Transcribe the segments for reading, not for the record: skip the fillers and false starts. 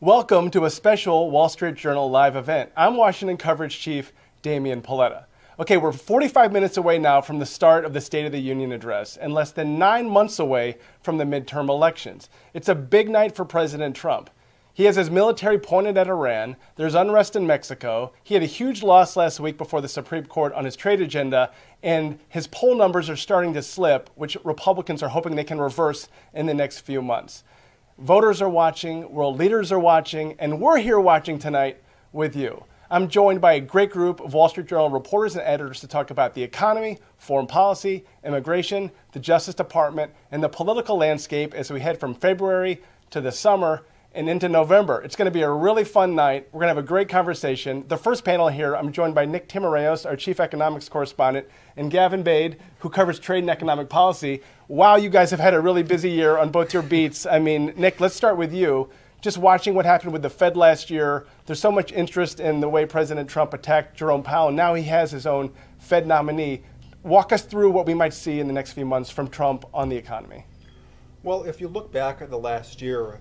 Welcome to a special Wall Street Journal live event. I'm Washington coverage chief Damian Paletta. Okay, we're 45 minutes away now from the start of the State of the Union address and less than 9 months away from the midterm elections. It's a big night for President Trump. He has his military pointed at Iran. There's unrest in Mexico. He had a huge loss last week before the Supreme Court on his trade agenda, and his poll numbers are starting to slip, which Republicans are hoping they can reverse in the next few months. Voters are watching, world leaders are watching, and we're here watching tonight with you. I'm joined by a great group of Wall Street Journal reporters and editors to talk about the economy, foreign policy, immigration, the Justice Department, and the political landscape as we head from February to the summer and into November. It's going to be a really fun night. We're going to have a great conversation. The first panel here, I'm joined by Nick Timiraos, our chief economics correspondent, and Gavin Bade, who covers trade and economic policy. Wow, you guys have had a really busy year on both your beats. I mean, Nick, let's start with you. Just watching what happened with the Fed last year, there's so much interest in the way President Trump attacked Jerome Powell. Now he has his own Fed nominee. Walk us through what we might see in the next few months from Trump on the economy. Well, if you look back at the last year,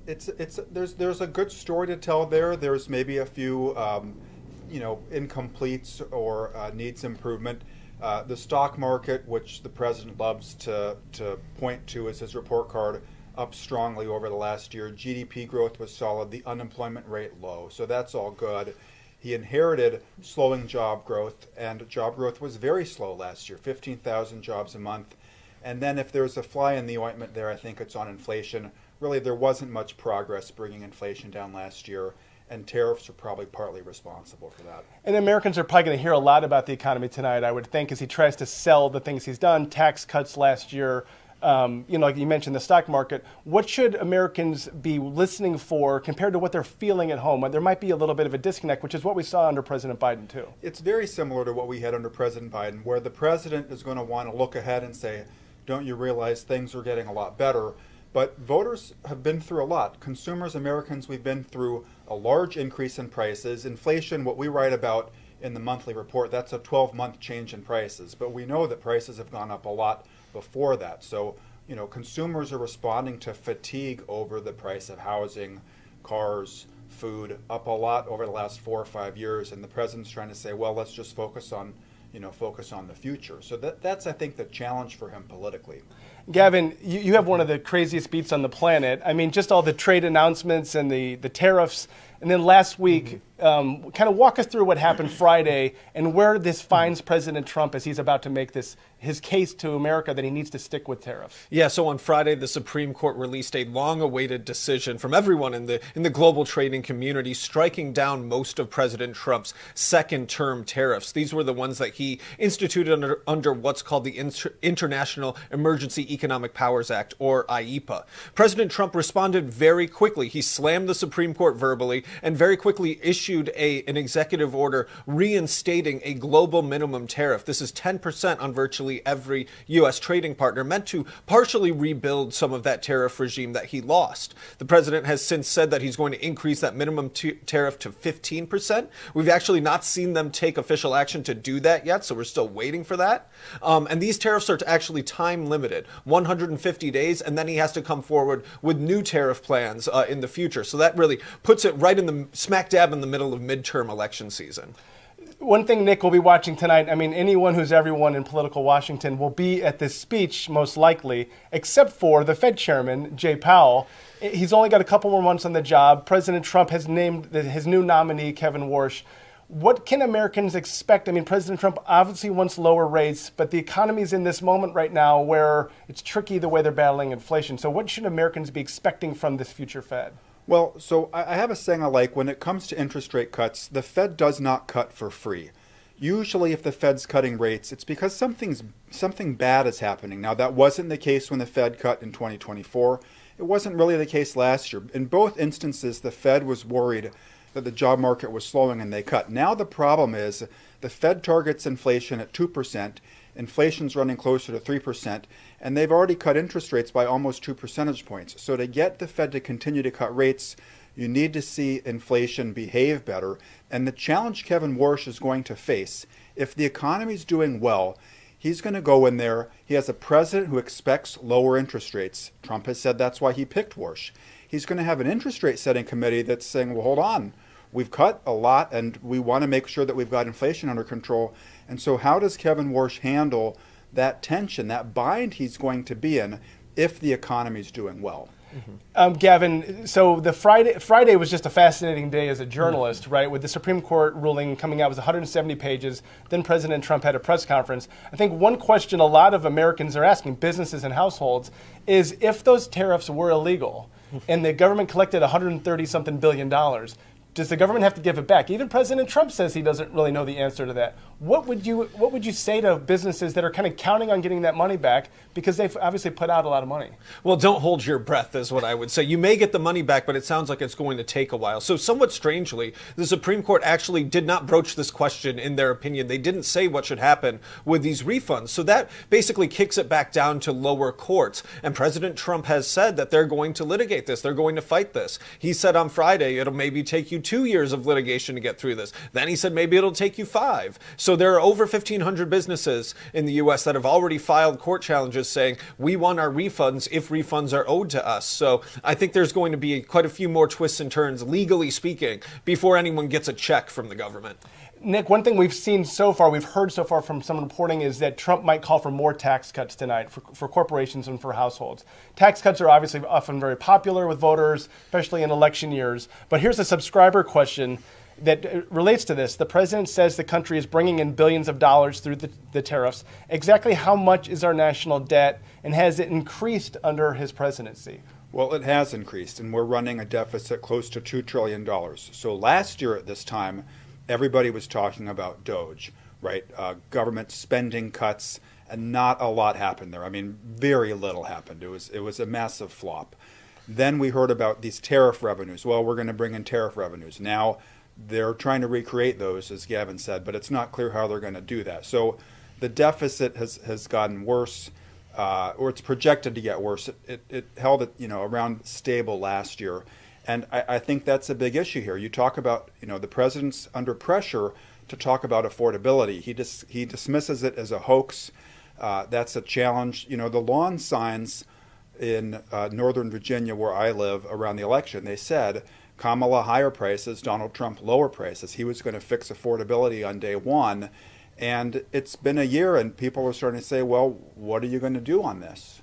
there's a good story to tell there. There's maybe a few incompletes or needs improvement. The stock market, which the president loves to point to as his report card, up strongly over the last year. GDP growth was solid. The unemployment rate low. So that's all good. He inherited slowing job growth, and job growth was very slow last year, 15,000 jobs a month. And then if there's a fly in the ointment there, I think it's on inflation. Really, there wasn't much progress bringing inflation down last year, and tariffs are probably partly responsible for that. And Americans are probably going to hear a lot about the economy tonight, I would think, as he tries to sell the things he's done, tax cuts last year, like you mentioned, the stock market. What should Americans be listening for compared to what they're feeling at home? There might be a little bit of a disconnect, which is what we saw under President Biden, too. It's very similar to what we had under President Biden, where the president is going to want to look ahead and say, don't you realize things are getting a lot better? But voters have been through a lot. Consumers, Americans, we've been through a large increase in prices. Inflation, what we write about in the monthly report, that's a 12-month change in prices. But we know that prices have gone up a lot before that. So, consumers are responding to fatigue over the price of housing, cars, food, up a lot over the last 4 or 5 years. And the president's trying to say, well, let's just focus on the future. So that's, I think, the challenge for him politically. Gavin, you have one of the craziest beats on the planet. I mean, just all the trade announcements and the tariffs. And then last week, kind of walk us through what happened Friday and where this finds President Trump as he's about to make his case to America that he needs to stick with tariffs. Yeah, so on Friday, the Supreme Court released a long-awaited decision from everyone in the global trading community, striking down most of President Trump's second-term tariffs. These were the ones that he instituted under what's called the International Emergency Economic Powers Act, or IEPA. President Trump responded very quickly. He slammed the Supreme Court verbally and very quickly issued an executive order reinstating a global minimum tariff. This is 10% on virtually every U.S. trading partner, meant to partially rebuild some of that tariff regime that he lost. The president has since said that he's going to increase that minimum tariff to 15%. We've actually not seen them take official action to do that yet, so we're still waiting for that. And these tariffs are actually time limited, 150 days, and then he has to come forward with new tariff plans in the future. So that really puts it right in the smack dab in the middle of midterm election season. One thing Nick will be watching tonight, I mean, anyone who's everyone in political Washington will be at this speech, most likely, except for the Fed chairman, Jay Powell. He's only got a couple more months on the job. President Trump has named his new nominee, Kevin Warsh. What can Americans expect? I mean, President Trump obviously wants lower rates, but the economy is in this moment right now where it's tricky the way they're battling inflation. So what should Americans be expecting from this future Fed? Well, so I have a saying I like. When it comes to interest rate cuts, the Fed does not cut for free. Usually if the Fed's cutting rates, it's because something bad is happening. Now, that wasn't the case when the Fed cut in 2024. It wasn't really the case last year. In both instances, the Fed was worried that the job market was slowing and they cut. Now the problem is the Fed targets inflation at 2%. Inflation's running closer to 3%, and they've already cut interest rates by almost 2 percentage points. So to get the Fed to continue to cut rates, you need to see inflation behave better. And the challenge Kevin Warsh is going to face, if the economy's doing well, he's going to go in there. He has a president who expects lower interest rates. Trump has said that's why he picked Warsh. he's going to have an interest rate setting committee that's saying, well, hold on, we've cut a lot and we want to make sure that we've got inflation under control. And so how does Kevin Warsh handle that tension, that bind he's going to be in if the economy's doing well? Gavin, so the Friday was just a fascinating day as a journalist, right? With the Supreme Court ruling coming out, it was 170 pages. Then President Trump had a press conference. I think one question a lot of Americans are asking, businesses and households, is if those tariffs were illegal and the government collected $130-something billion, does the government have to give it back? Even President Trump says he doesn't really know the answer to that. What would you say to businesses that are kind of counting on getting that money back because they've obviously put out a lot of money? Well, don't hold your breath is what I would say. You may get the money back, but it sounds like it's going to take a while. So somewhat strangely, the Supreme Court actually did not broach this question in their opinion. They didn't say what should happen with these refunds. So that basically kicks it back down to lower courts. And President Trump has said that they're going to litigate this. They're going to fight this. He said on Friday, it'll maybe take you 2 years of litigation to get through this. Then he said maybe it'll take you 5. So there are over 1,500 businesses in the U.S. that have already filed court challenges saying we want our refunds if refunds are owed to us. So I think there's going to be quite a few more twists and turns, legally speaking, before anyone gets a check from the government. Nick, one thing we've heard so far from some reporting is that Trump might call for more tax cuts tonight for corporations and for households. Tax cuts are obviously often very popular with voters, especially in election years. But here's a subscriber question that relates to this. The president says the country is bringing in billions of dollars through the tariffs. Exactly how much is our national debt, and has it increased under his presidency? Well, it has increased, and we're running a deficit close to $2 trillion. So last year at this time, everybody was talking about DOGE, right? Government spending cuts, and not a lot happened there. I mean, very little happened. It was a massive flop. Then we heard about these tariff revenues. Well, we're going to bring in tariff revenues. Now they're trying to recreate those, as Gavin said, but it's not clear how they're going to do that. So the deficit has gotten worse, or it's projected to get worse. It held at around stable last year. And I think that's a big issue here. You talk about, the president's under pressure to talk about affordability. He dismisses it as a hoax. That's a challenge. The lawn signs in Northern Virginia, where I live, around the election, they said Kamala higher prices, Donald Trump lower prices. He was going to fix affordability on day one. And it's been a year, and people are starting to say, well, what are you going to do on this?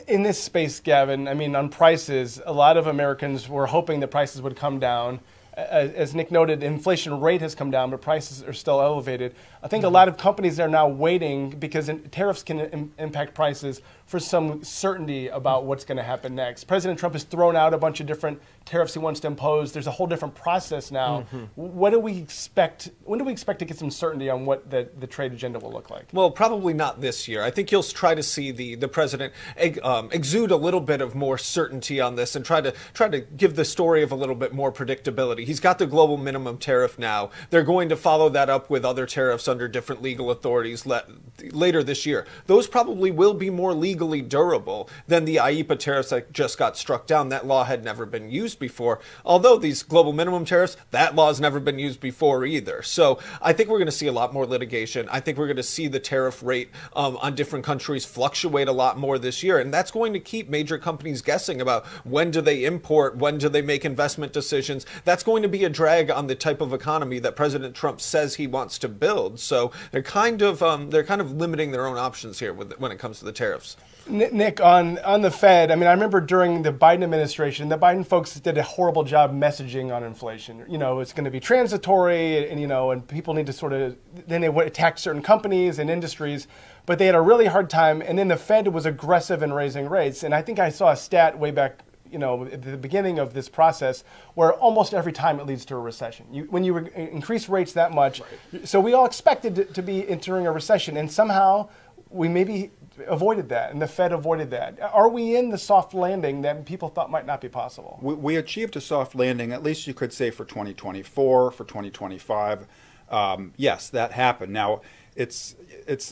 In this space, Gavin, I mean, on prices, a lot of Americans were hoping that prices would come down. As Nick noted, the inflation rate has come down, but prices are still elevated. I think a lot of companies are now waiting because tariffs can impact prices for some certainty about what's going to happen next. President Trump has thrown out a bunch of different tariffs he wants to impose. There's a whole different process now. What do we expect? When do we expect to get some certainty on what the trade agenda will look like? Well, probably not this year. I think you'll try to see the president exude a little bit of more certainty on this and try to give the story of a little bit more predictability. He's got the global minimum tariff now. They're going to follow that up with other tariffs under different legal authorities later this year. Those probably will be more legally durable than the IEEPA tariffs that just got struck down. That law had never been used before. Although these global minimum tariffs, that law has never been used before either. So I think we're going to see a lot more litigation. I think we're going to see the tariff rate on different countries fluctuate a lot more this year. And that's going to keep major companies guessing about when do they import, when do they make investment decisions. That's going to be a drag on the type of economy that President Trump says he wants to build. So they're kind of limiting their own options here when it comes to the tariffs. Nick, on the Fed, I mean, I remember during the Biden administration, the Biden folks did a horrible job messaging on inflation. It's going to be transitory, and people need to then they would attack certain companies and industries, but they had a really hard time. And then the Fed was aggressive in raising rates. And I think I saw a stat way back, at the beginning of this process, where almost every time it leads to a recession. When you increase rates that much, right. So we all expected to be entering a recession, and somehow we maybe avoided that, and the Fed avoided that. Are we in the soft landing that people thought might not be possible? We achieved a soft landing, at least you could say, for 2024, for 2025. Yes, that happened. Now, it's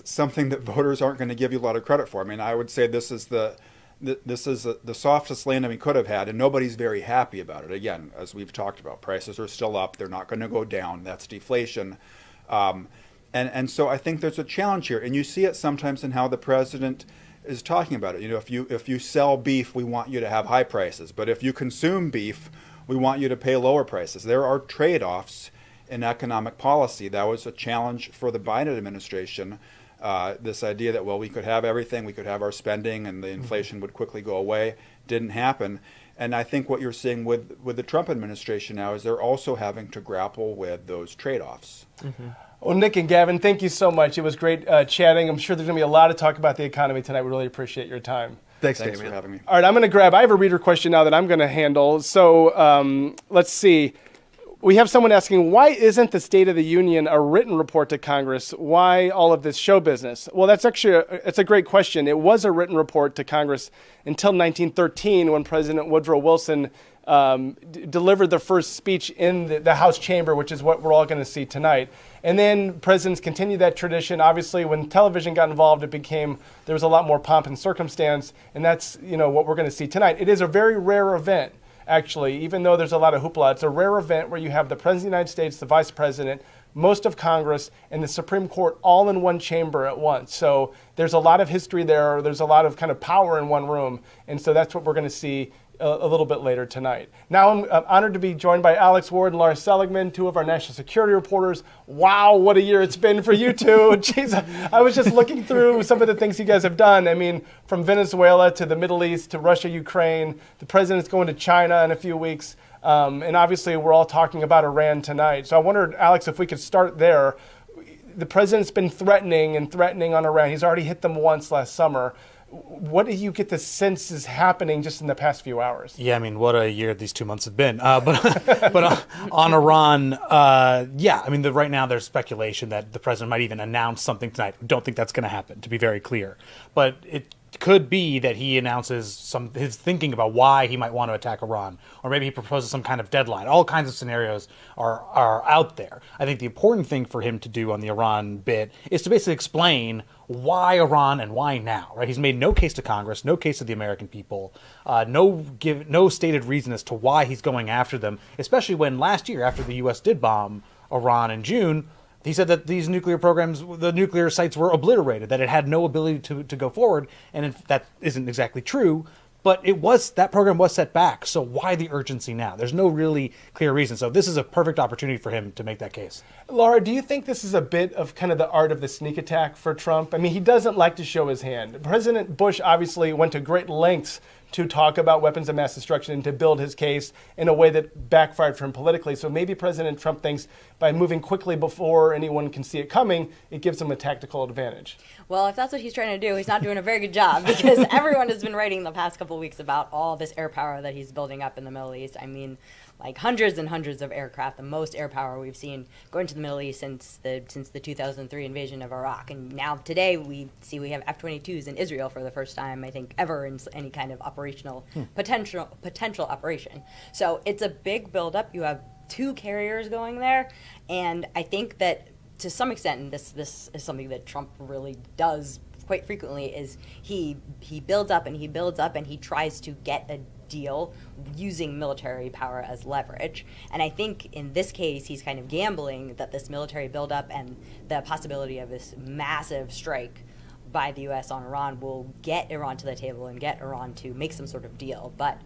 something that voters aren't going to give you a lot of credit for. I mean, I would say this is the softest landing we could have had, and nobody's very happy about it. Again, as we've talked about, prices are still up. They're not going to go down. That's deflation. And so I think there's a challenge here. And you see it sometimes in how the president is talking about it. If you sell beef, we want you to have high prices, but if you consume beef, we want you to pay lower prices. There are trade-offs in economic policy. That was a challenge for the Biden administration. This idea that, well, we could have everything, we could have our spending, and the inflation would quickly go away, didn't happen. And I think what you're seeing with the Trump administration now is they're also having to grapple with those trade-offs. Well, Nick and Gavin, thank you so much. It was great chatting. I'm sure there's going to be a lot to talk about the economy tonight. We really appreciate your time. Thanks For Damian. having me. All right, I have a reader question now that I'm going to handle. So let's see. We have someone asking, why isn't the State of the Union a written report to Congress? Why all of this show business? Well, that's actually it's a great question. It was a written report to Congress until 1913 when President Woodrow Wilson delivered the first speech in the House chamber, which is what we're all going to see tonight. And then presidents continued that tradition. Obviously, when television got involved, there was a lot more pomp and circumstance, and that's what we're going to see tonight. It is a very rare event. Actually, even though there's a lot of hoopla, it's a rare event where you have the President of the United States, the Vice President, most of Congress, and the Supreme Court all in one chamber at once. So there's a lot of history there. There's a lot of kind of power in one room. And so that's what we're going to see a little bit later tonight. Now I'm honored to be joined by Alex Ward and Laura Seligman, two of our national security reporters. Wow, what a year it's been for you two. Jeez, I was just looking through some of the things you guys have done. I mean, from Venezuela to the Middle East to Russia, Ukraine, the president's going to China in a few weeks. And obviously we're all talking about Iran tonight. So I wondered, Alex, if we could start there. The president's been threatening on Iran. He's already hit them once last summer. What do you get the sense is happening just in the past few hours? Yeah, I mean, what a year these 2 months have been. But on Iran, yeah, I mean, right now there's speculation that the president might even announce something tonight. Don't think that's going to happen, to be very clear. But it could be that he announces his thinking about why he might want to attack Iran, or maybe he proposes some kind of deadline. All kinds of scenarios are out there. I think the important thing for him to do on the Iran bit is to basically explain why Iran and why now, right? He's made no case to Congress, no case to the American people, no stated reason as to why he's going after them, especially when last year, after the U.S. did bomb Iran in June, he said that these nuclear programs, the nuclear sites were obliterated, that it had no ability to go forward, and that isn't exactly true. But that program was set back. So why the urgency now? There's no really clear reason. So this is a perfect opportunity for him to make that case. Laura, do you think this is a bit of kind of the art of the sneak attack for Trump? I mean, he doesn't like to show his hand. President Bush obviously went to great lengths to talk about weapons of mass destruction and to build his case in a way that backfired for him politically. So maybe President Trump thinks by moving quickly before anyone can see it coming, it gives him a tactical advantage. Well, if that's what he's trying to do, he's not doing a very good job, because everyone has been writing the past couple of weeks about all this air power that he's building up in the Middle East. I mean, like hundreds and hundreds of aircraft, the most air power we've seen going to the Middle East since the 2003 invasion of Iraq. And now today we have F-22s in Israel for the first time, I think, ever in any kind of operational potential operation. So it's a big buildup. You have 2 carriers going there, and I think that to some extent, and this is something that Trump really does quite frequently, is he builds up and he builds up and he tries to get a deal using military power as leverage. And I think in this case, he's kind of gambling that this military buildup and the possibility of this massive strike by the U.S. on Iran will get Iran to the table and get Iran to make some sort of deal. But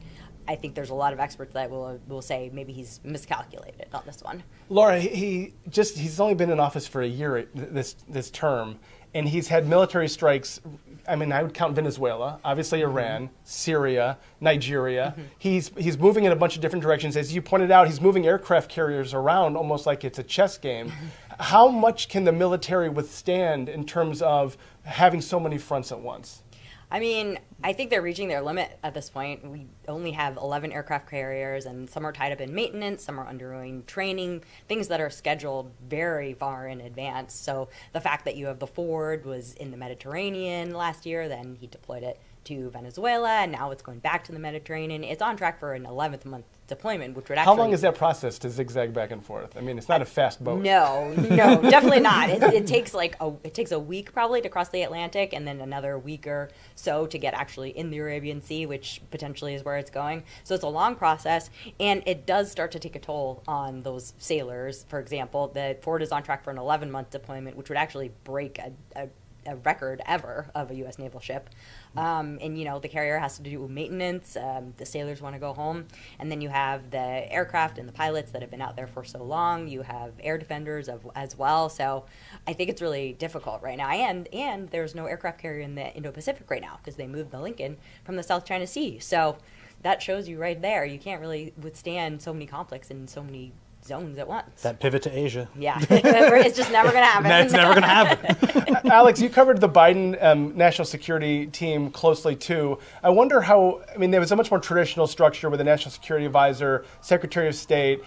I think there's a lot of experts that will say maybe he's miscalculated on this one. Laura, he's only been in office for a year this term, and he's had military strikes. I mean, I would count Venezuela, obviously Iran, Syria, Nigeria. He's moving in a bunch of different directions. As you pointed out, he's moving aircraft carriers around almost like it's a chess game. How much can the military withstand in terms of having so many fronts at once? I mean, I think they're reaching their limit at this point. We only have 11 aircraft carriers, and some are tied up in maintenance, some are undergoing training, things that are scheduled very far in advance. So the fact that you have the Ford was in the Mediterranean last year, then he deployed it to Venezuela, and now it's going back to the Mediterranean. It's on track for an 11th month deployment, which would actually... How long is that process to zigzag back and forth? I mean, it's not a fast boat. No, definitely not. It takes a week probably to cross the Atlantic, and then another week or so to get actually in the Arabian Sea, which potentially is where it's going. So it's a long process, and it does start to take a toll on those sailors. For example, the Ford is on track for an 11-month deployment, which would actually break a a record ever of a U.S. naval ship. And, you know, the carrier has to do maintenance. The sailors want to go home. And then you have the aircraft and the pilots that have been out there for so long. You have air defenders as well. So I think it's really difficult right now. And there's no aircraft carrier in the Indo-Pacific right now because they moved the Lincoln from the South China Sea. So that shows you right there. You can't really withstand so many conflicts in so many zones at once. That pivot to Asia. Yeah, it's just never going to happen. It's never going to happen. Alex, you covered the Biden national security team closely too. I wonder how, I mean, there was a much more traditional structure with a national security advisor, Secretary of State.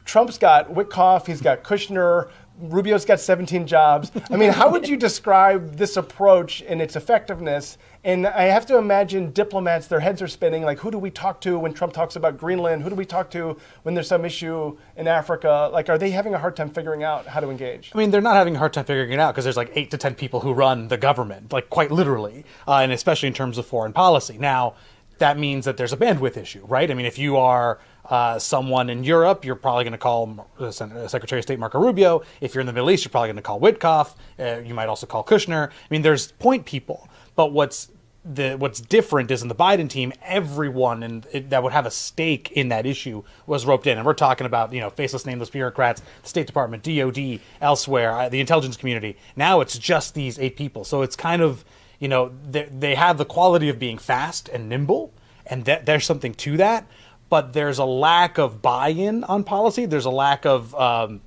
Trump's got Witkoff, he's got Kushner, Rubio's got 17 jobs. I mean, how would you describe this approach and its effectiveness? And I have to imagine diplomats, their heads are spinning, like, who do we talk to when Trump talks about Greenland? Who do we talk to when there's some issue in Africa? Like, are they having a hard time figuring out how to engage? I mean, they're not having a hard time figuring it out because there's like 8 to 10 people who run the government, like quite literally, and especially in terms of foreign policy. Now, that means that there's a bandwidth issue, right? I mean, if you are someone in Europe, you're probably going to call Secretary of State Marco Rubio. If you're in the Middle East, you're probably going to call Witkoff. You might also call Kushner. I mean, there's point people. But what's different is in the Biden team, everyone that would have a stake in that issue was roped in. And we're talking about, you know, faceless, nameless bureaucrats, the State Department, DOD, elsewhere, the intelligence community. Now it's just these 8 people. So it's kind of, you know, they have the quality of being fast and nimble, and there's something to that. But there's a lack of buy-in on policy. There's a lack of,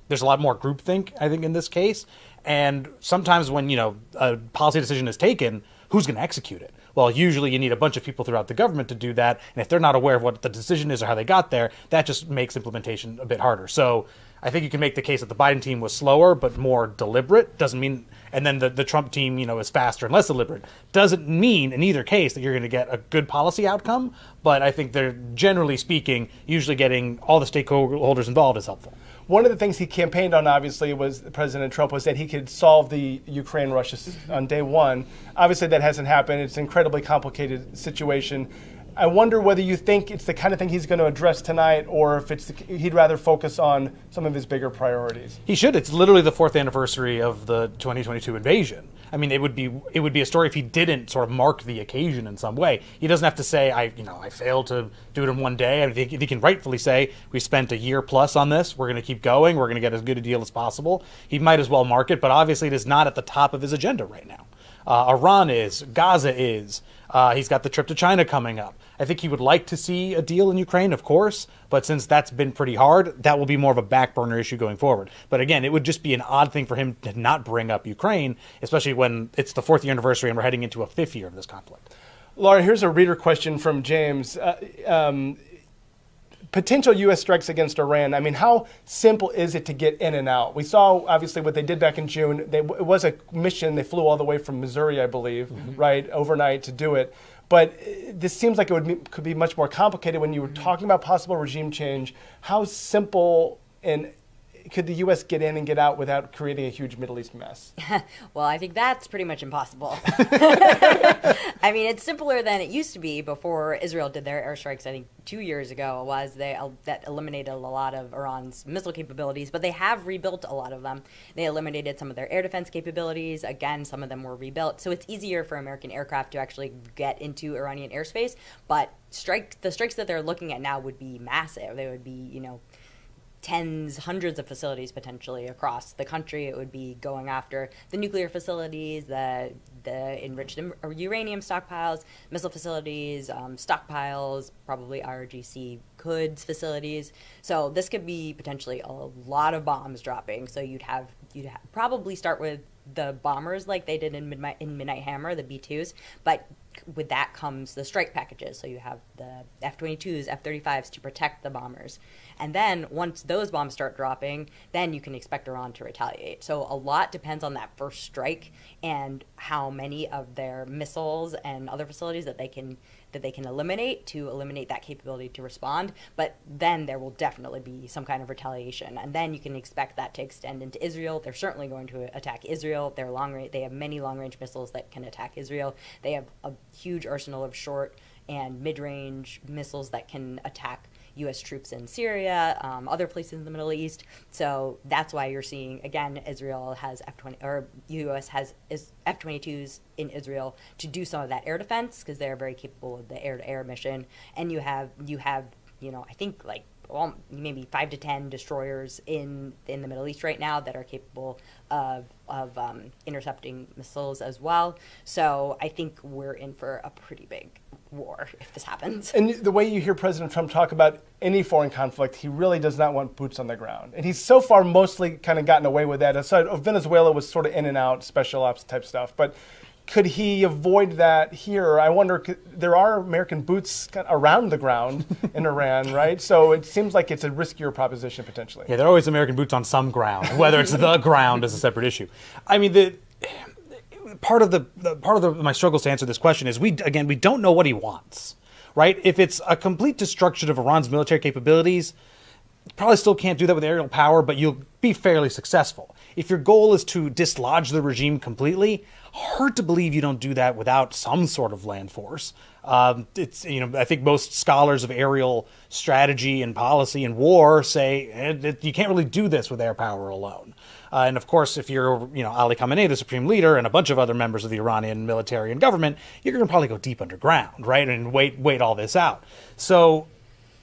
there's a lot more groupthink, I think, in this case. And sometimes when, you know, a policy decision is taken, who's going to execute it? Well, usually you need a bunch of people throughout the government to do that. And if they're not aware of what the decision is or how they got there, that just makes implementation a bit harder. So I think you can make the case that the Biden team was slower but more deliberate. Doesn't mean, and then the Trump team, you know, is faster and less deliberate. Doesn't mean in either case that you're going to get a good policy outcome. But I think they're, generally speaking, usually getting all the stakeholders involved is helpful. One of the things he campaigned on, obviously, was President Trump, was that he could solve the Ukraine-Russia on day one. Obviously, that hasn't happened. It's an incredibly complicated situation. I wonder whether you think it's the kind of thing he's going to address tonight, or if he'd rather focus on some of his bigger priorities. He should. It's literally the 4th anniversary of the 2022 invasion. I mean, it would be a story if he didn't sort of mark the occasion in some way. He doesn't have to say, I failed to do it in one day. I think he can rightfully say, we spent a year plus on this. We're going to keep going. We're going to get as good a deal as possible. He might as well mark it, but obviously it is not at the top of his agenda right now. Iran is, Gaza is. He's got the trip to China coming up. I think he would like to see a deal in Ukraine, of course, but since that's been pretty hard, that will be more of a back burner issue going forward. But again, it would just be an odd thing for him to not bring up Ukraine, especially when it's the 4th year anniversary and we're heading into a 5th year of this conflict. Laura, here's a reader question from James. Potential U.S. strikes against Iran. I mean, how simple is it to get in and out? We saw, obviously, what they did back in June. It was a mission. They flew all the way from Missouri, I believe, right, overnight to do it. But this seems like could be much more complicated when you were talking about possible regime change. How simple and could the U.S. get in and get out without creating a huge Middle East mess? Well, I think that's pretty much impossible. I mean, it's simpler than it used to be before Israel did their airstrikes, I think 2 years ago, that eliminated a lot of Iran's missile capabilities, but they have rebuilt a lot of them. They eliminated some of their air defense capabilities. Again, some of them were rebuilt. So it's easier for American aircraft to actually get into Iranian airspace, but the strikes that they're looking at now would be massive. They would be, tens, hundreds of facilities potentially across the country. It would be going after the nuclear facilities, the enriched uranium stockpiles, missile facilities, stockpiles, probably IRGC goods facilities. So this could be potentially a lot of bombs dropping. So you'd probably start with the bombers like they did in Midnight Hammer, the B-2s, but with that comes the strike packages. So you have the F-22s, F-35s to protect the bombers. And then once those bombs start dropping, then you can expect Iran to retaliate. So a lot depends on that first strike and how many of their missiles and other facilities that they can eliminate that capability to respond. But then there will definitely be some kind of retaliation. And then you can expect that to extend into Israel. They're certainly going to attack Israel. They have many long-range missiles that can attack Israel. They have a huge arsenal of short and mid-range missiles that can attack U.S. troops in Syria, other places in the Middle East. So that's why you're seeing, again, Israel has U.S. has F-22s in Israel to do some of that air defense, because they're very capable of the air-to-air mission. And you have I think like maybe 5 to 10 destroyers in the Middle East right now that are capable of intercepting missiles as well. So I think we're in for a pretty big war if this happens. And the way you hear President Trump talk about any foreign conflict, he really does not want boots on the ground. And he's so far mostly kind of gotten away with that. Aside of Venezuela was sort of in and out, special ops type stuff. But could he avoid that here? I wonder, there are American boots around the ground in Iran, right? So it seems like it's a riskier proposition potentially. Yeah, there are always American boots on some ground. Whether it's the ground is a separate issue. I mean, part of my struggles to answer this question is we don't know what he wants, right? If it's a complete destruction of Iran's military capabilities, you probably still can't do that with aerial power, but you'll be fairly successful. If your goal is to dislodge the regime completely, hard to believe you don't do that without some sort of land force. I think most scholars of aerial strategy and policy and war say you can't really do this with air power alone. And of course, if you're, Ali Khamenei, the supreme leader, and a bunch of other members of the Iranian military and government, you're going to probably go deep underground, right, and wait all this out. So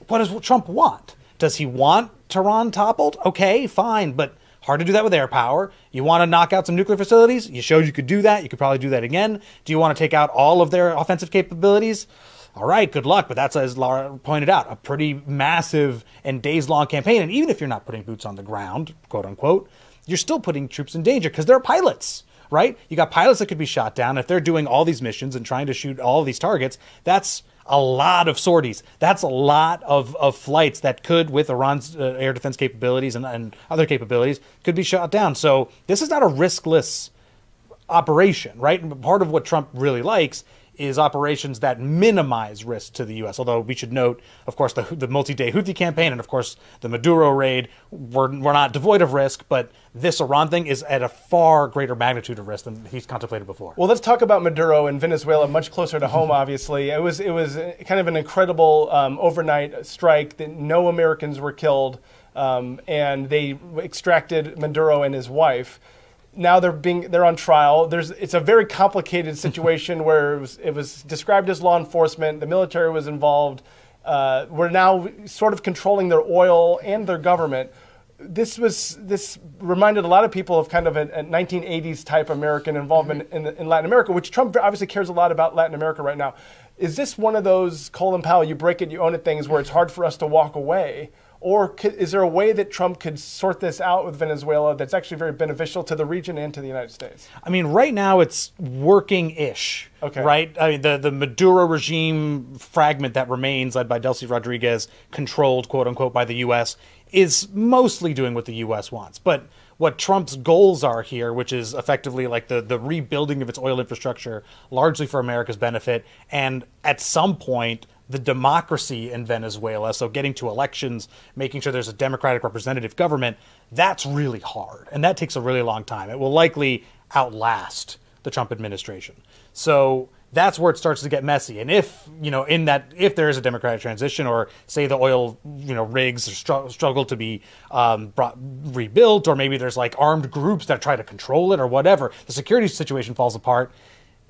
what does Trump want? Does he want Tehran toppled? Okay, fine, but hard to do that with air power. You want to knock out some nuclear facilities? You showed you could do that. You could probably do that again. Do you want to take out all of their offensive capabilities? All right, good luck. But that's, as Laura pointed out, a pretty massive and days-long campaign. And even if you're not putting boots on the ground, quote unquote, you're still putting troops in danger because they're pilots, right? You got pilots that could be shot down. If they're doing all these missions and trying to shoot all of these targets, that's a lot of sorties. That's a lot of flights that could, with Iran's air defense capabilities and other capabilities, could be shot down. So this is not a riskless operation, right? And part of what Trump really likes is operations that minimize risk to the U.S. Although we should note, of course, the multi-day Houthi campaign and, of course, the Maduro raid were not devoid of risk, but this Iran thing is at a far greater magnitude of risk than he's contemplated before. Well, let's talk about Maduro and Venezuela, much closer to home, obviously. It was kind of an incredible overnight strike that no Americans were killed, and they extracted Maduro and his wife. Now they're on trial. It's a very complicated situation where it was described as law enforcement. The military was involved. We're now sort of controlling their oil and their government. This reminded a lot of people of kind of a 1980s type American involvement in Latin America, which Trump obviously cares a lot about Latin America right now. Is this one of those Colin Powell, you break it, you own it things where it's hard for us to walk away? Or is there a way that Trump could sort this out with Venezuela that's actually very beneficial to the region and to the United States? I mean, right now it's working-ish, okay, right? I mean, the Maduro regime fragment that remains, led by Delcy Rodriguez, controlled, quote-unquote, by the U.S., is mostly doing what the U.S. wants. But what Trump's goals are here, which is effectively like the rebuilding of its oil infrastructure, largely for America's benefit, and at some point the democracy in Venezuela, so getting to elections, making sure there's a democratic representative government, that's really hard. And that takes a really long time. It will likely outlast the Trump administration. So that's where it starts to get messy. And if there is a democratic transition, or say the oil, rigs struggle to be rebuilt, or maybe there's like armed groups that try to control it or whatever, the security situation falls apart,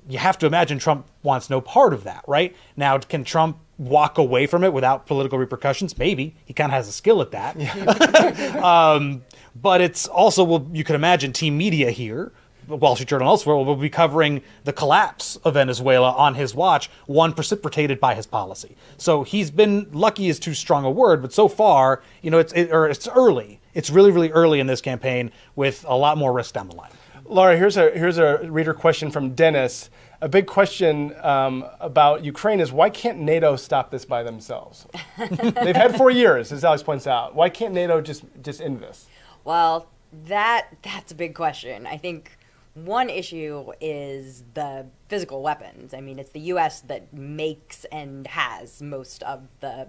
you have to imagine Trump wants no part of that, right? Now, can Trump walk away from it without political repercussions? Maybe. He kind of has a skill at that. Yeah. But it's also, you can imagine team media here, Wall Street Journal elsewhere, will be covering the collapse of Venezuela on his watch, one precipitated by his policy. So he's been, lucky is too strong a word, but so far, it's early. It's really, really early in this campaign with a lot more risk down the line. Laura, here's a reader question from Dennis. A big question about Ukraine is, why can't NATO stop this by themselves? They've had 4 years, as Alex points out. Why can't NATO just end this? Well, that's a big question. I think one issue is the physical weapons. I mean, it's the U.S. that makes and has most of the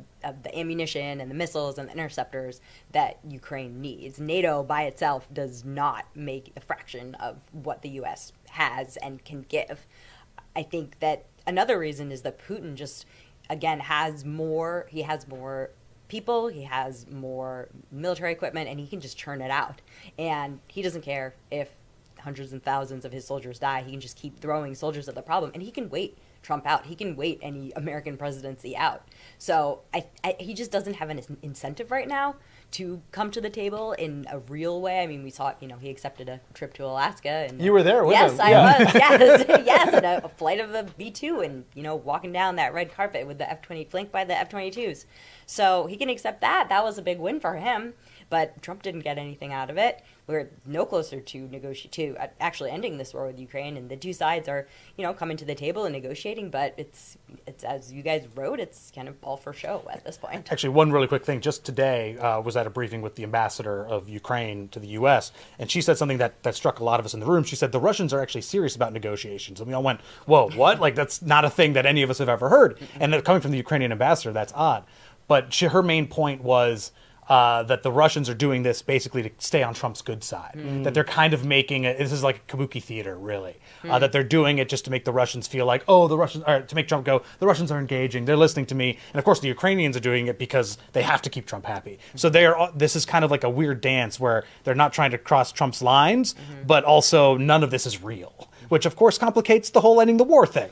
ammunition and the missiles and the interceptors that Ukraine needs. NATO by itself does not make a fraction of what the U.S. has and can give. I think that another reason is that Putin just, again, has more people, he has more military equipment, and he can just churn it out. And he doesn't care if hundreds and thousands of his soldiers die. He can just keep throwing soldiers at the problem, and he can wait Trump out. He can wait any American presidency out. So he just doesn't have an incentive right now to come to the table in a real way. I mean, we saw, he accepted a trip to Alaska. And you were there, with yes, him. I was. Yes, yes, and a flight of the B-2 and, walking down that red carpet with the F-20, flanked by the F-22s. So he can accept that. That was a big win for him. But Trump didn't get anything out of it. We're no closer to actually ending this war with Ukraine, and the two sides are, coming to the table and negotiating. But it's as you guys wrote, it's kind of all for show at this point. Actually, one really quick thing. Just today was at a briefing with the ambassador of Ukraine to the U.S., and she said something that struck a lot of us in the room. She said the Russians are actually serious about negotiations, and we all went, "Whoa, what? Like that's not a thing that any of us have ever heard." And coming from the Ukrainian ambassador, that's odd. But her main point was that the Russians are doing this basically to stay on Trump's good side. That they're kind of making it, this is like a kabuki theater, really. That they're doing it just to make the Russians feel like, the Russians, or to make Trump go, the Russians are engaging, they're listening to me. And of course the Ukrainians are doing it because they have to keep Trump happy. So this is kind of like a weird dance where they're not trying to cross Trump's lines, but also none of this is real. Which, of course, complicates the whole ending the war thing.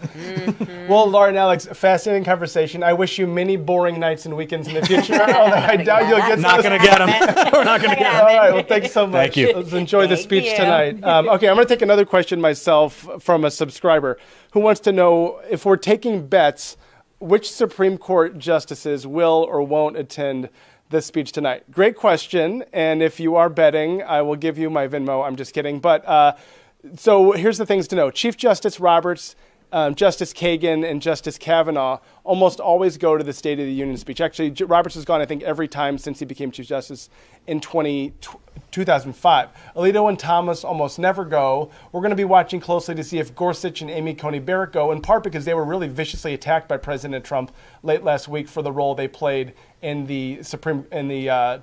Well, Laura and Alex, fascinating conversation. I wish you many boring nights and weekends in the future. I doubt you'll get Not going to get them. We're not going to get them. All right, well, thanks so much. Thank you. Let's enjoy the Thank speech you. tonight. Okay, I'm going to take another question myself from a subscriber who wants to know if we're taking bets, which Supreme Court justices will or won't attend this speech tonight. Great question, and if you are betting, I will give you my Venmo. I'm just kidding, but... So here's the things to know. Chief Justice Roberts, Justice Kagan, and Justice Kavanaugh almost always go to the State of the Union speech. Actually, Roberts has gone, I think, every time since he became Chief Justice in 2005. Alito and Thomas almost never go. We're going to be watching closely to see if Gorsuch and Amy Coney Barrett go, in part because they were really viciously attacked by President Trump late last week for the role they played in the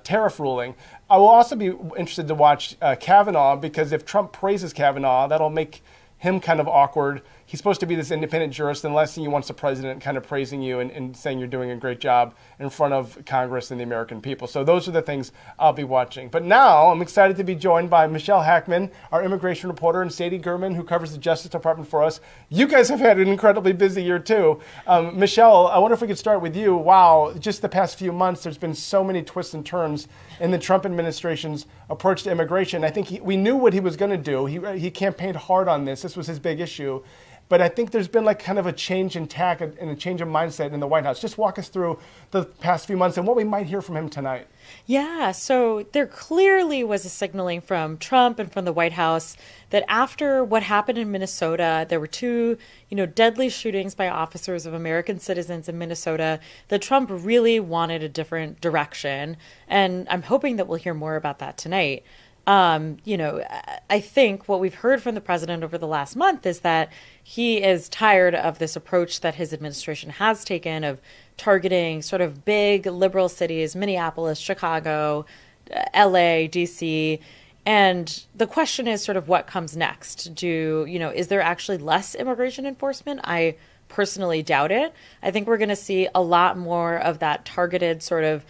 tariff ruling. I will also be interested to watch Kavanaugh, because if Trump praises Kavanaugh, that'll make him kind of awkward. He's supposed to be this independent jurist, and the last thing you want is the president kind of praising you and saying you're doing a great job in front of Congress and the American people. So those are the things I'll be watching. But now I'm excited to be joined by Michelle Hackman, our immigration reporter, and Sadie Gurman, who covers the Justice Department for us. You guys have had an incredibly busy year, too. Michelle, I wonder if we could start with you. Wow, just the past few months, there's been so many twists and turns in the Trump administration's approach to immigration. I think we knew what he was going to do. He campaigned hard on this. This was his big issue. But I think there's been like kind of a change in tack and a change of mindset in the White House. Just walk us through the past few months and what we might hear from him tonight. Yeah, so there clearly was a signaling from Trump and from the White House that after what happened in Minnesota, there were two, deadly shootings by officers of American citizens in Minnesota, that Trump really wanted a different direction. And I'm hoping that we'll hear more about that tonight. I think what we've heard from the president over the last month is that he is tired of this approach that his administration has taken of targeting sort of big liberal cities, Minneapolis, Chicago, LA, DC. And the question is sort of what comes next? Is there actually less immigration enforcement? I personally doubt it. I think we're going to see a lot more of that targeted sort of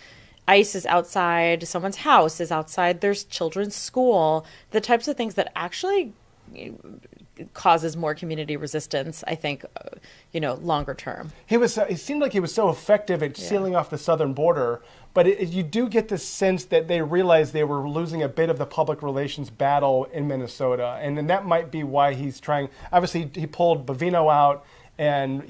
ICE is outside someone's house, is outside their children's school, the types of things that actually causes more community resistance, I think, longer term. It seemed like he was so effective at sealing off the southern border, but you do get the sense that they realized they were losing a bit of the public relations battle in Minnesota, and then that might be why he's trying. Obviously, he pulled Bovino out and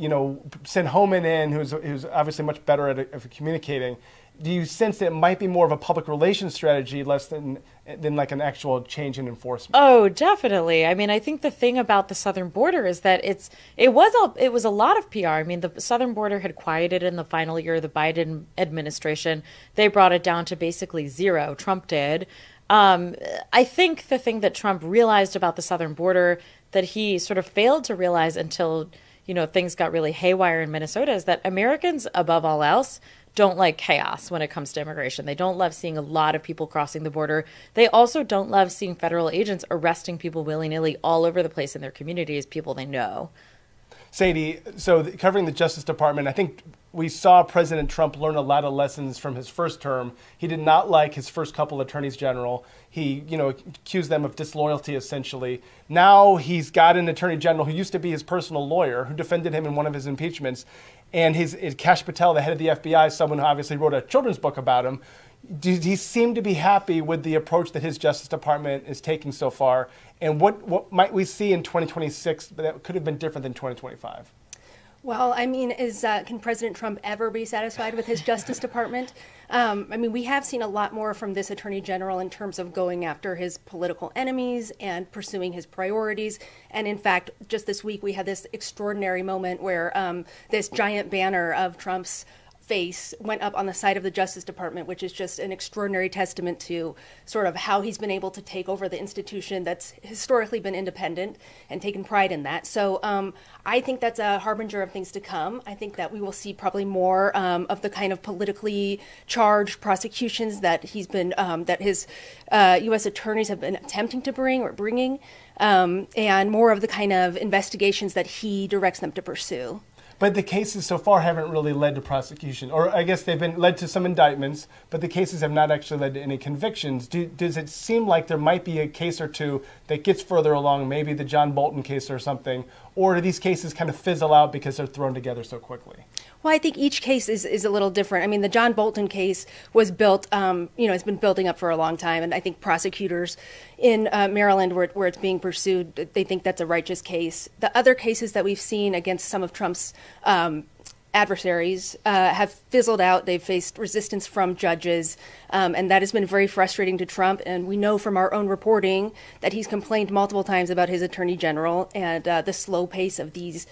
sent Homan in, who's obviously much better at communicating. Do you sense that it might be more of a public relations strategy less than like an actual change in enforcement? Oh, definitely. I mean, I think the thing about the southern border is that it was a lot of PR. I mean, the southern border had quieted in the final year of the Biden administration. They brought it down to basically zero. Trump did. I think the thing that Trump realized about the southern border that he sort of failed to realize until, things got really haywire in Minnesota is that Americans, above all else, don't like chaos when it comes to immigration. They don't love seeing a lot of people crossing the border. They also don't love seeing federal agents arresting people willy-nilly all over the place in their communities, people they know. Sadie, so covering the Justice Department, I think we saw President Trump learn a lot of lessons from his first term. He did not like his first couple attorneys general. He, accused them of disloyalty, essentially. Now he's got an attorney general who used to be his personal lawyer, who defended him in one of his impeachments. And Kash Patel, the head of the FBI, someone who obviously wrote a children's book about him. Did he seem to be happy with the approach that his Justice Department is taking so far? And what might we see in 2026 that could have been different than 2025? Well, I mean, can President Trump ever be satisfied with his Justice Department? We have seen a lot more from this Attorney General in terms of going after his political enemies and pursuing his priorities. And in fact, just this week, we had this extraordinary moment where this giant banner of Trump's face went up on the side of the Justice Department, which is just an extraordinary testament to sort of how he's been able to take over the institution that's historically been independent and taken pride in that. So I think that's a harbinger of things to come. I think that we will see probably more of the kind of politically charged prosecutions that he's been, that his U.S. attorneys have been attempting to bringing, and more of the kind of investigations that he directs them to pursue. But the cases so far haven't really led to prosecution, or I guess they've been led to some indictments, but the cases have not actually led to any convictions. Does it seem like there might be a case or two that gets further along, maybe the John Bolton case or something, or do these cases kind of fizzle out because they're thrown together so quickly? Well, I think each case is a little different. I mean, the John Bolton case was built, it's been building up for a long time. And I think prosecutors in Maryland, where it's being pursued, they think that's a righteous case. The other cases that we've seen against some of Trump's adversaries have fizzled out. They've faced resistance from judges, and that has been very frustrating to Trump. And we know from our own reporting that he's complained multiple times about his attorney general and the slow pace of these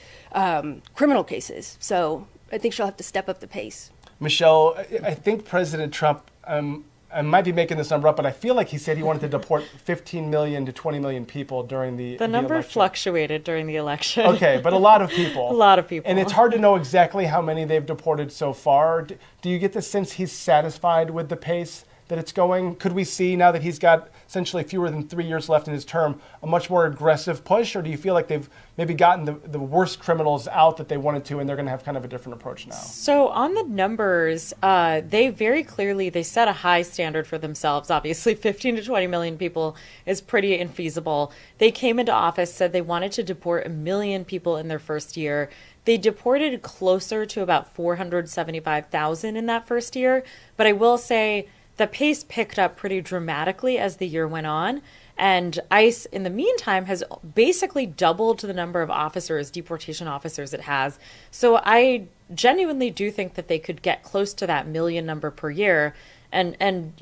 criminal cases. So I think she'll have to step up the pace. Michelle, I think President Trump, I might be making this number up, but I feel like he said he wanted to deport 15 million to 20 million people during the number election. Fluctuated during the election. Okay, but a lot of people. A lot of people. And it's hard to know exactly how many they've deported so far. Do you get the sense he's satisfied with the pace that it's going? Could we see, now that he's got essentially fewer than 3 years left in his term, a much more aggressive push? Or do you feel like they've maybe gotten the worst criminals out that they wanted to, and they're going to have kind of a different approach now? So on the numbers, they very clearly, they set a high standard for themselves. Obviously, 15 to 20 million people is pretty infeasible. They came into office, said they wanted to deport 1 million people in their first year. They deported closer to about 475,000 in that first year. But I will say, the pace picked up pretty dramatically as the year went on. And ICE, in the meantime, has basically doubled the number of officers, deportation officers it has. So I genuinely do think that they could get close to that 1 million number per year. And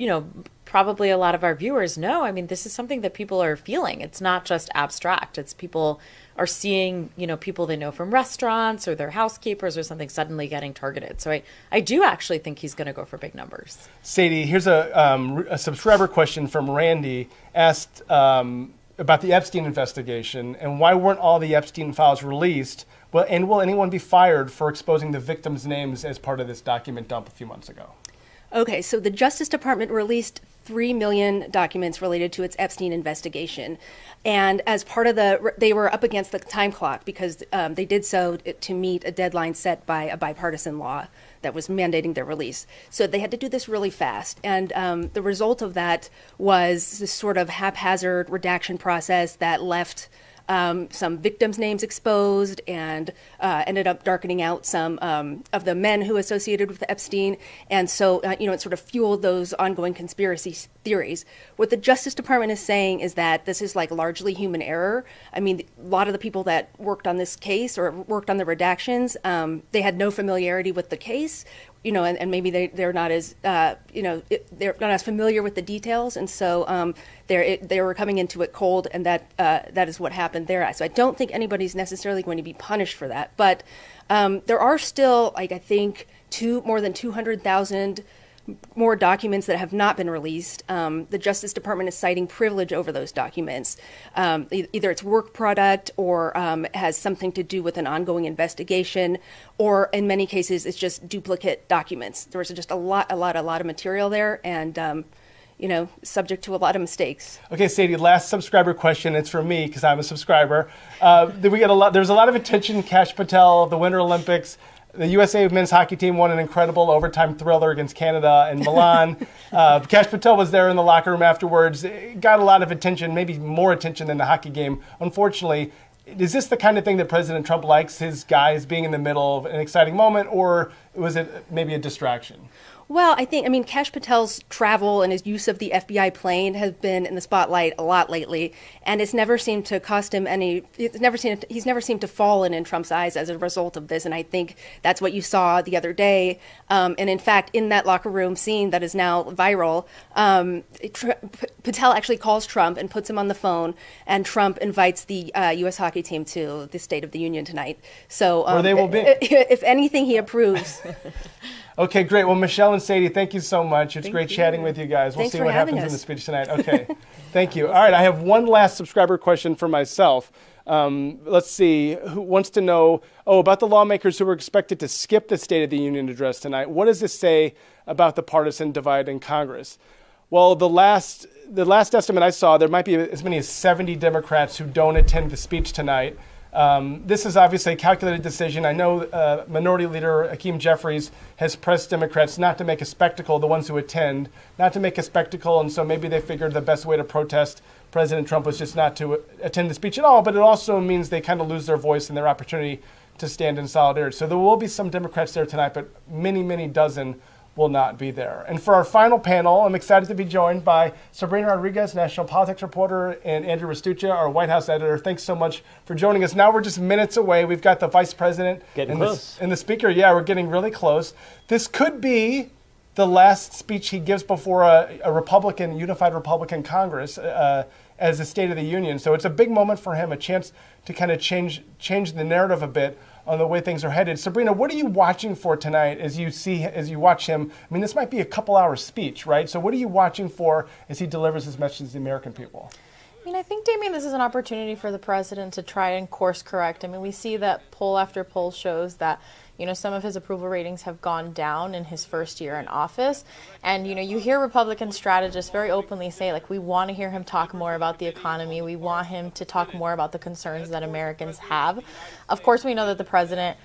probably a lot of our viewers know, I mean, this is something that people are feeling. It's not just abstract. It's people are seeing, people they know from restaurants or their housekeepers or something suddenly getting targeted. So I do actually think he's going to go for big numbers. Sadie, here's a subscriber question from Randy, asked about the Epstein investigation and why weren't all the Epstein files released? Well, and will anyone be fired for exposing the victims' names as part of this document dump a few months ago? Okay, so the Justice Department released 3 million documents related to its Epstein investigation. And as part of they were up against the time clock because they did so to meet a deadline set by a bipartisan law that was mandating their release. So they had to do this really fast. And the result of that was this sort of haphazard redaction process that left some victims' names exposed and ended up darkening out some of the men who associated with Epstein. And so, it sort of fueled those ongoing conspiracy theories. What the Justice Department is saying is that this is like largely human error. I mean, a lot of the people that worked on this case or worked on the redactions, they had no familiarity with the case. And maybe they're not as they're not as familiar with the details, and so they were coming into it cold, and that is what happened there. So I don't think anybody's necessarily going to be punished for that, but there are still, I think, more than 200,000 more documents that have not been released. The Justice Department is citing privilege over those documents. Either it's work product or has something to do with an ongoing investigation, or in many cases it's just duplicate documents. There was just a lot of material there, and subject to a lot of mistakes. Okay, Sadie, last subscriber question. It's for me because I'm a subscriber. There's a lot of attention. Kash Patel, the Winter Olympics. The USA men's hockey team won an incredible overtime thriller against Canada in Milan. Kash Patel was there in the locker room afterwards. It got a lot of attention, maybe more attention than the hockey game. Unfortunately, is this the kind of thing that President Trump likes, his guys being in the middle of an exciting moment, or was it maybe a distraction? Well, Kash Patel's travel and his use of the FBI plane has been in the spotlight a lot lately, and it's never seemed to cost him any. He's never seemed to fall in Trump's eyes as a result of this, and I think that's what you saw the other day. And in fact, in that locker room scene that is now viral, Patel actually calls Trump and puts him on the phone, and Trump invites the U.S. hockey team to the State of the Union tonight. So, where they will be. If anything, he approves. Okay, great. Well, Michelle and Sadie, thank you so much. It's great chatting with you guys. We'll Thanks see for what having happens in us. the speech tonight. Okay, thank you. All right, I have one last subscriber question for myself. Let's see. Who wants to know about the lawmakers who were expected to skip the State of the Union address tonight? What does this say about the partisan divide in Congress? Well, the last estimate I saw, there might be as many as 70 Democrats who don't attend the speech tonight. This is obviously a calculated decision. I know Minority Leader Hakeem Jeffries has pressed Democrats not to make a spectacle, the ones who attend, not to make a spectacle, and so maybe they figured the best way to protest President Trump was just not to attend the speech at all, but it also means they kind of lose their voice and their opportunity to stand in solidarity. So there will be some Democrats there tonight, but many, many dozen will not be there. And for our final panel, I'm excited to be joined by Sabrina Rodriguez, national politics reporter, and Andrew Restuccia, our White House editor. Thanks so much for joining us. Now we're just minutes away. We've got the vice president and the speaker. Yeah, we're getting really close. This could be the last speech he gives before a Republican, unified Republican Congress as a State of the Union. So it's a big moment for him, a chance to kind of change the narrative a bit on the way things are headed. Sabrina, what are you watching for tonight as you watch him? I mean, this might be a couple-hour speech, right? So what are you watching for as he delivers his message to the American people? I think, Damian, this is an opportunity for the president to try and course correct. We see that poll after poll shows that, some of his approval ratings have gone down in his first year in office. And, you hear Republican strategists very openly say, we want to hear him talk more about the economy. We want him to talk more about the concerns that Americans have. Of course, we know that the president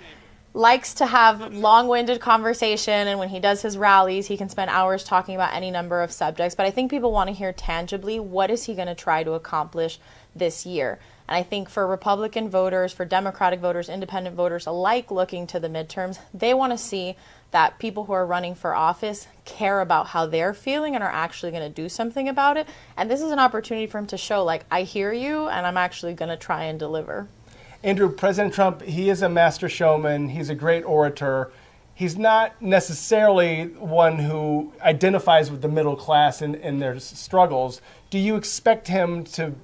likes to have long-winded conversation, and when he does his rallies, he can spend hours talking about any number of subjects. But I think people want to hear tangibly, what is he going to try to accomplish this year? And I think for Republican voters, for Democratic voters, independent voters alike looking to the midterms, they want to see that people who are running for office care about how they're feeling and are actually going to do something about it. And this is an opportunity for him to show, I hear you, and I'm actually going to try and deliver. Andrew, President Trump, he is a master showman. He's a great orator. He's not necessarily one who identifies with the middle class and their struggles. Do you expect him to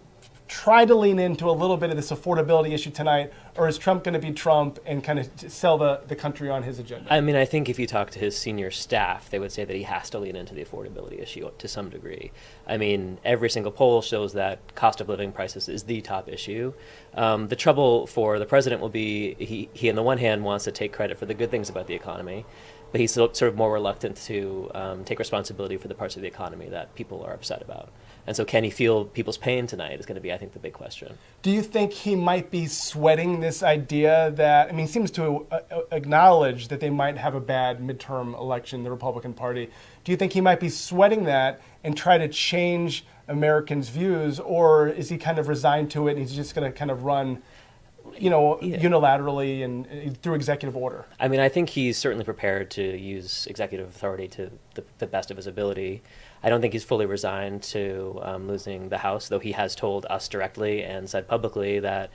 try to lean into a little bit of this affordability issue tonight, or is Trump going to be Trump and kind of sell the country on his agenda? I think if you talk to his senior staff, they would say that he has to lean into the affordability issue to some degree. Every single poll shows that cost of living prices is the top issue. The trouble for the president will be he on the one hand wants to take credit for the good things about the economy, but he's sort of more reluctant to take responsibility for the parts of the economy that people are upset about. And so can he feel people's pain tonight is going to be, I think, the big question. Do you think he might be sweating this idea that, he seems to acknowledge that they might have a bad midterm election, the Republican Party. Do you think he might be sweating that and try to change Americans' views, or is he kind of resigned to it and he's just going to kind of run unilaterally and through executive order? I think he's certainly prepared to use executive authority to the best of his ability. I don't think he's fully resigned to losing the House, though he has told us directly and said publicly that,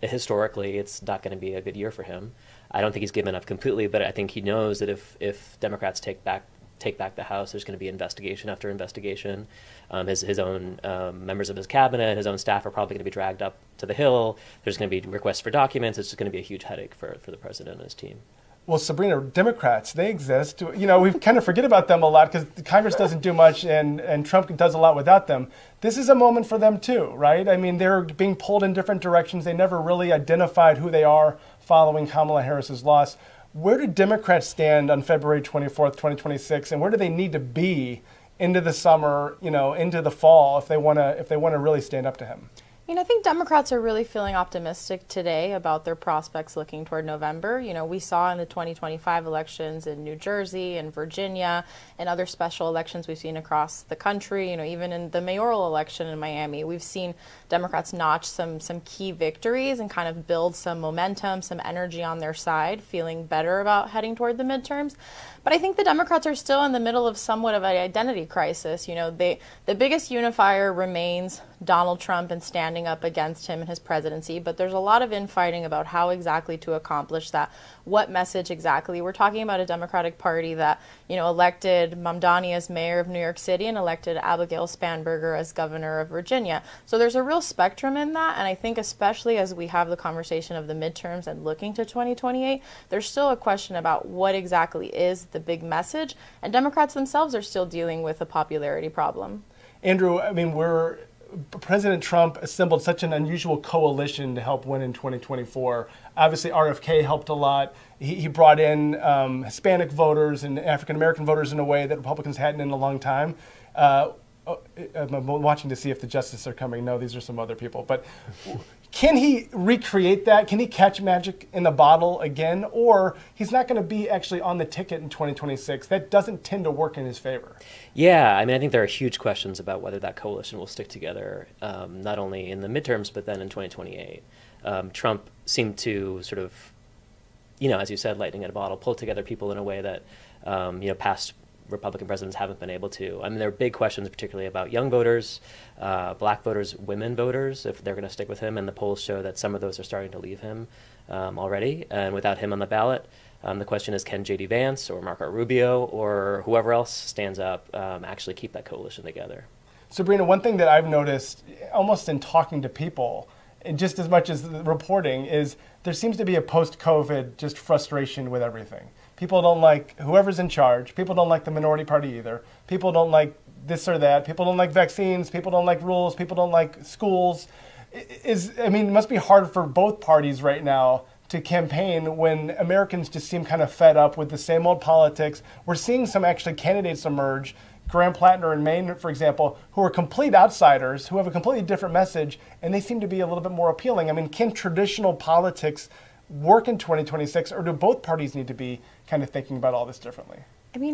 historically it's not going to be a good year for him. I don't think he's given up completely, but I think he knows that if Democrats take back the House, there's going to be investigation after investigation. His own members of his cabinet, his own staff are probably going to be dragged up to the Hill. There's going to be requests for documents. It's just going to be a huge headache for the president and his team. Well, Sabrina, Democrats, they exist. We kind of forget about them a lot because Congress doesn't do much and Trump does a lot without them. This is a moment for them too, right? They're being pulled in different directions. They never really identified who they are following Kamala Harris's loss. Where do Democrats stand on February 24th, 2026, and where do they need to be into the summer, into the fall, if they want to really stand up to him? I think Democrats are really feeling optimistic today about their prospects looking toward November. We saw in the 2025 elections in New Jersey and Virginia and other special elections we've seen across the country, even in the mayoral election in Miami, we've seen Democrats notch some key victories and kind of build some momentum, some energy on their side, feeling better about heading toward the midterms. But I think the Democrats are still in the middle of somewhat of an identity crisis. The biggest unifier remains Donald Trump and standing up against him and his presidency, but there's a lot of infighting about how exactly to accomplish that, what message exactly. We're talking about a Democratic Party that, elected Mamdani as mayor of New York City and elected Abigail Spanberger as governor of Virginia. So there's a real spectrum in that, and I think especially as we have the conversation of the midterms and looking to 2028, there's still a question about what exactly is the big message, and Democrats themselves are still dealing with a popularity problem. Andrew, President Trump assembled such an unusual coalition to help win in 2024. Obviously, RFK helped a lot. He brought in Hispanic voters and African American voters in a way that Republicans hadn't in a long time. I'm watching to see if the justices are coming. No, these are some other people. But can he recreate that? Can he catch magic in the bottle again? Or he's not going to be actually on the ticket in 2026. That doesn't tend to work in his favor. Yeah, I think there are huge questions about whether that coalition will stick together, not only in the midterms, but then in 2028. Trump seemed to sort of, as you said, lightning in a bottle, pull together people in a way that, past Republican presidents haven't been able to. There are big questions, particularly about young voters, black voters, women voters, if they're going to stick with him. And the polls show that some of those are starting to leave him already. And without him on the ballot, the question is, can J.D. Vance or Marco Rubio or whoever else stands up actually keep that coalition together? Sabrina, one thing that I've noticed almost in talking to people, and just as much as the reporting, is there seems to be a post-COVID just frustration with everything. People don't like whoever's in charge. People don't like the minority party either. People don't like this or that. People don't like vaccines. People don't like rules. People don't like schools. It must be hard for both parties right now to campaign when Americans just seem kind of fed up with the same old politics. We're seeing some actually candidates emerge, Graham Plattner in Maine, for example, who are complete outsiders, who have a completely different message, and they seem to be a little bit more appealing. Can traditional politics work in 2026, or do both parties need to be kind of thinking about all this differently?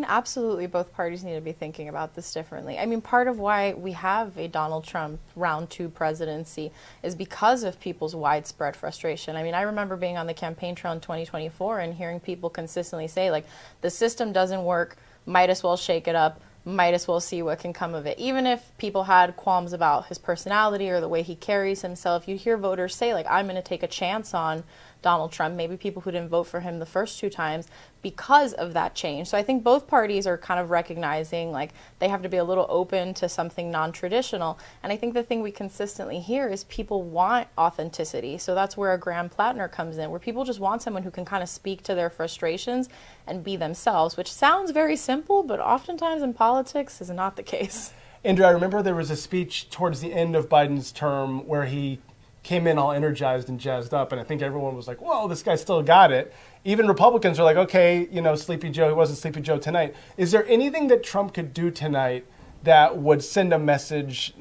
Absolutely, both parties need to be thinking about this differently. Part of why we have a Donald Trump round 2 presidency is because of people's widespread frustration. I remember being on the campaign trail in 2024 and hearing people consistently say, the system doesn't work, might as well shake it up, might as well see what can come of it. Even if people had qualms about his personality or the way he carries himself, you hear voters say, I'm going to take a chance on Donald Trump, maybe people who didn't vote for him the first 2 times because of that change. So I think both parties are kind of recognizing they have to be a little open to something non-traditional. And I think the thing we consistently hear is people want authenticity. So that's where a Graham Plattner comes in, where people just want someone who can kind of speak to their frustrations and be themselves, which sounds very simple, but oftentimes in politics is not the case. Andrew, I remember there was a speech towards the end of Biden's term where he came in all energized and jazzed up, and I think everyone was like, whoa, this guy still got it. Even Republicans are like, okay, Sleepy Joe, he wasn't Sleepy Joe tonight. Is there anything that Trump could do tonight that would send a message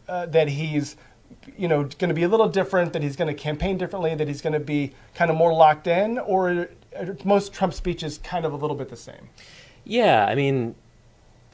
that he's going to be a little different, that he's going to campaign differently, that he's going to be kind of more locked in, or are most Trump speeches kind of a little bit the same? Yeah,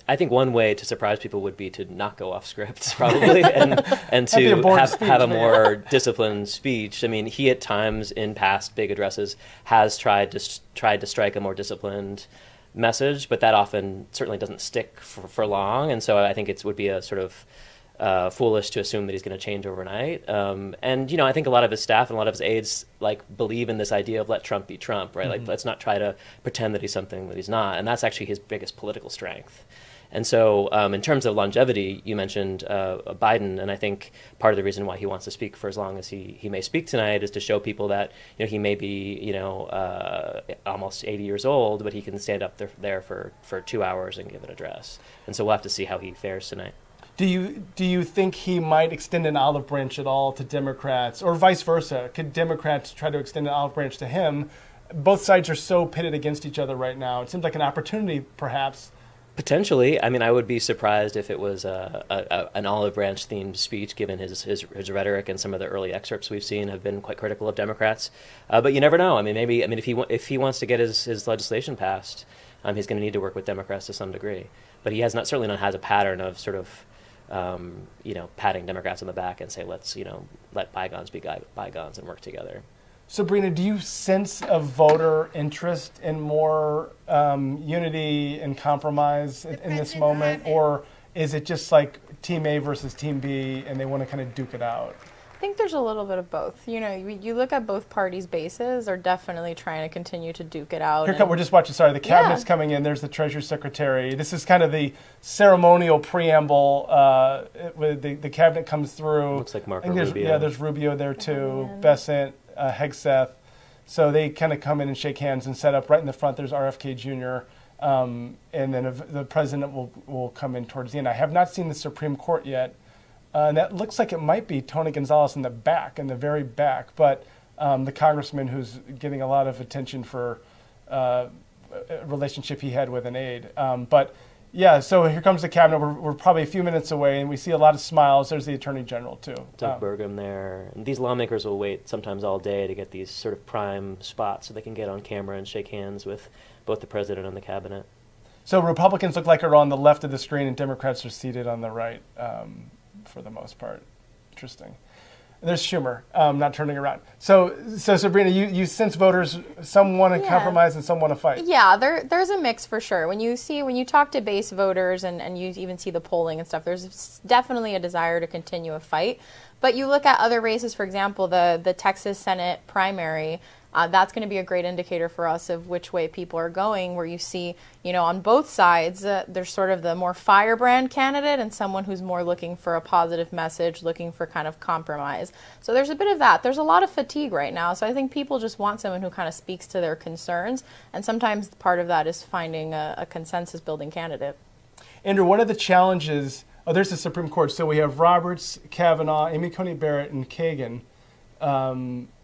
I think one way to surprise people would be to not go off script, probably, and to have a more disciplined speech. He at times in past big addresses has tried to strike a more disciplined message, but that often certainly doesn't stick for long. And so I think it would be a sort of foolish to assume that he's going to change overnight. I think a lot of his staff and a lot of his aides believe in this idea of let Trump be Trump, right? Mm-hmm. Let's not try to pretend that he's something that he's not, and that's actually his biggest political strength. And so in terms of longevity, you mentioned Biden, and I think part of the reason why he wants to speak for as long as he may speak tonight is to show people that he may be almost 80 years old, but he can stand up there for 2 hours and give an address. And so we'll have to see how he fares tonight. Do you think he might extend an olive branch at all to Democrats, or vice versa? Could Democrats try to extend an olive branch to him? Both sides are so pitted against each other right now. It seems like an opportunity, perhaps, Potentially. I mean, I would be surprised if it was an olive branch themed speech, given his rhetoric, and some of the early excerpts we've seen have been quite critical of Democrats. But you never know. I mean, maybe. I mean, if he wants to get his legislation passed, he's going to need to work with Democrats to some degree. But he has not certainly not has a pattern of sort of patting Democrats on the back and say, let's let bygones be bygones and work together. Sabrina, do you sense a voter interest in more unity and compromise in this moment? Or is it just like Team A versus Team B and they want to kind of duke it out? I think there's a little bit of both. You look at both parties' bases are definitely trying to continue to duke it out. We're just watching, the cabinet's coming in. There's the Treasury Secretary. This is kind of the ceremonial preamble. The cabinet comes through. Looks like Marco Rubio. Yeah, there's Rubio there too, Bessent, Hegseth. So they kind of come in and shake hands and set up right in the front. There's RFK Jr., and then the president will come in towards the end. I have not seen the Supreme Court yet. And that looks like it might be Tony Gonzalez in the very back. But the congressman who's getting a lot of attention for a relationship he had with an aide. But yeah, so here comes the cabinet. We're probably a few minutes away, and we see a lot of smiles. There's the attorney general, too. Doug Burgum there. And these lawmakers will wait sometimes all day to get these sort of prime spots so they can get on camera and shake hands with both the president and the cabinet. So Republicans look like are on the left of the screen, and Democrats are seated on the right. For the most part. Interesting. And there's Schumer, not turning around. So Sabrina, you sense voters, some want to compromise and some want to fight. Yeah, there's a mix for sure. When you talk to base voters and you even see the polling and stuff, there's definitely a desire to continue a fight. But you look at other races, for example, the Texas Senate primary, that's going to be a great indicator for us of which way people are going, where you see, on both sides, there's sort of the more firebrand candidate and someone who's more looking for a positive message, looking for kind of compromise. So there's a bit of that. There's a lot of fatigue right now. So I think people just want someone who kind of speaks to their concerns. And sometimes part of that is finding a consensus building candidate. Andrew, one of the challenges, there's the Supreme Court. So we have Roberts, Kavanaugh, Amy Coney Barrett, and Kagan.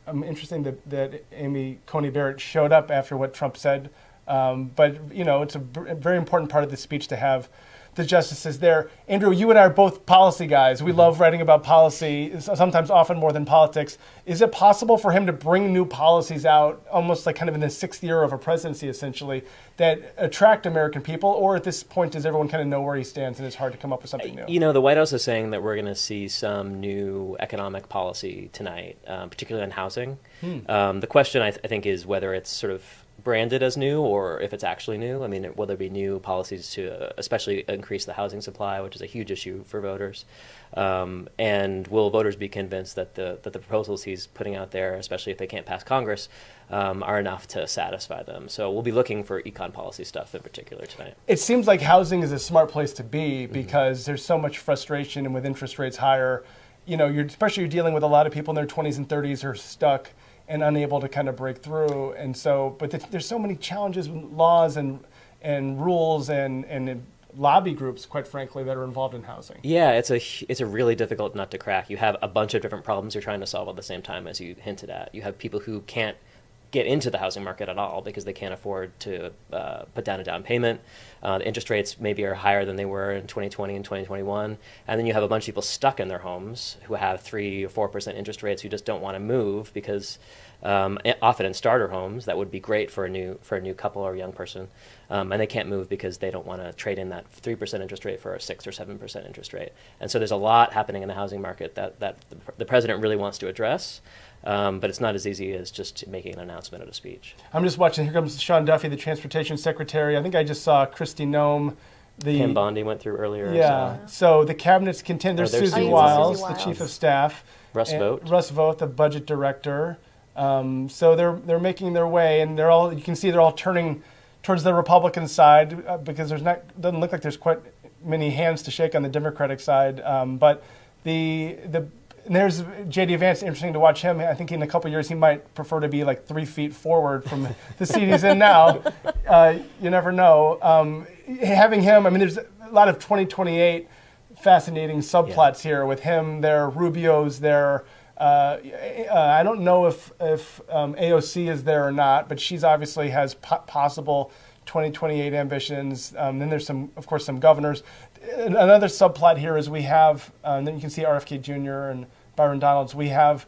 I'm interested that Amy Coney Barrett showed up after what Trump said. But, it's a very important part of the speech to have the justices there. Andrew, you and I are both policy guys. We love writing about policy, sometimes often more than politics. Is it possible for him to bring new policies out, almost like kind of in the sixth year of a presidency, essentially, that attract American people? Or at this point, does everyone kind of know where he stands and it's hard to come up with something new? The White House is saying that we're going to see some new economic policy tonight, particularly on housing. The question, I think, is whether it's sort of branded as new or if it's actually new. I mean, will there be new policies to especially increase the housing supply, which is a huge issue for voters? And will voters be convinced that the proposals he's putting out there, especially if they can't pass Congress, are enough to satisfy them? So we'll be looking for econ policy stuff in particular tonight. It seems like housing is a smart place to be because there's so much frustration, and with interest rates higher, you're dealing with a lot of people in their 20s and 30s who are stuck and unable to kind of break through. And so, but there's so many challenges with laws and rules and lobby groups, quite frankly, that are involved in housing. Yeah, it's a really difficult nut to crack. You have a bunch of different problems you're trying to solve at the same time, as you hinted at. You have people who can't get into the housing market at all because they can't afford to put down a down payment. The interest rates maybe are higher than they were in 2020 and 2021. And then you have a bunch of people stuck in their homes who have 3 or 4% interest rates who just don't want to move because often in starter homes that would be great for a new couple or a young person. And they can't move because they don't want to trade in that 3% interest rate for a 6 or 7% interest rate. And so there's a lot happening in the housing market that the president really wants to address. But it's not as easy as just making an announcement at a speech. I'm just watching. Here comes Sean Duffy, the Transportation Secretary. I think I just saw Kristi Noem. Kim Bondi went through earlier. Yeah. So the cabinet's content. There's Susie Wiles, the Chief of Staff. Russ Vought, the Budget Director. So they're making their way, and you can see they're all turning towards the Republican side because doesn't look like there's quite many hands to shake on the Democratic side. But and there's J.D. Vance. Interesting to watch him. I think in a couple of years he might prefer to be like 3 feet forward from the seat he's in now. You never know. Having him, I mean, there's a lot of 2028 fascinating subplots here with him. There, Rubio's there. I don't know if AOC is there or not, but she's obviously has possible 2028 ambitions. Then there's of course, some governors. Another subplot here is we have, then you can see RFK Jr. and Byron Donalds. We have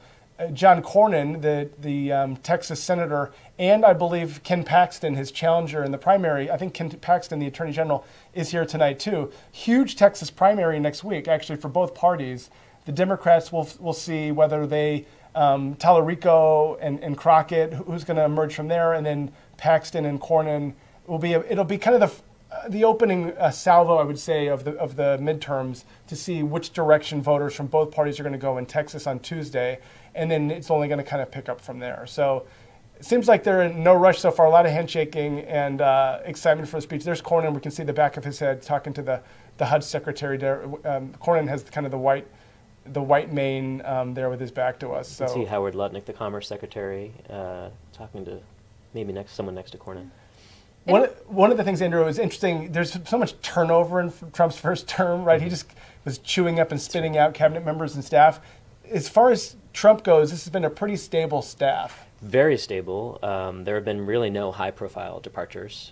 John Cornyn, the Texas senator, and I believe Ken Paxton, his challenger in the primary. I think Ken Paxton, the attorney general, is here tonight too. Huge Texas primary next week, actually, for both parties. The Democrats will see whether they, Tallarico and Crockett, who's going to emerge from there, and then Paxton and Cornyn it'll be kind of the opening salvo, I would say, of the midterms to see which direction voters from both parties are going to go in Texas on Tuesday, and then it's only going to kind of pick up from there. So it seems like they're in no rush so far. A lot of handshaking and excitement for the speech. There's Cornyn. We can see the back of his head talking to the HUD secretary there. Cornyn has kind of the white mane there with his back to us. So you can see Howard Lutnick, the Commerce Secretary, talking to maybe someone next to Cornyn. One of the things, Andrew, is interesting. There's so much turnover in Trump's first term, right? He just was chewing up and spitting out cabinet members and staff. As far as Trump goes, this has been a pretty stable staff. Very stable. There have been really no high-profile departures,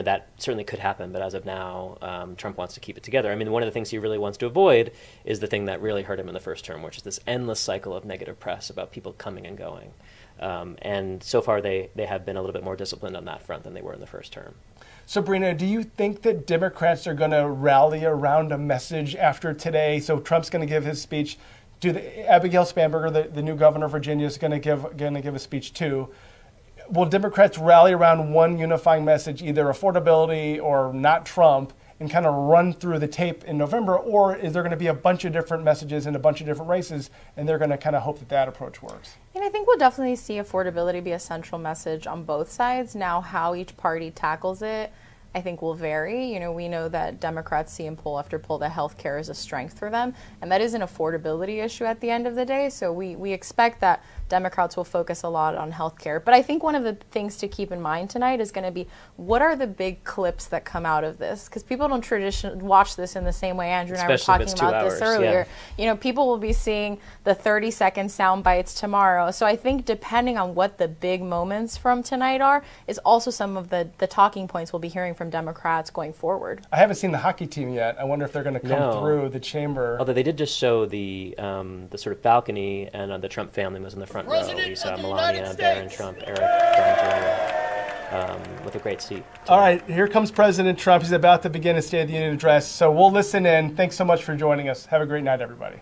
that certainly could happen. But as of now, Trump wants to keep it together. I mean, one of the things he really wants to avoid is the thing that really hurt him in the first term, which is this endless cycle of negative press about people coming and going. And so far, they have been a little bit more disciplined on that front than they were in the first term. Sabrina, do you think that Democrats are going to rally around a message after today? So Trump's going to give his speech. Abigail Spanberger, the new governor of Virginia, is going to give a speech too. Will Democrats rally around one unifying message, either affordability or not Trump, and kind of run through the tape in November? Or is there going to be a bunch of different messages in a bunch of different races, and they're going to kind of hope that approach works? And I think we'll definitely see affordability be a central message on both sides. Now, how each party tackles it, I think, will vary. We know that Democrats see in poll after poll that health care is a strength for them, and that is an affordability issue at the end of the day. So we expect that Democrats will focus a lot on health care. But I think one of the things to keep in mind tonight is going to be, what are the big clips that come out of this? Because people don't traditionally watch this in the same way. Andrew and Especially I were talking about this earlier. Yeah. People will be seeing the 30-second sound bites tomorrow. So I think depending on what the big moments from tonight are, is also some of the talking points we'll be hearing from Democrats going forward. I haven't seen the hockey team yet. I wonder if they're going to come through the chamber. Although they did just show the sort of balcony, and the Trump family was in the front row. We saw Melania, Barron Trump, Eric Donner, with a great seat. All right, here comes President Trump. He's about to begin his State of the Union address. So we'll listen in. Thanks so much for joining us. Have a great night, everybody.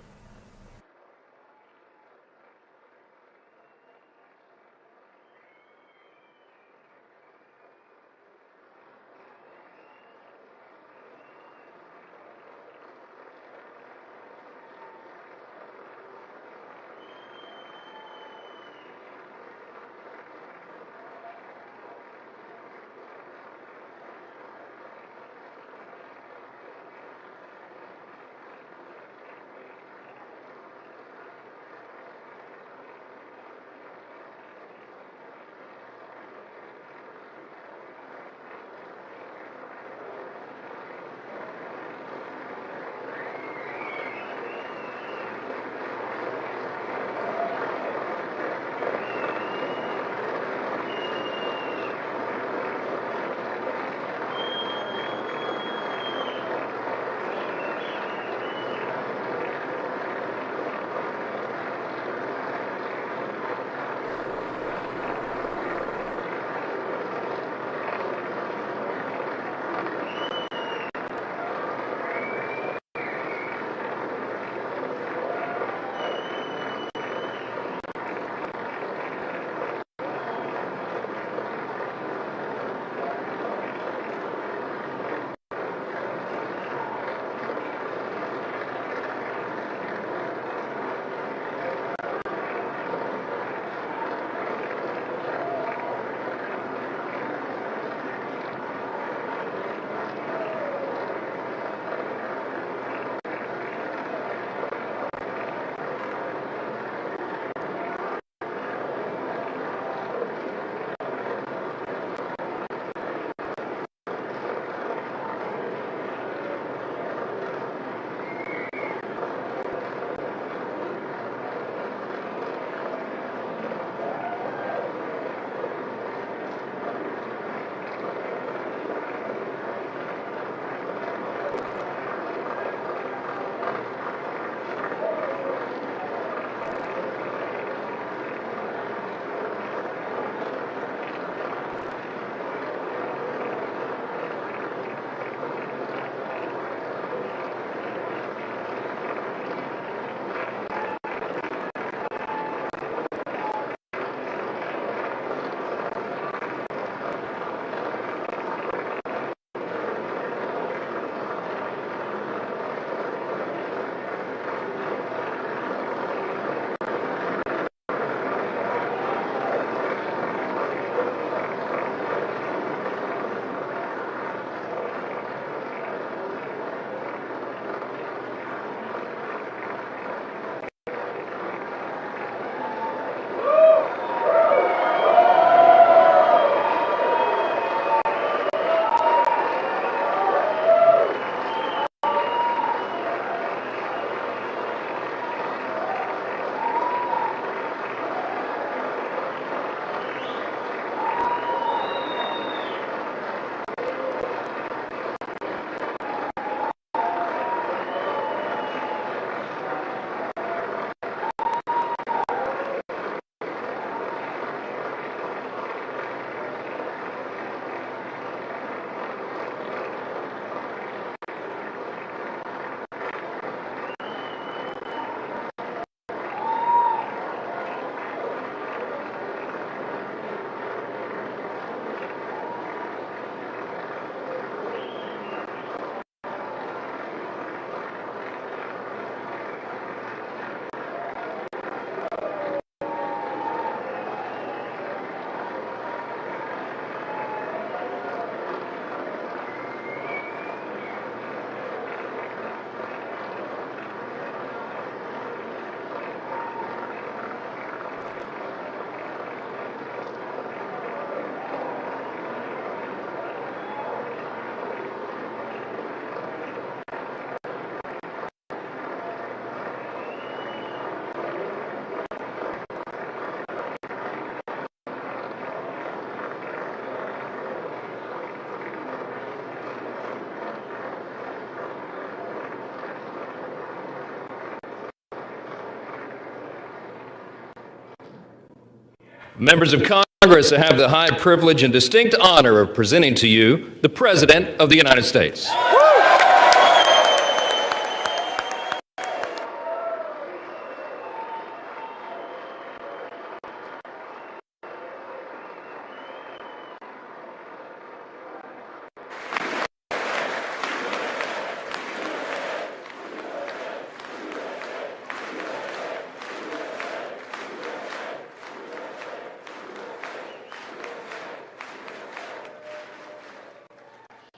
Members of Congress, I have the high privilege and distinct honor of presenting to you the President of the United States.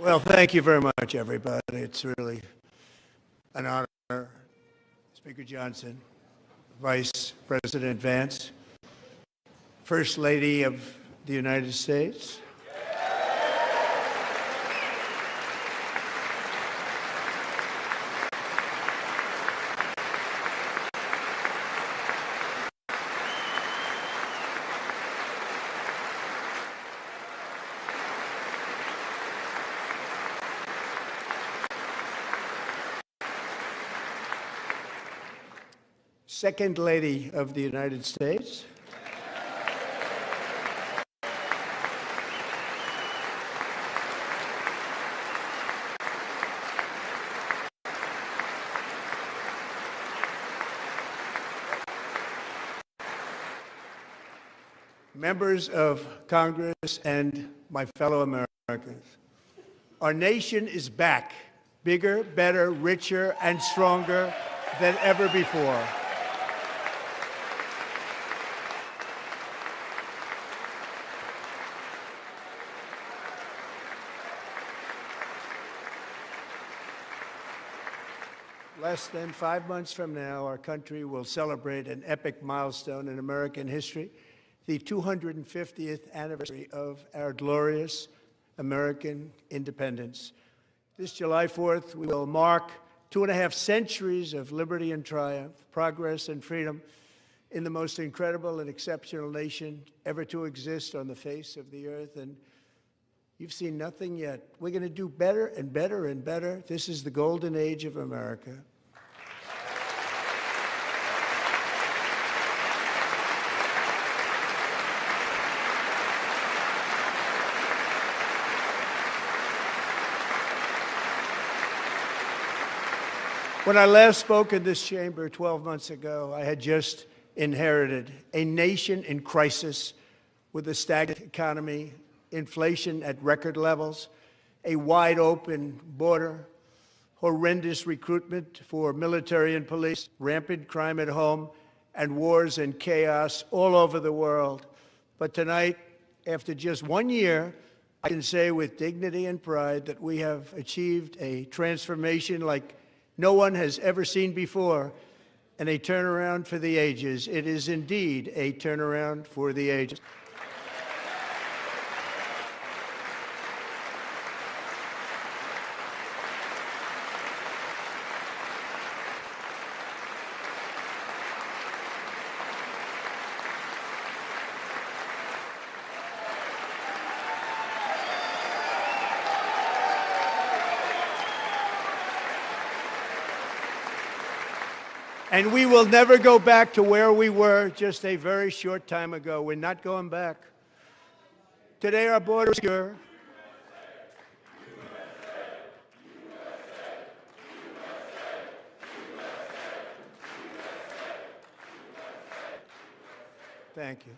Well, thank you very much, everybody. It's really an honor. Speaker Johnson, Vice President Vance, First Lady of the United States, Second Lady of the United States, members of Congress, and my fellow Americans. Our nation is back, bigger, better, richer, and stronger than ever before. Less than 5 months from now, our country will celebrate an epic milestone in American history, the 250th anniversary of our glorious American independence. This July 4th, we will mark 2.5 centuries of liberty and triumph, progress and freedom in the most incredible and exceptional nation ever to exist on the face of the earth. And you've seen nothing yet. We're going to do better and better and better. This is the golden age of America. When I last spoke in this chamber 12 months ago, I had just inherited a nation in crisis with a stagnant economy, inflation at record levels, a wide open border, horrendous recruitment for military and police, rampant crime at home, and wars and chaos all over the world. But tonight, after just 1 year, I can say with dignity and pride that we have achieved a transformation like no one has ever seen before, and a turnaround for the ages. It is indeed a turnaround for the ages. And we will never go back to where we were just a very short time ago. We're not going back. Today our border is secure. Thank you.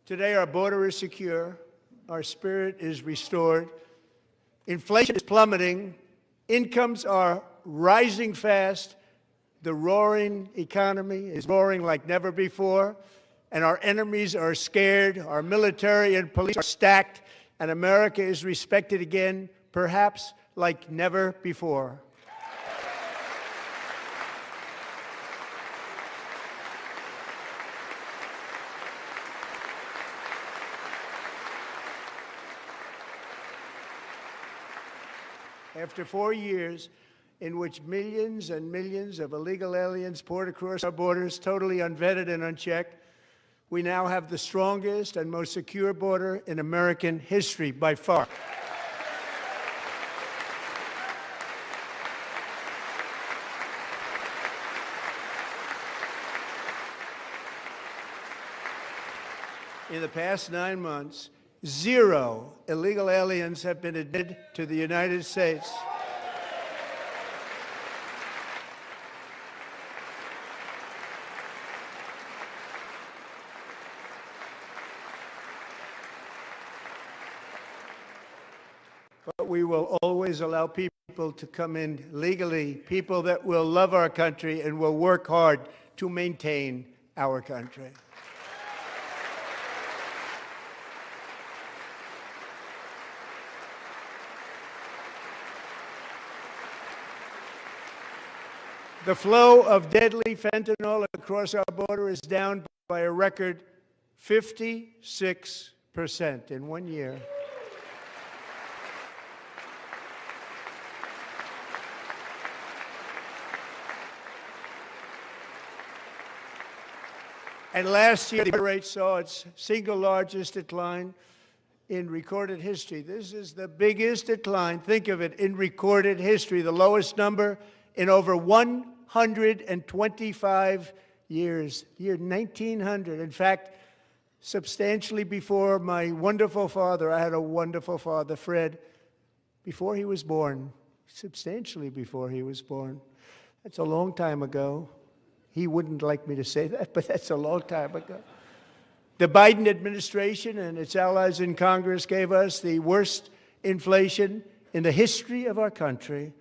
Today our border is secure. Our spirit is restored. Inflation is plummeting. Incomes are rising fast. The roaring economy is roaring like never before, and our enemies are scared, our military and police are stacked, and America is respected again, perhaps like never before. After 4 years, in which millions and millions of illegal aliens poured across our borders, totally unvetted and unchecked, we now have the strongest and most secure border in American history by far. In the past 9 months, 0 illegal aliens have been admitted to the United States. But we will always allow people to come in legally, people that will love our country and will work hard to maintain our country. The flow of deadly fentanyl across our border is down by a record 56% in 1 year. And last year, the rate saw its single largest decline in recorded history. This is the biggest decline, think of it, in recorded history, the lowest number in over 125 years, year 1900. In fact, substantially before my wonderful father, I had a wonderful father, Fred, before he was born, substantially before he was born. That's a long time ago. He wouldn't like me to say that, but that's a long time ago. The Biden administration and its allies in Congress gave us the worst inflation in the history of our country.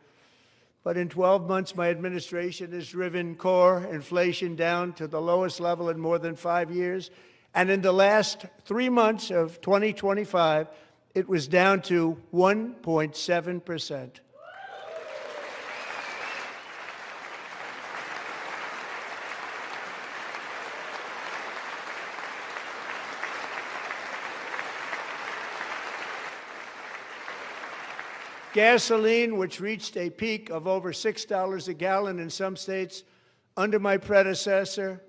But in 12 months, my administration has driven core inflation down to the lowest level in more than 5 years. And in the last 3 months of 2025, it was down to 1.7%. Gasoline, which reached a peak of over $6 a gallon in some states under my predecessor,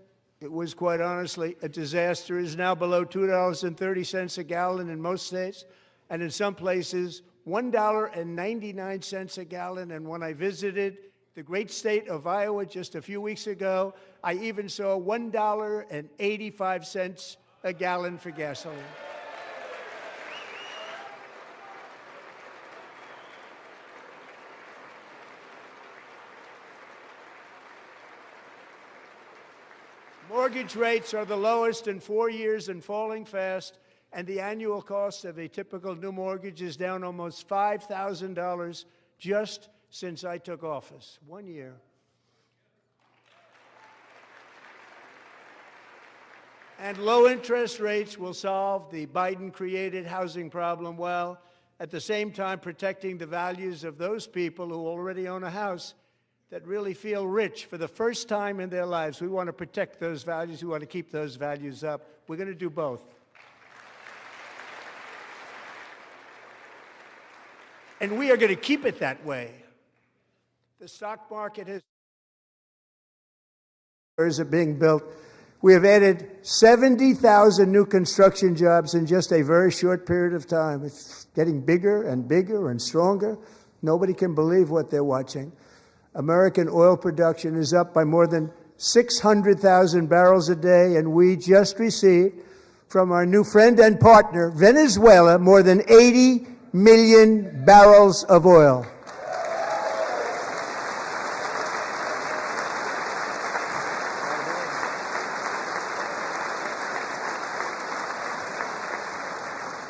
it was quite honestly a disaster, is now below $2.30 a gallon in most states, and in some places, $1.99 a gallon. And when I visited the great state of Iowa just a few weeks ago, I even saw $1.85 a gallon for gasoline. Mortgage rates are the lowest in 4 years and falling fast, and the annual cost of a typical new mortgage is down almost $5,000 just since I took office. 1 year. And low interest rates will solve the Biden-created housing problem while at the same time protecting the values of those people who already own a house that really feel rich for the first time in their lives. We want to protect those values. We want to keep those values up. We're going to do both. And we are going to keep it that way. The stock market is being built. We have added 70,000 new construction jobs in just a very short period of time. It's getting bigger and bigger and stronger. Nobody can believe what they're watching. American oil production is up by more than 600,000 barrels a day, and we just received from our new friend and partner, Venezuela, more than 80 million barrels of oil.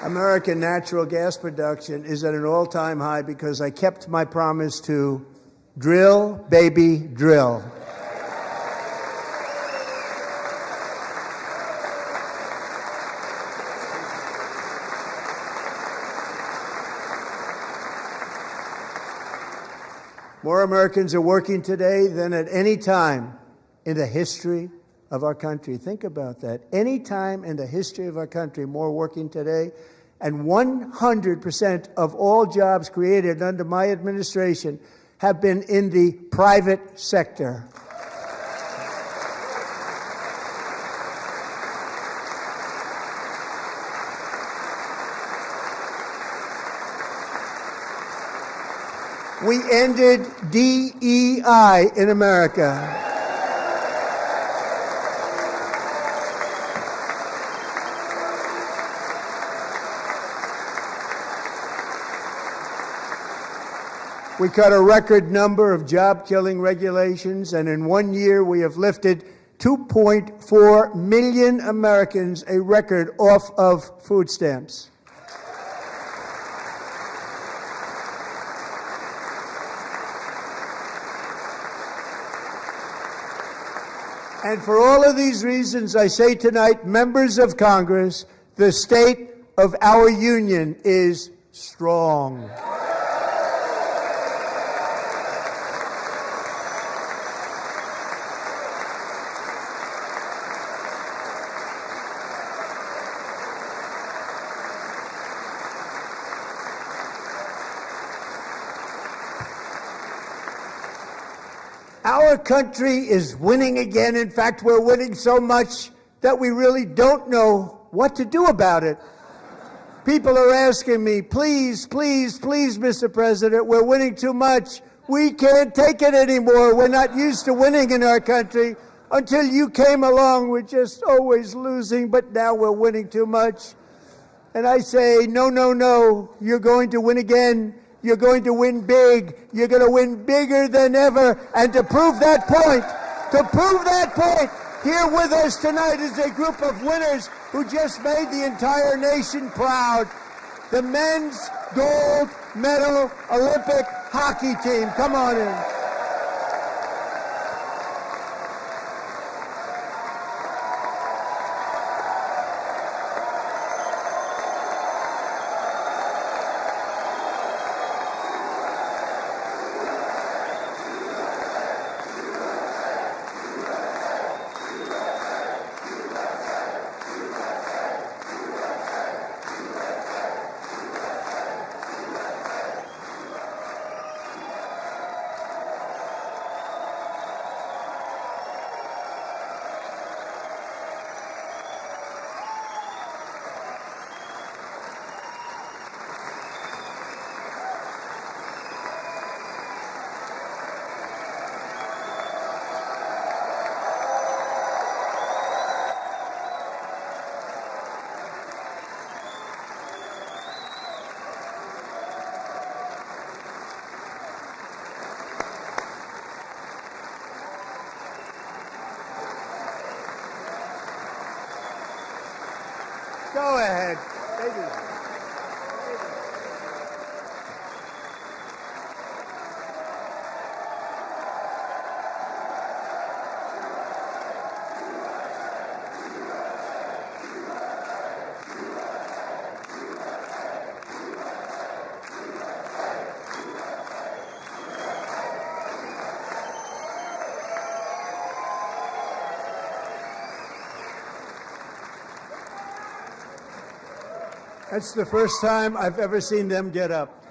American natural gas production is at an all-time high because I kept my promise to drill, baby, drill. More Americans are working today than at any time in the history of our country. Think about that. Any time in the history of our country, more working today. And 100% of all jobs created under my administration have been in the private sector. We ended DEI in America. We cut a record number of job-killing regulations, and in 1 year we have lifted 2.4 million Americans, a record, off of food stamps. And for all of these reasons, I say tonight, members of Congress, the state of our union is strong. Our country is winning again. In fact, we're winning so much that we really don't know what to do about it. People are asking me, please, please, please, Mr. President, we're winning too much. We can't take it anymore. We're not used to winning in our country. Until you came along, we're just always losing, but now we're winning too much. And I say, no, no, no, you're going to win again. You're going to win big. You're going to win bigger than ever. And to prove that point, here with us tonight is a group of winners who just made the entire nation proud. The men's gold medal Olympic hockey team. Come on in. Go ahead. Take it. That's the first time I've ever seen them get up.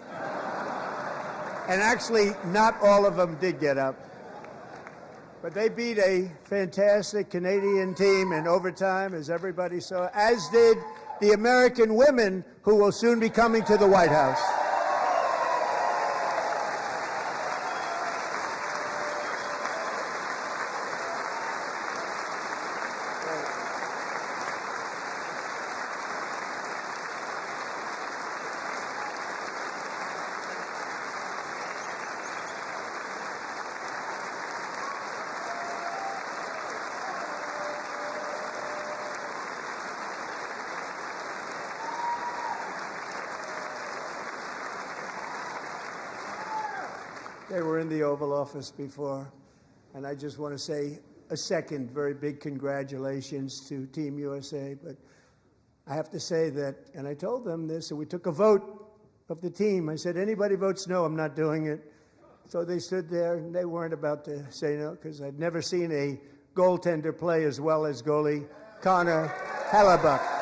And actually, not all of them did get up. But they beat a fantastic Canadian team in overtime, as everybody saw, as did the American women who will soon be coming to the White House. They were in the Oval Office before, and I just want to say a second very big congratulations to Team USA. But I have to say that, and I told them this, and we took a vote of the team. I said, anybody votes no, I'm not doing it. So they stood there, and they weren't about to say no, because I'd never seen a goaltender play as well as goalie Connor Hellebuck.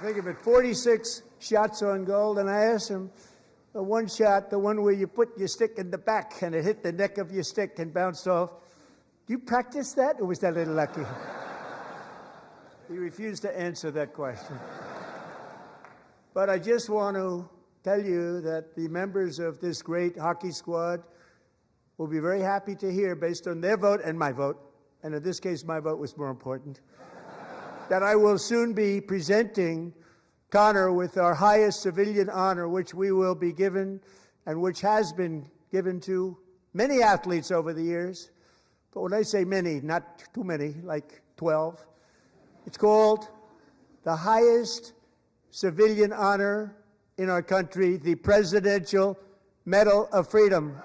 Think of it, 46 shots on goal, and I asked him, The one shot, the one where you put your stick in the back and it hit the neck of your stick and bounced off. Do you practice that, or was that a little lucky? He refused to answer that question. But I just want to tell you that the members of this great hockey squad will be very happy to hear, based on their vote and my vote, and in this case my vote was more important, that I will soon be presenting Connor with our highest civilian honor, which we will be given and which has been given to many athletes over the years. But when I say many, not too many, like 12, it's called the highest civilian honor in our country, the Presidential Medal of Freedom.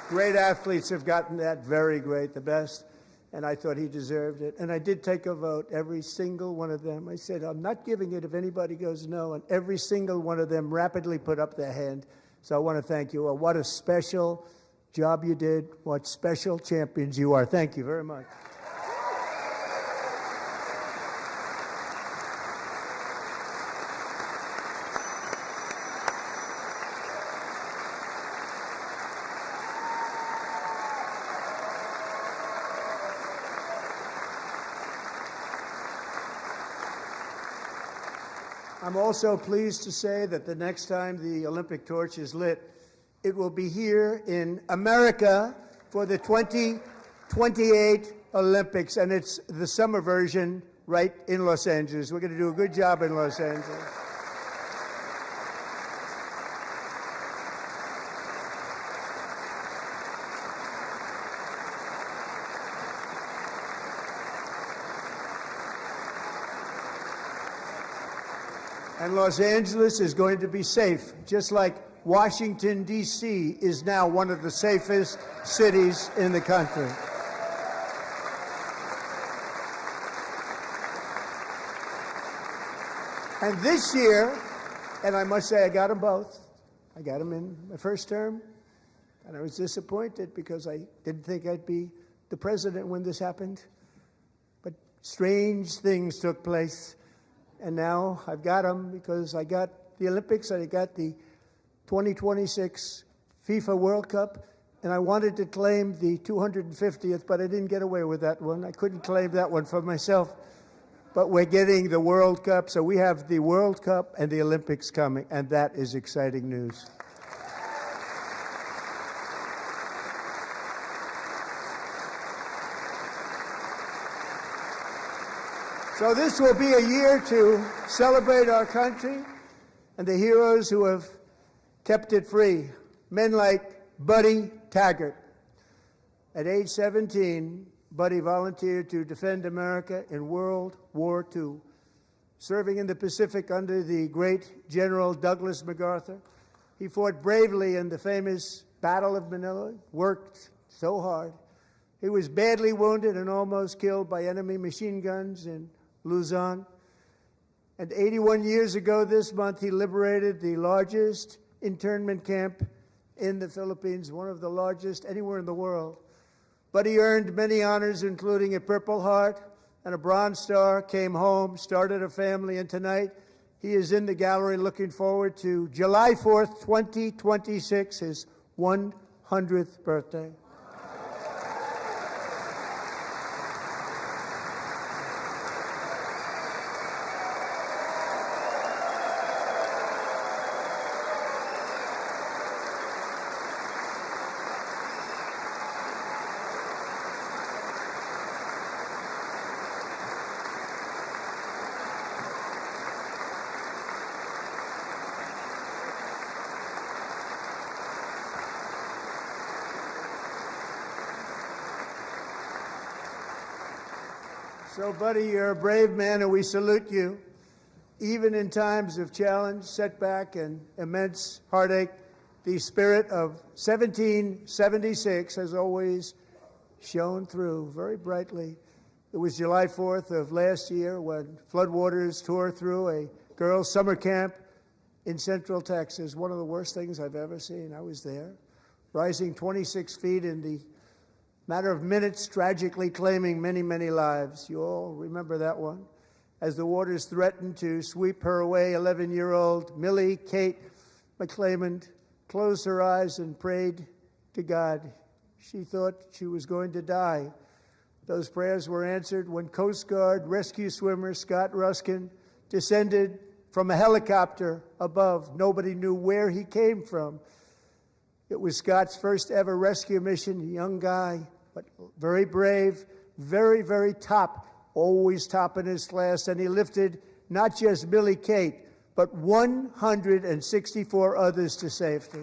Great athletes have gotten that, very great, the best, and I thought he deserved it. And I did take a vote, every single one of them. I said, I'm not giving it if anybody goes no, and every single one of them rapidly put up their hand. So I want to thank you. Well, what a special job you did. What special champions you are. Thank you very much. I'm also pleased to say that the next time the Olympic torch is lit, it will be here in America for the 2028 Olympics, and it's the summer version right in Los Angeles. We're going to do a good job in Los Angeles. And Los Angeles is going to be safe, just like Washington, D.C. is now one of the safest cities in the country. And this year, and I must say I got them both. I got them in my first term, and I was disappointed because I didn't think I'd be the president when this happened. But strange things took place. And now I've got them because I got the Olympics and I got the 2026 FIFA World Cup, and I wanted to claim the 250th, but I didn't get away with that one. I couldn't claim that one for myself. But we're getting the World Cup, so we have the World Cup and the Olympics coming, and that is exciting news. So this will be a year to celebrate our country and the heroes who have kept it free. Men like Buddy Taggart. At age 17, Buddy volunteered to defend America in World War II, serving in the Pacific under the great General Douglas MacArthur. He fought bravely in the famous Battle of Manila, worked so hard. He was badly wounded and almost killed by enemy machine guns in Luzon. And 81 years ago this month, he liberated the largest internment camp in the Philippines, one of the largest anywhere in the world. But he earned many honors, including a Purple Heart and a Bronze Star, came home, started a family, and tonight he is in the gallery looking forward to July 4th, 2026, his 100th birthday. So, Buddy, you're a brave man, and we salute you. Even in times of challenge, setback, and immense heartache, the spirit of 1776 has always shone through very brightly. It was July 4th of last year when floodwaters tore through a girls' summer camp in Central Texas, one of the worst things I've ever seen. I was there, rising 26 feet in the matter of minutes, tragically claiming many, many lives. You all remember that one. As the waters threatened to sweep her away, 11-year-old Millie Kate McClelland closed her eyes and prayed to God. She thought she was going to die. Those prayers were answered when Coast Guard rescue swimmer Scott Ruskin descended from a helicopter above. Nobody knew where he came from. It was Scott's first ever rescue mission, a young guy, but very brave, very, very top, always top in his class, and he lifted not just Millie Kate, but 164 others to safety.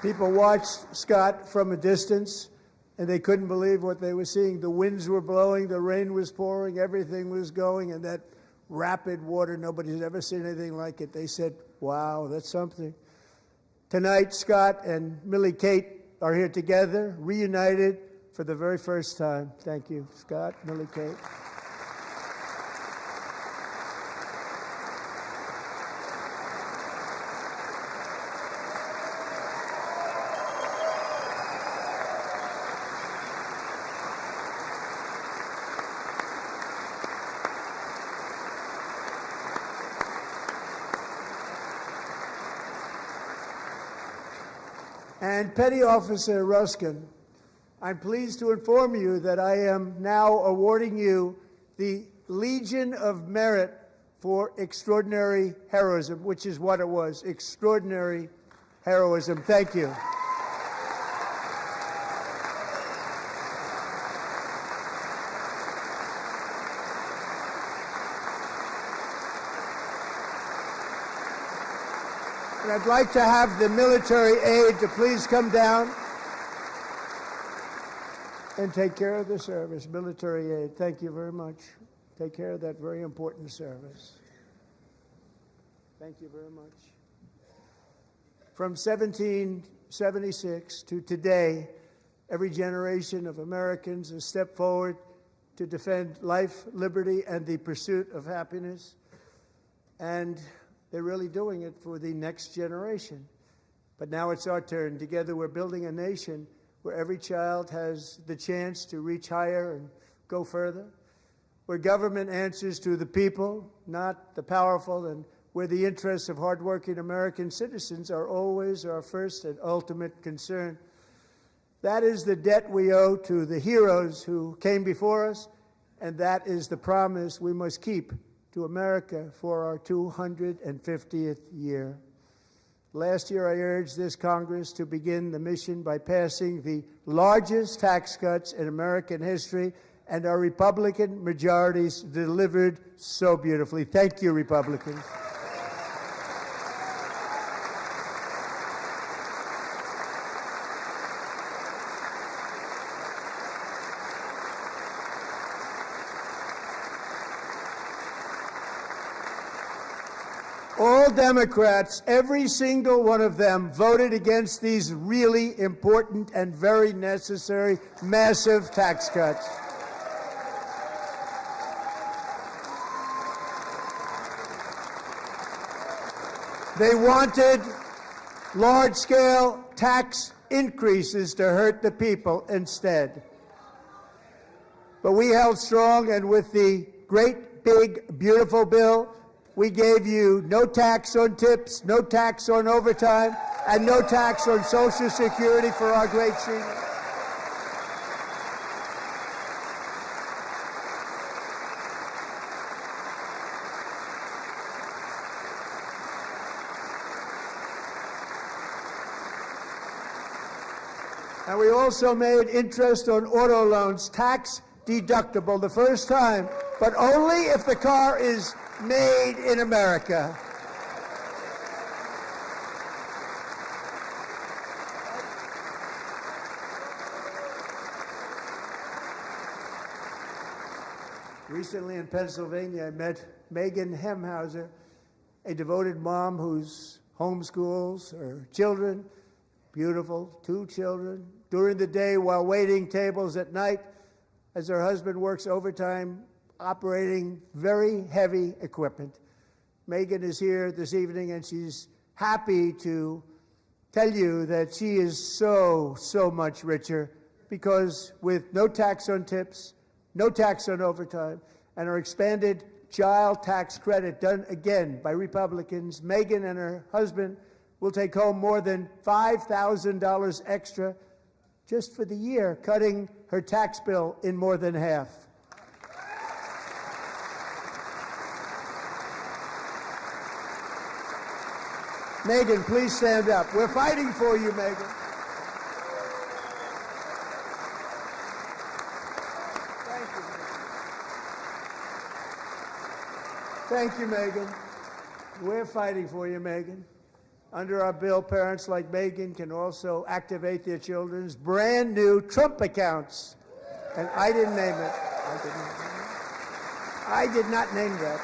People watched Scott from a distance, and they couldn't believe what they were seeing. The winds were blowing, the rain was pouring, everything was going, and that rapid water, nobody's ever seen anything like it. They said, wow, that's something. Tonight, Scott and Millie Kate are here together, reunited for the very first time. Thank you, Scott, Millie Kate. And Petty Officer Ruskin, I'm pleased to inform you that I am now awarding you the Legion of Merit for extraordinary heroism, which is what it was, extraordinary heroism. Thank you. And I'd like to have the military aide to please come down and take care of the service. Military aide, thank you very much. Take care of that very important service. Thank you very much. From 1776 to today, every generation of Americans has stepped forward to defend life, liberty, and the pursuit of happiness. And they're really doing it for the next generation. But now it's our turn. Together we're building a nation where every child has the chance to reach higher and go further, where government answers to the people, not the powerful, and where the interests of hardworking American citizens are always our first and ultimate concern. That is the debt we owe to the heroes who came before us, and that is the promise we must keep to America for our 250th year. Last year, I urged this Congress to begin the mission by passing the largest tax cuts in American history, and our Republican majorities delivered so beautifully. Thank you, Republicans. All Democrats, every single one of them, voted against these really important and very necessary massive tax cuts. They wanted large-scale tax increases to hurt the people instead. But we held strong, and with the great, big, beautiful bill, we gave you no tax on tips, no tax on overtime, and no tax on Social Security for our great seniors. And we also made interest on auto loans tax deductible the first time, but only if the car is made in America. Recently in Pennsylvania, I met Megan Hemhauser, a devoted mom who's homeschools her children, beautiful, 2 children, during the day while waiting tables at night as her husband works overtime operating very heavy equipment. Megan is here this evening and she's happy to tell you that she is so much richer because with no tax on tips, no tax on overtime, and our expanded child tax credit done again by Republicans, Megan and her husband will take home more than $5,000 extra just for the year, cutting her tax bill in more than half. Megan, please stand up. We're fighting for you, Megan. Thank you, Megan. We're fighting for you, Megan. Under our bill, parents like Megan can also activate their children's brand new Trump accounts. And I didn't name it. I did not name that.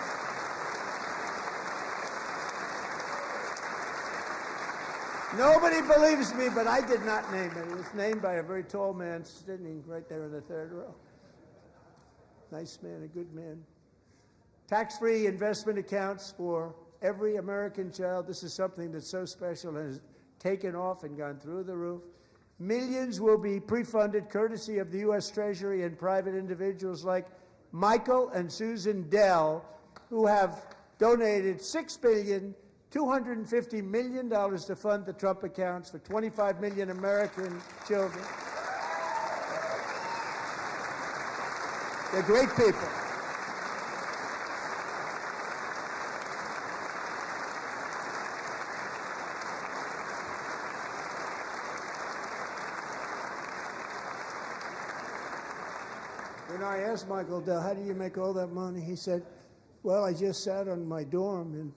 Nobody believes me, but I did not name it. It was named by a very tall man sitting right there in the third row. Nice man, a good man. Tax-free investment accounts for every American child. This is something that's so special and has taken off and gone through the roof. Millions will be pre-funded courtesy of the U.S. Treasury and private individuals like Michael and Susan Dell, who have donated $6.25 billion to fund the Trump accounts for 25 million American children. They're great people. When I asked Michael Dell, how do you make all that money? He said, well, I just sat on my dorm in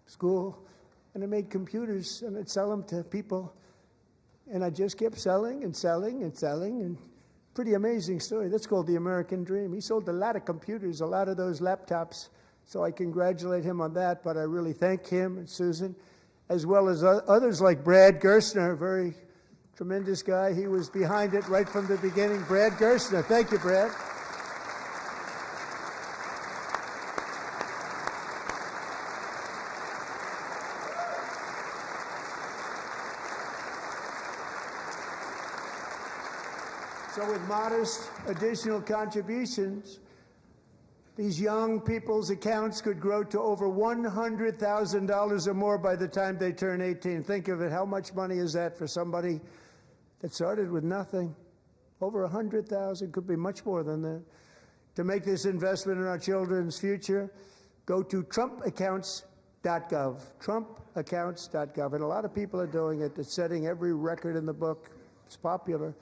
school and I made computers and I'd sell them to people. And I just kept selling and selling and selling. And pretty amazing story. That's called the American dream. He sold a lot of computers, a lot of those laptops. So I congratulate him on that. But I really thank him and Susan, as well as others like Brad Gerstner, a very tremendous guy. He was behind it right from the beginning. Brad Gerstner. Thank you, Brad. So with modest additional contributions, these young people's accounts could grow to over $100,000 or more by the time they turn 18. Think of it. How much money is that for somebody that started with nothing? Over 100,000, could be much more than that. To make this investment in our children's future, go to trumpaccounts.gov, trumpaccounts.gov. And a lot of people are doing it. It's setting every record in the book. It's popular.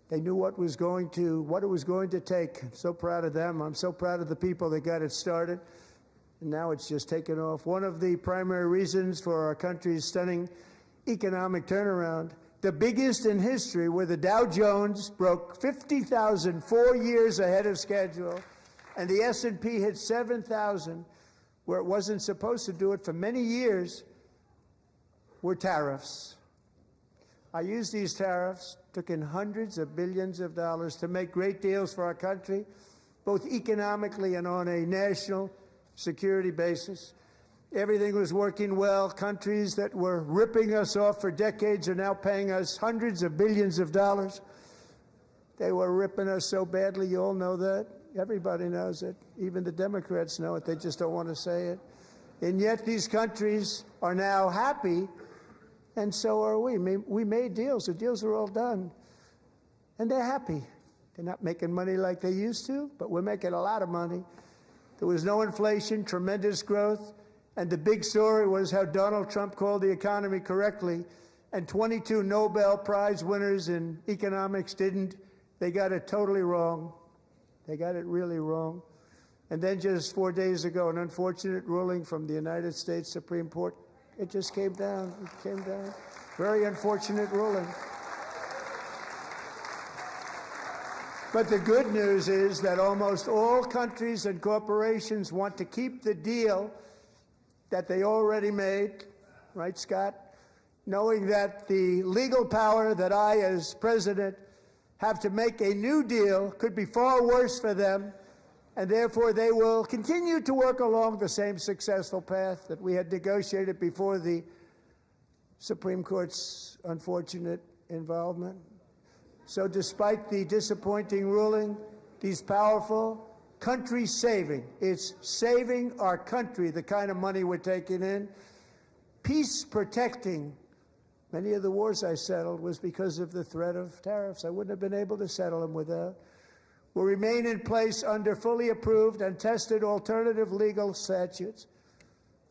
They knew what it was going to take. I'm so proud of them. I'm so proud of the people that got it started. And now it's just taken off. One of the primary reasons for our country's stunning economic turnaround, the biggest in history, where the Dow Jones broke 50,000 4 years ahead of schedule, and the S&P hit 7,000, where it wasn't supposed to do it for many years, were tariffs. I used these tariffs, took in hundreds of billions of dollars to make great deals for our country, both economically and on a national security basis. Everything was working well. Countries that were ripping us off for decades are now paying us hundreds of billions of dollars. They were ripping us so badly, you all know that. Everybody knows it. Even the Democrats know it. They just don't want to say it. And yet these countries are now happy, and so are we. We made deals. The deals are all done. And they're happy. They're not making money like they used to, but we're making a lot of money. There was no inflation, tremendous growth, and the big story was how Donald Trump called the economy correctly and 22 Nobel Prize winners in economics didn't. They got it totally wrong. They got it really wrong. And then just 4 days ago, an unfortunate ruling from the United States Supreme Court. It just came down. It came down. Very unfortunate ruling. But the good news is that almost all countries and corporations want to keep the deal that they already made, right, Scott? Knowing that the legal power that I, as president, have to make a new deal could be far worse for them, and therefore they will continue to work along the same successful path that we had negotiated before the Supreme Court's unfortunate involvement. So despite the disappointing ruling, these powerful country-saving, it's saving our country, the kind of money we're taking in, peace-protecting. Many of the wars I settled was because of the threat of tariffs. I wouldn't have been able to settle them without. Will remain in place under fully approved and tested alternative legal statutes.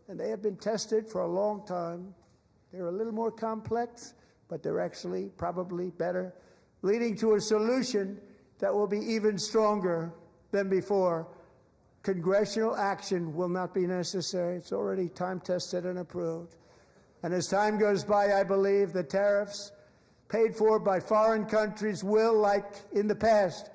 And they have been tested for a long time. They're a little more complex, but they're actually probably better, leading to a solution that will be even stronger than before. Congressional action will not be necessary. It's already time-tested and approved. And as time goes by, I believe the tariffs paid for by foreign countries will, like in the past,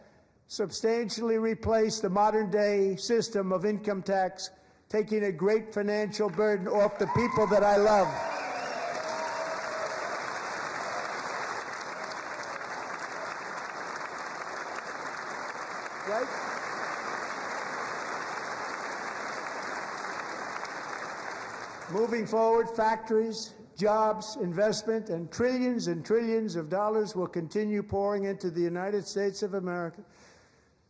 substantially replace the modern-day system of income tax, taking a great financial burden off the people that I love. Right? Moving forward, factories, jobs, investment, and trillions of dollars will continue pouring into the United States of America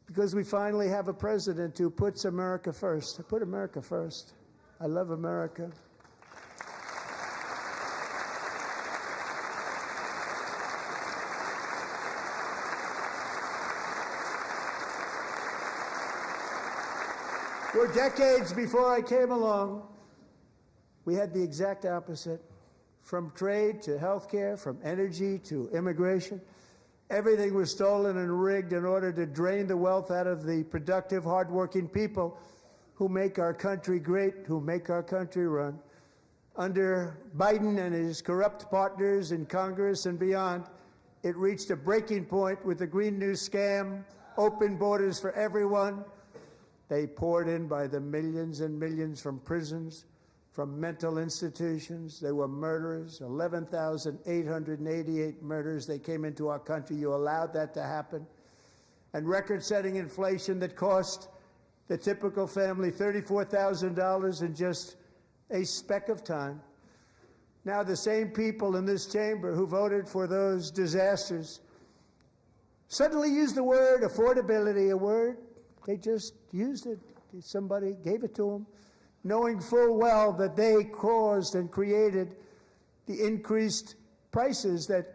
because we finally have a president who puts America first. I put America first. I love America. For decades before I came along, we had the exact opposite. From trade to healthcare, from energy to immigration, everything was stolen and rigged in order to drain the wealth out of the productive, hardworking people who make our country great, who make our country run. Under Biden and his corrupt partners in Congress and beyond, it reached a breaking point with the Green New scam, open borders for everyone. They poured in by the millions and millions from prisons, from mental institutions. They were murderers, 11,888 murders. They came into our country. You allowed that to happen. And record-setting inflation that cost the typical family $34,000 in just a speck of time. Now the same people in this chamber who voted for those disasters suddenly use the word affordability, a word. They just used it. Somebody gave it to them, knowing full well that they caused and created the increased prices that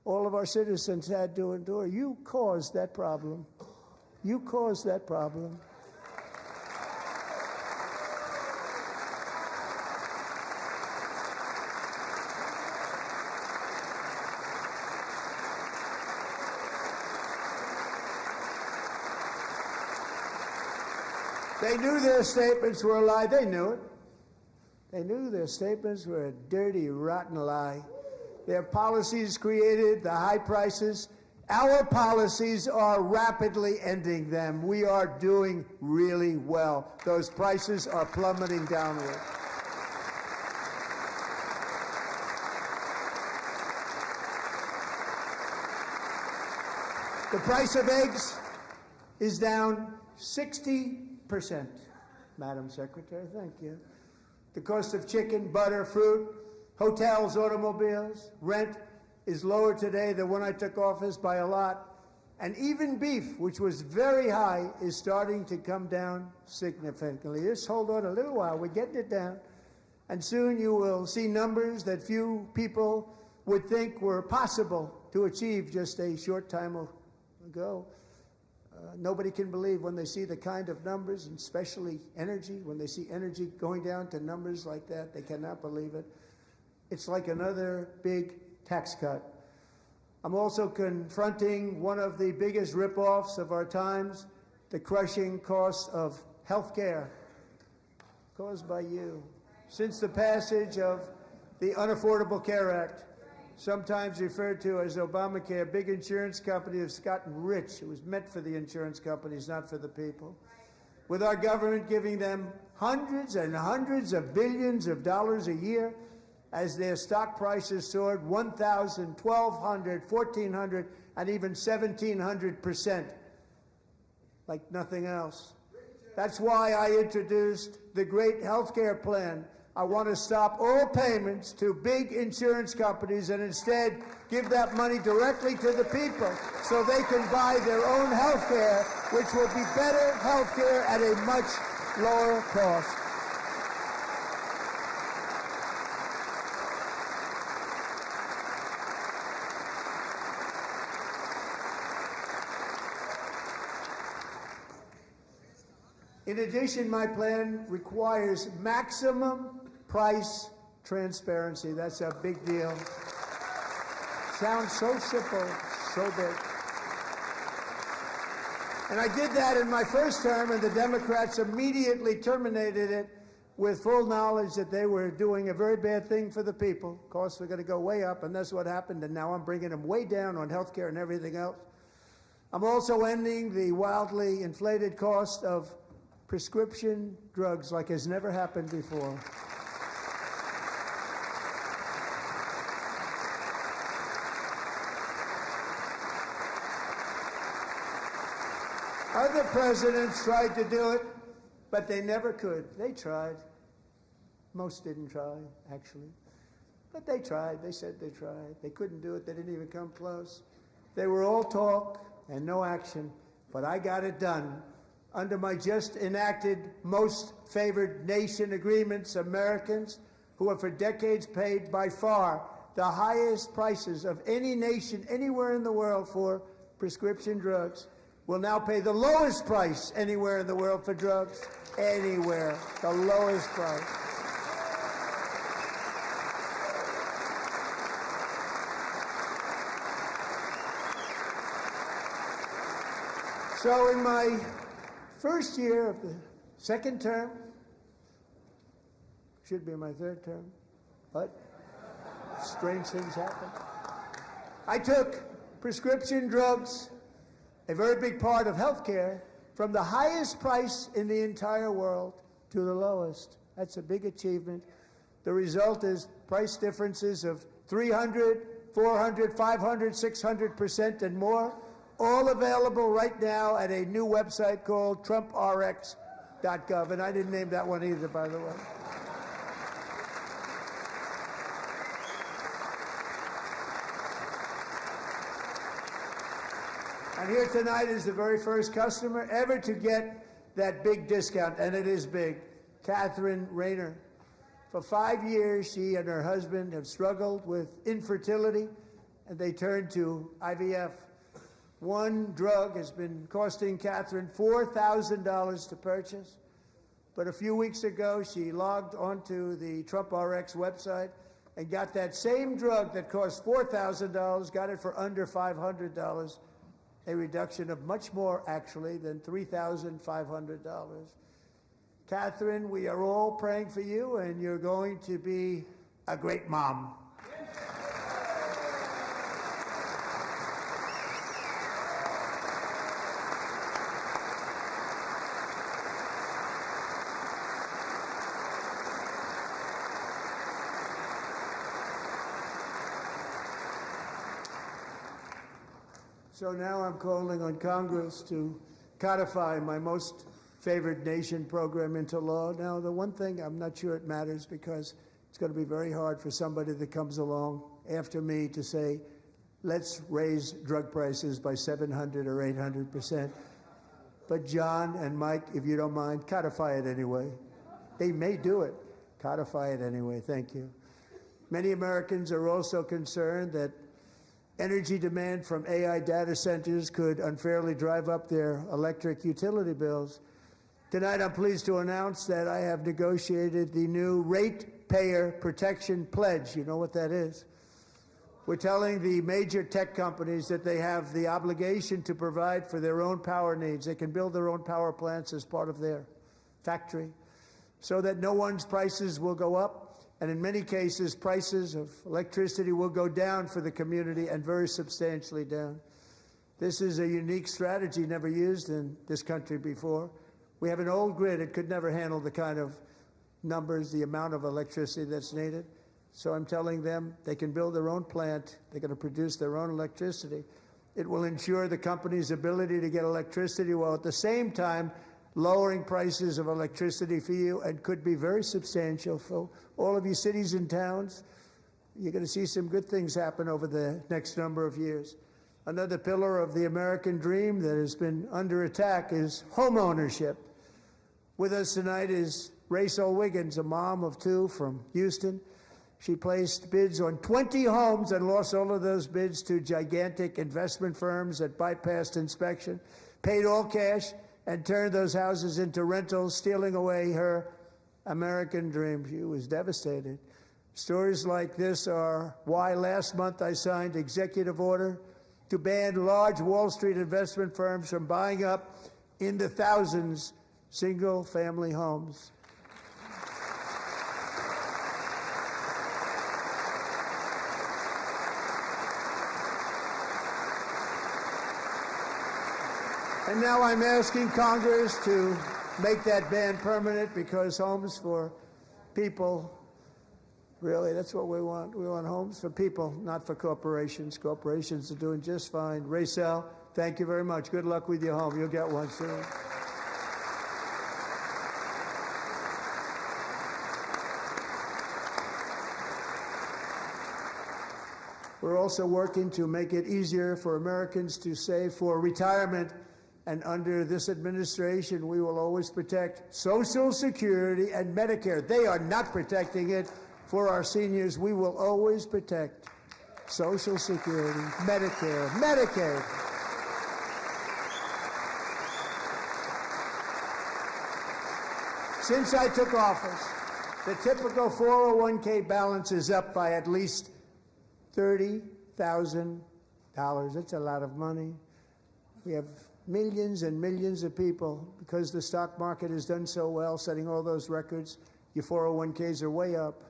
all of our citizens had to endure. You caused that problem. You caused that problem. They knew their statements were a lie. They knew it. They knew their statements were a dirty, rotten lie. Their policies created the high prices. Our policies are rapidly ending them. We are doing really well. Those prices are plummeting downward. The price of eggs is down 60%, Madam Secretary, thank you. The cost of chicken, butter, fruit, hotels, automobiles, rent is lower today than when I took office by a lot. And even beef, which was very high, is starting to come down significantly. Just hold on a little while, we're getting it down. And soon you will see numbers that few people would think were possible to achieve just a short time ago. Nobody can believe when they see the kind of numbers, and especially energy, when they see energy going down to numbers like that, they cannot believe it. It's like another big tax cut. I'm also confronting one of the biggest ripoffs of our times, the crushing cost of health care caused by you. Since the passage of the Unaffordable Care Act, sometimes referred to as Obamacare, big insurance companies have gotten rich. It was meant for the insurance companies, not for the people. With our government giving them hundreds and hundreds of billions of dollars a year as their stock prices soared 1,000, 1,200, 1,400, and even 1,700%, like nothing else. That's why I introduced the great health care plan. I want to stop all payments to big insurance companies and instead give that money directly to the people so they can buy their own health care, which will be better health care at a much lower cost. In addition, my plan requires maximum price transparency. That's a big deal. Sounds so simple, so big. And I did that in my first term, and the Democrats immediately terminated it with full knowledge that they were doing a very bad thing for the people. Costs were going to go way up, and that's what happened, and now I'm bringing them way down on health care and everything else. I'm also ending the wildly inflated cost of prescription drugs like has never happened before. Other presidents tried to do it, but they never could. They tried. Most didn't try, actually. But they tried. They said they tried. They couldn't do it. They didn't even come close. They were all talk and no action, but I got it done. Under my just enacted most favored nation agreements, Americans who have for decades paid by far the highest prices of any nation anywhere in the world for prescription drugs will now pay the lowest price anywhere in the world for drugs. Anywhere. The lowest price. So in my first year of the second term, should be my third term, but strange things happen. I took prescription drugs, a very big part of healthcare, from the highest price in the entire world to the lowest. That's a big achievement. The result is price differences of 300, 400, 500, 600% and more, all available right now at a new website called TrumpRx.gov. And I didn't name that one either, by the way. And here tonight is the very first customer ever to get that big discount, and it is big, Catherine Rayner. For 5 years, she and her husband have struggled with infertility, and they turned to IVF. One drug has been costing Catherine $4,000 to purchase, but a few weeks ago, she logged onto the TrumpRx website and got that same drug that cost $4,000, got it for under $500. A reduction of much more, actually, than $3,500. Catherine, we are all praying for you, and you're going to be a great mom. So now I'm calling on Congress to codify my most favored nation program into law. Now, the one thing, I'm not sure it matters because it's going to be very hard for somebody that comes along after me to say, let's raise drug prices by 700 or 800%. But John and Mike, if you don't mind, codify it anyway. They may do it. Codify it anyway. Thank you. Many Americans are also concerned that energy demand from AI data centers could unfairly drive up their electric utility bills. Tonight, I'm pleased to announce that I have negotiated the new Ratepayer Protection Pledge. You know what that is? We're telling the major tech companies that they have the obligation to provide for their own power needs. They can build their own power plants as part of their factory so that no one's prices will go up. And in many cases, prices of electricity will go down for the community, and very substantially down. This is a unique strategy never used in this country before. We have an old grid. It could never handle the kind of numbers, the amount of electricity that's needed. So I'm telling them they can build their own plant. They're going to produce their own electricity. It will ensure the company's ability to get electricity while at the same time lowering prices of electricity for you, and could be very substantial for all of you cities and towns. You're going to see some good things happen over the next number of years. Another pillar of the American dream that has been under attack is home ownership. With us tonight is Rachel Wiggins, a mom of two from Houston. She placed bids on 20 homes and lost all of those bids to gigantic investment firms that bypassed inspection, paid all cash, and turned those houses into rentals, stealing away her American dream. She was devastated. Stories like this are why last month I signed executive order to ban large Wall Street investment firms from buying up in the thousands single-family homes. And now I'm asking Congress to make that ban permanent, because homes for people, really, that's what we want. We want homes for people, not for corporations. Corporations are doing just fine. Rachel, thank you very much. Good luck with your home. You'll get one soon. We're also working to make it easier for Americans to save for retirement. And under this administration, we will always protect Social Security and Medicare. They are not protecting it for our seniors. We will always protect Social Security, Medicare, Medicaid. Since I took office, the typical 401k balance is up by at least $30,000. That's a lot of money. We have millions and millions of people, because the stock market has done so well, setting all those records. Your 401ks are way up.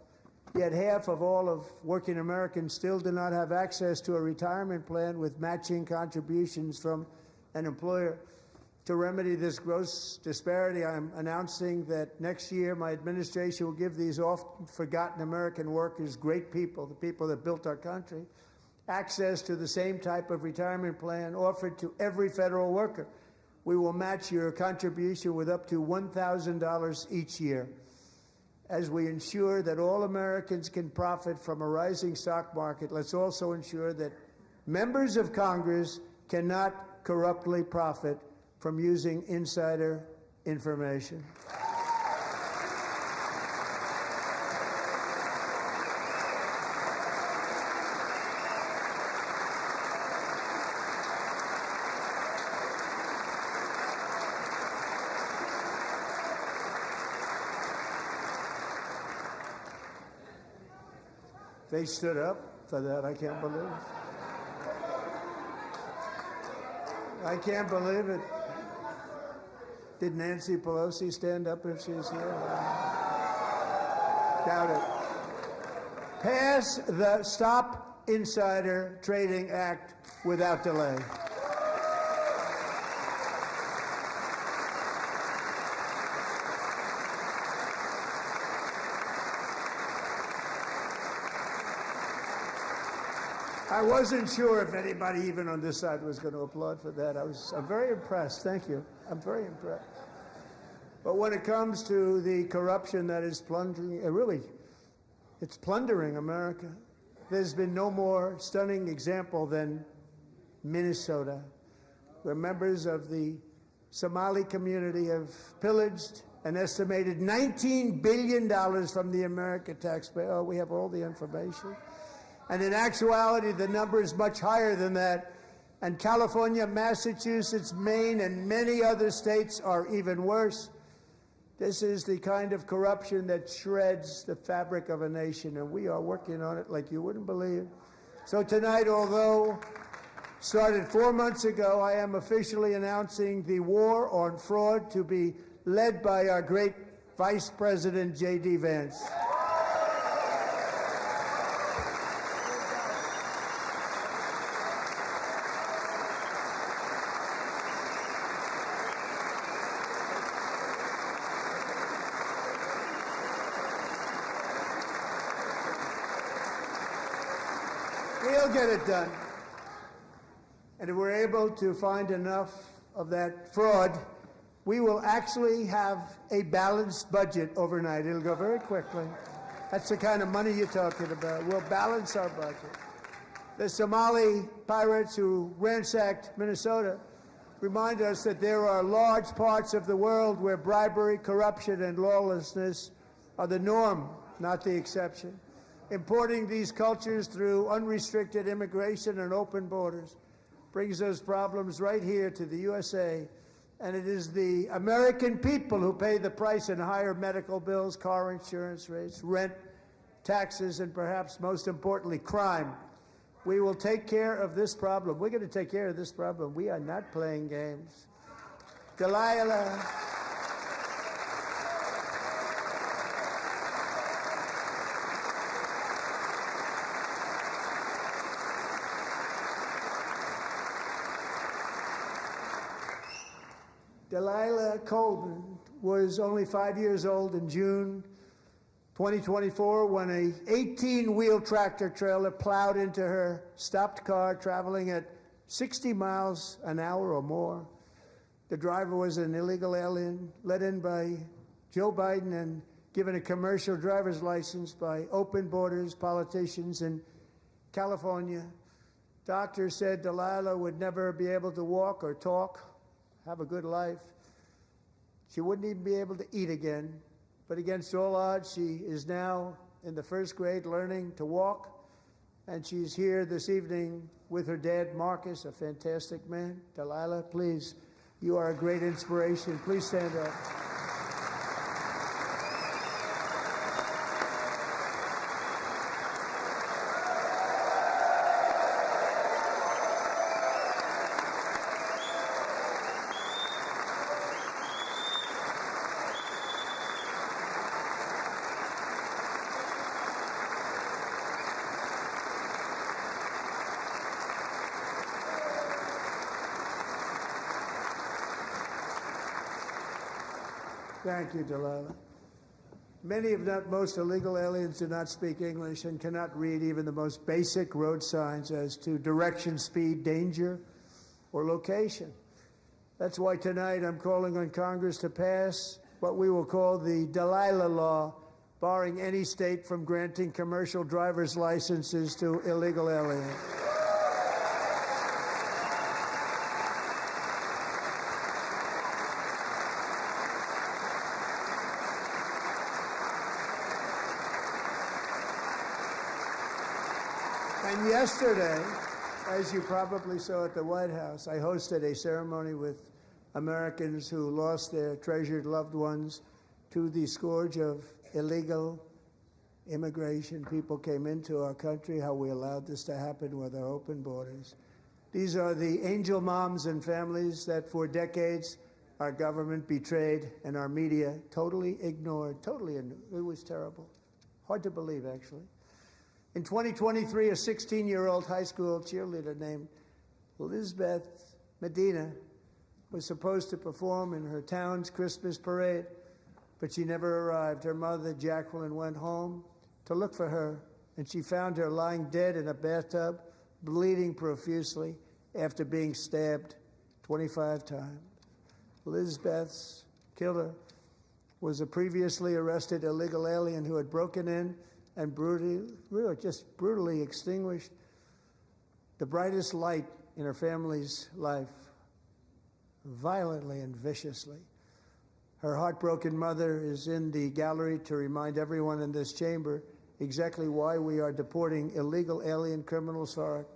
Yet half of all of working Americans still do not have access to a retirement plan with matching contributions from an employer. To remedy this gross disparity, I'm announcing that next year my administration will give these often forgotten American workers, great people, the people that built our country, access to the same type of retirement plan offered to every federal worker. We will match your contribution with up to $1,000 each year. As we ensure that all Americans can profit from a rising stock market, let's also ensure that members of Congress cannot corruptly profit from using insider information. They stood up for that. I can't believe it. I can't believe it. Did Nancy Pelosi stand up if she's here? Doubt it. Pass the Stop Insider Trading Act without delay. I wasn't sure if anybody even on this side was going to applaud for that. I'm very impressed. Thank you. I'm very impressed. But when it comes to the corruption that is plundering, it's plundering America. There's been no more stunning example than Minnesota, where members of the Somali community have pillaged an estimated $19 billion from the American taxpayer. Oh, we have all the information. And in actuality, the number is much higher than that. And California, Massachusetts, Maine, and many other states are even worse. This is the kind of corruption that shreds the fabric of a nation, and we are working on it like you wouldn't believe. So tonight, although started 4 months ago, I am officially announcing the war on fraud to be led by our great Vice President J.D. Vance. We'll get it done. And if we're able to find enough of that fraud, we will actually have a balanced budget overnight. It'll go very quickly. That's the kind of money you're talking about. We'll balance our budget. The Somali pirates who ransacked Minnesota remind us that there are large parts of the world where bribery, corruption, and lawlessness are the norm, not the exception. Importing these cultures through unrestricted immigration and open borders brings those problems right here to the USA. And it is the American people who pay the price in higher medical bills, car insurance rates, rent, taxes, and perhaps most importantly, crime. We will take care of this problem. We're going to take care of this problem. We are not playing games. Delilah. Delilah Coleman was only 5 years old in June 2024 when a 18-wheel tractor trailer plowed into her stopped car traveling at 60 miles an hour or more. The driver was an illegal alien let in by Joe Biden and given a commercial driver's license by open borders politicians in California. Doctors said Delilah would never be able to walk or talk, have a good life. She wouldn't even be able to eat again. But against all odds, she is now in the first grade learning to walk. And she's here this evening with her dad, Marcus, a fantastic man. Delilah, please, you are a great inspiration. Please stand up. Thank you, Delilah. Many, if not most, illegal aliens do not speak English and cannot read even the most basic road signs as to direction, speed, danger, or location. That's why tonight I'm calling on Congress to pass what we will call the Delilah Law, barring any state from granting commercial driver's licenses to illegal aliens. And yesterday, as you probably saw at the White House, I hosted a ceremony with Americans who lost their treasured loved ones to the scourge of illegal immigration. People came into our country, how we allowed this to happen with our open borders. These are the angel moms and families that for decades our government betrayed and our media totally ignored. It was terrible. Hard to believe, actually. In 2023, a 16-year-old high school cheerleader named Elizabeth Medina was supposed to perform in her town's Christmas parade, but she never arrived. Her mother, Jacqueline, went home to look for her, and she found her lying dead in a bathtub, bleeding profusely after being stabbed 25 times. Elizabeth's killer was a previously arrested illegal alien who had broken in and brutally extinguished the brightest light in her family's life, violently and viciously. Her heartbroken mother is in the gallery to remind everyone in this chamber exactly why we are deporting illegal alien criminals to our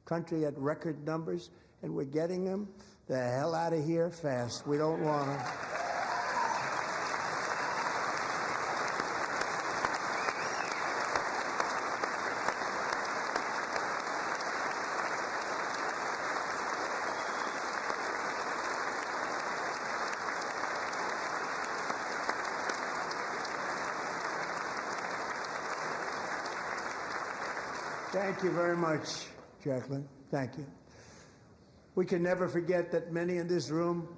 country at record numbers, and we're getting them the hell out of here fast. We don't want them. Thank you very much, Jacqueline. Thank you. We can never forget that many in this room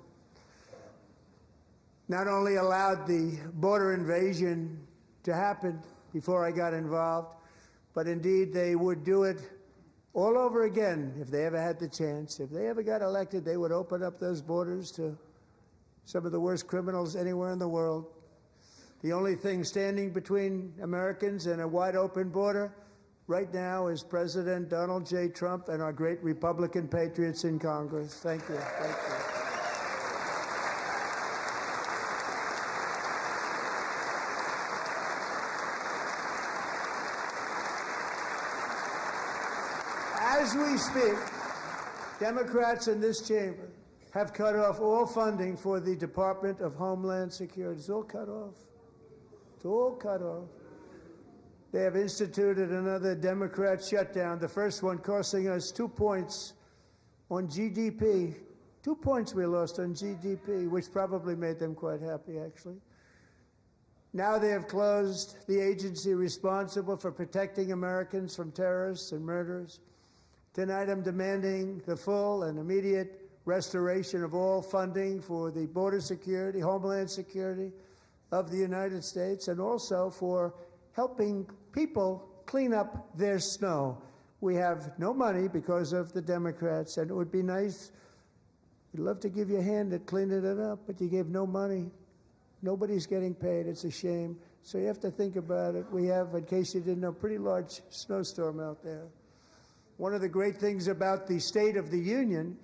not only allowed the border invasion to happen before I got involved, but indeed they would do it all over again if they ever had the chance. If they ever got elected, they would open up those borders to some of the worst criminals anywhere in the world. The only thing standing between Americans and a wide open border right now is President Donald J. Trump and our great Republican patriots in Congress. Thank you. Thank you. As we speak, Democrats in this chamber have cut off all funding for the Department of Homeland Security. It's all cut off. It's all cut off. They have instituted another Democrat shutdown, the first one costing us 2 points on GDP. 2 points we lost on GDP, which probably made them quite happy, actually. Now they have closed the agency responsible for protecting Americans from terrorists and murderers. Tonight I'm demanding the full and immediate restoration of all funding for the border security, homeland security of the United States, and also for helping people clean up their snow. We have no money because of the Democrats, and it would be nice, we'd love to give you a hand at cleaning it up, but you gave no money. Nobody's getting paid. It's a shame. So you have to think about it. We have, in case you didn't know, a pretty large snowstorm out there. One of the great things about the State of the Union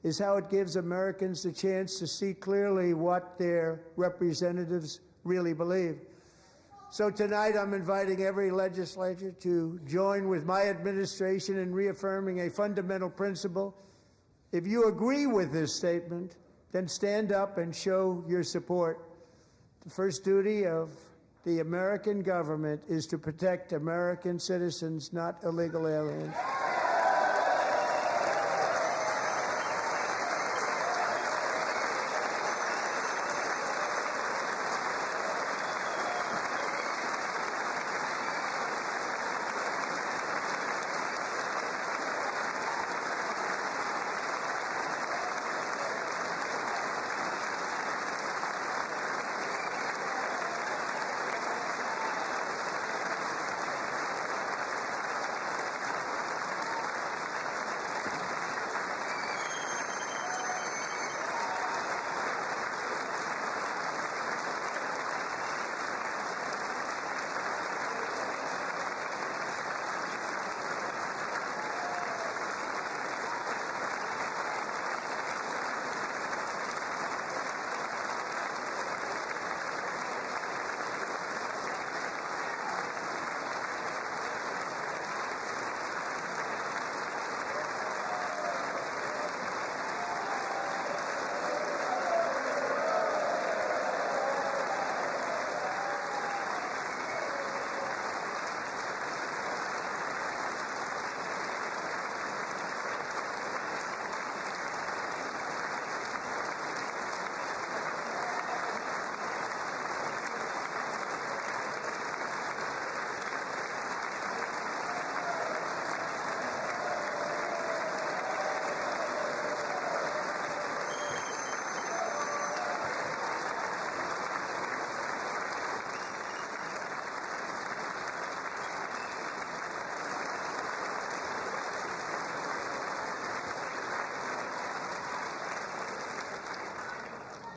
is how it gives Americans the chance to see clearly what their representatives really believe. So tonight I'm inviting every legislator to join with my administration in reaffirming a fundamental principle. If you agree with this statement, then stand up and show your support. The first duty of the American government is to protect American citizens, not illegal aliens.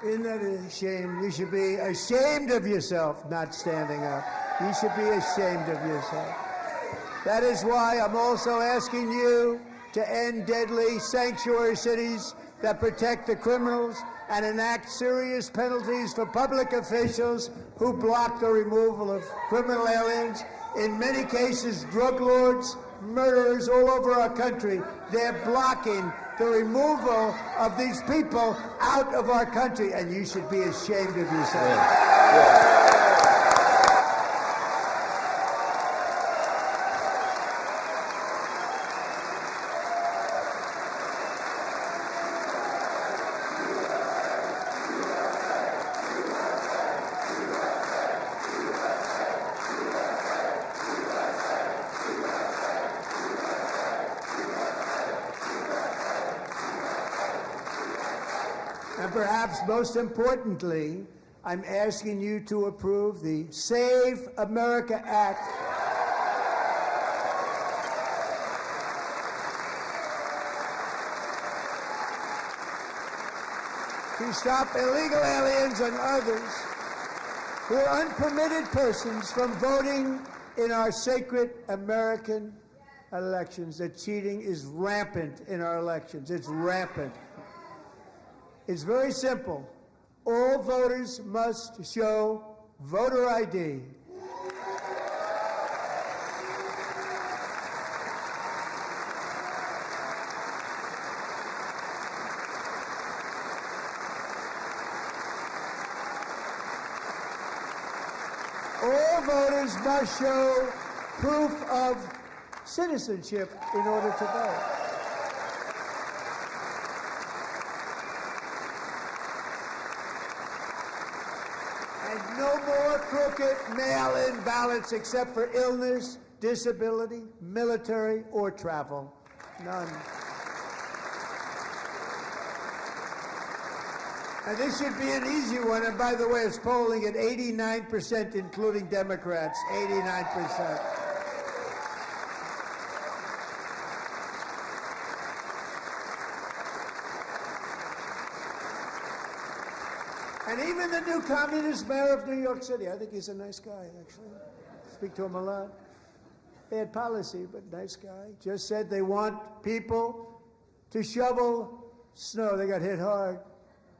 Isn't that a shame? You should be ashamed of yourself not standing up. You should be ashamed of yourself. That is why I'm also asking you to end deadly sanctuary cities that protect the criminals and enact serious penalties for public officials who block the removal of criminal aliens. In many cases, drug lords, murderers all over our country, they're blocking the removal of these people out of our country, and you should be ashamed of yourself. And perhaps most importantly, I'm asking you to approve the Save America Act. To stop illegal aliens and others who are unpermitted persons from voting in our sacred American elections. That cheating is rampant in our elections. It's rampant. It's very simple. All voters must show voter ID. All voters must show proof of citizenship in order to vote. And no more crooked mail-in ballots except for illness, disability, military, or travel. None. And this should be an easy one. And by the way, it's polling at 89%, including Democrats. 89%. And even the new communist mayor of New York City, I think he's a nice guy, actually. Speak to him a lot. Bad policy, but nice guy. Just said they want people to shovel snow. They got hit hard.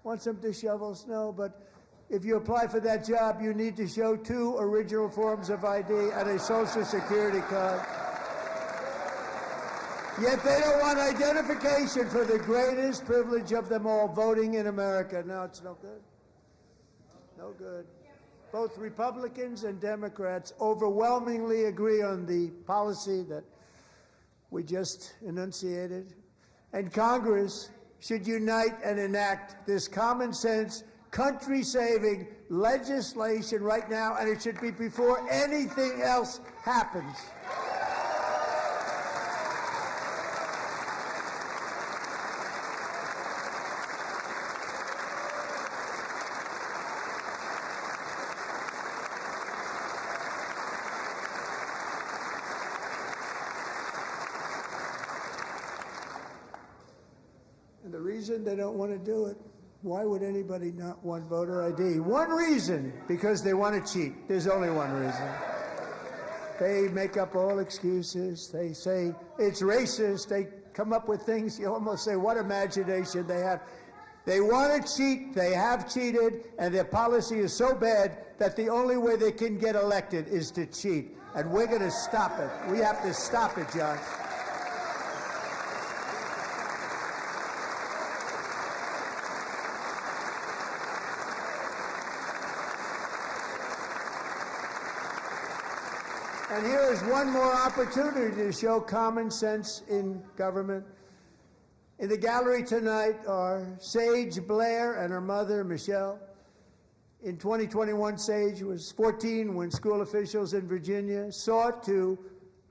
Wants them to shovel snow, but if you apply for that job, you need to show 2 original forms of ID and a Social Security card. Yet they don't want identification for the greatest privilege of them all, voting in America. No, it's no good. No good. Both Republicans and Democrats overwhelmingly agree on the policy that we just enunciated. And Congress should unite and enact this common sense, country-saving legislation right now, and it should be before anything else happens. And the reason they don't want to do it, why would anybody not want voter ID? One reason, because they want to cheat. There's only one reason. They make up all excuses. They say it's racist. They come up with things you almost say, what imagination they have. They want to cheat. They have cheated. And their policy is so bad that the only way they can get elected is to cheat. And we're going to stop it. We have to stop it, John. And here is one more opportunity to show common sense in government. In the gallery tonight are Sage Blair and her mother, Michelle. In 2021, Sage was 14 when school officials in Virginia sought to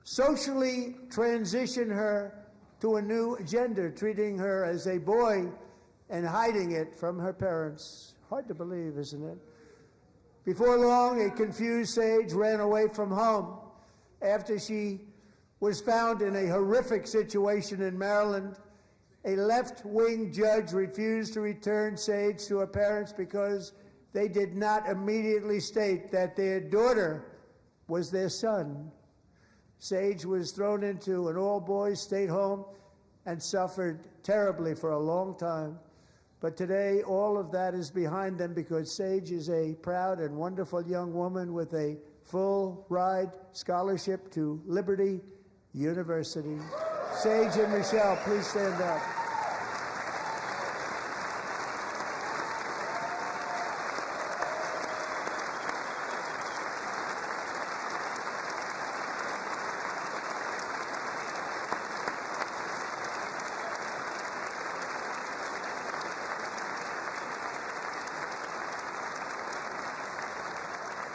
socially transition her to a new gender, treating her as a boy and hiding it from her parents. Hard to believe, isn't it? Before long, a confused Sage ran away from home after she was found in a horrific situation in Maryland. A left-wing judge refused to return Sage to her parents because they did not immediately state that their daughter was their son. Sage was thrown into an all-boys state home and suffered terribly for a long time. But today, all of that is behind them because Sage is a proud and wonderful young woman with a full-ride scholarship to Liberty University. Sage and Michelle, please stand up.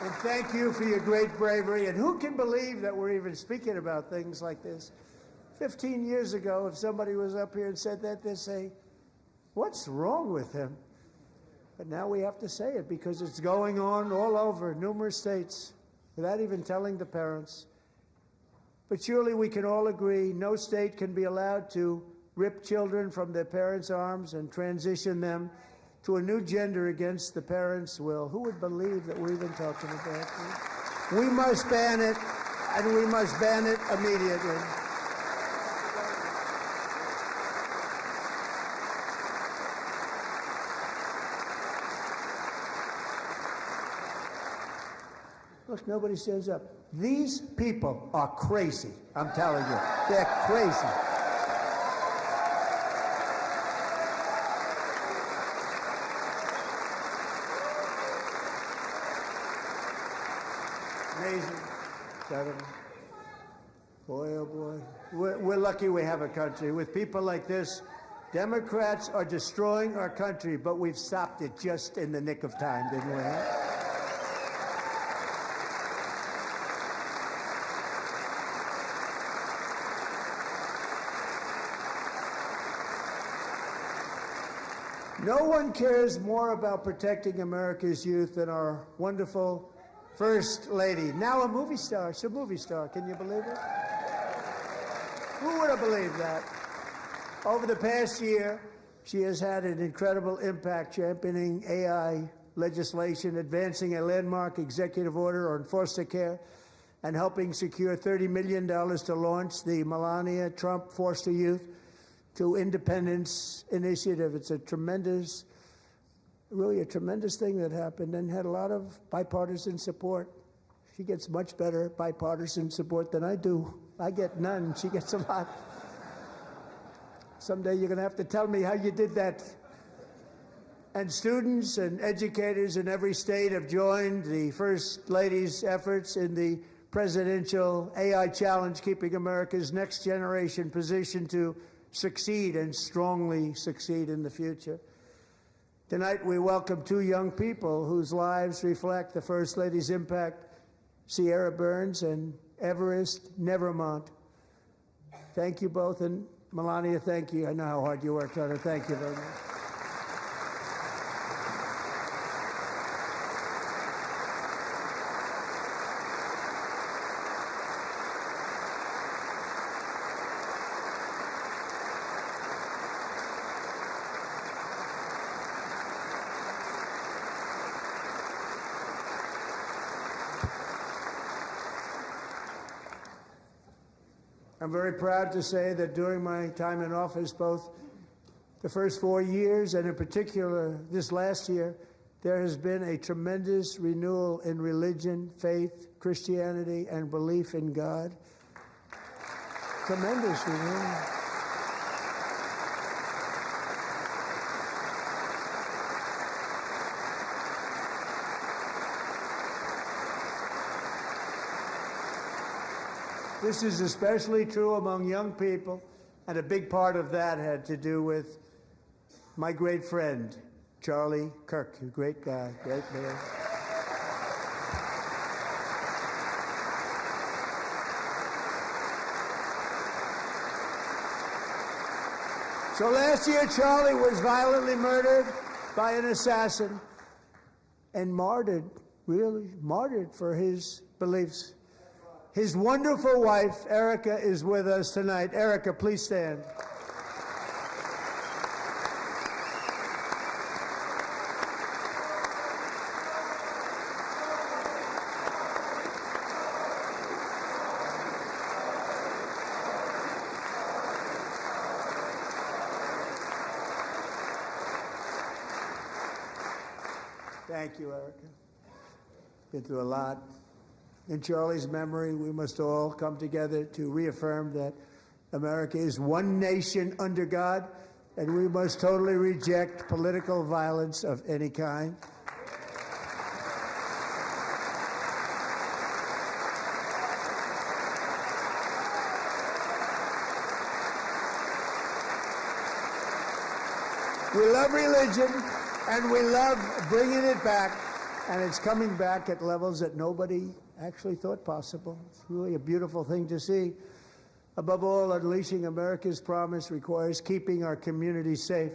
And thank you for your great bravery. And who can believe that we're even speaking about things like this? 15 years ago, if somebody was up here and said that, they'd say, what's wrong with him? But now we have to say it because it's going on all over numerous states without even telling the parents. But surely we can all agree no state can be allowed to rip children from their parents' arms and transition them to a new gender against the parents' will. Who would believe that we're even talking about this? We must ban it, and we must ban it immediately. Look, nobody stands up. These people are crazy. I'm telling you. They're crazy. Amazing. Incredible. Boy, oh boy. We're lucky we have a country. With people like this, Democrats are destroying our country, but we've stopped it just in the nick of time, didn't we? Huh? No one cares more about protecting America's youth than our wonderful First Lady. Now a movie star. She's a movie star. Can you believe it? Who would have believed that? Over the past year, she has had an incredible impact championing AI legislation, advancing a landmark executive order on foster care, and helping secure $30 million to launch the Melania Trump Foster Youth to Independence Initiative. It's a tremendous, really a tremendous thing that happened and had a lot of bipartisan support. She gets much better bipartisan support than I do. I get none. She gets a lot. Someday you're going to have to tell me how you did that. And students and educators in every state have joined the First Lady's efforts in the presidential AI challenge, keeping America's next generation positioned to succeed and strongly succeed in the future. Tonight we welcome two young people whose lives reflect the First Lady's impact, Sierra Burns and Everest Nevermont. Thank you both, and Melania, thank you. I know how hard you worked on it. Thank you very much. I'm very proud to say that during my time in office, both the first 4 years and in particular this last year, there has been a tremendous renewal in religion, faith, Christianity, and belief in God. Tremendous renewal. This is especially true among young people, and a big part of that had to do with my great friend, Charlie Kirk, a great guy, great man. So last year, Charlie was violently murdered by an assassin and martyred, really martyred for his beliefs. His wonderful wife, Erica, is with us tonight. Erica, please stand. Thank you, Erica. Been through a lot. In Charlie's memory, we must all come together to reaffirm that America is one nation under God, and we must totally reject political violence of any kind. We love religion, and we love bringing it back, and it's coming back at levels that nobody actually thought possible. It's really a beautiful thing to see. Above all, unleashing America's promise requires keeping our communities safe.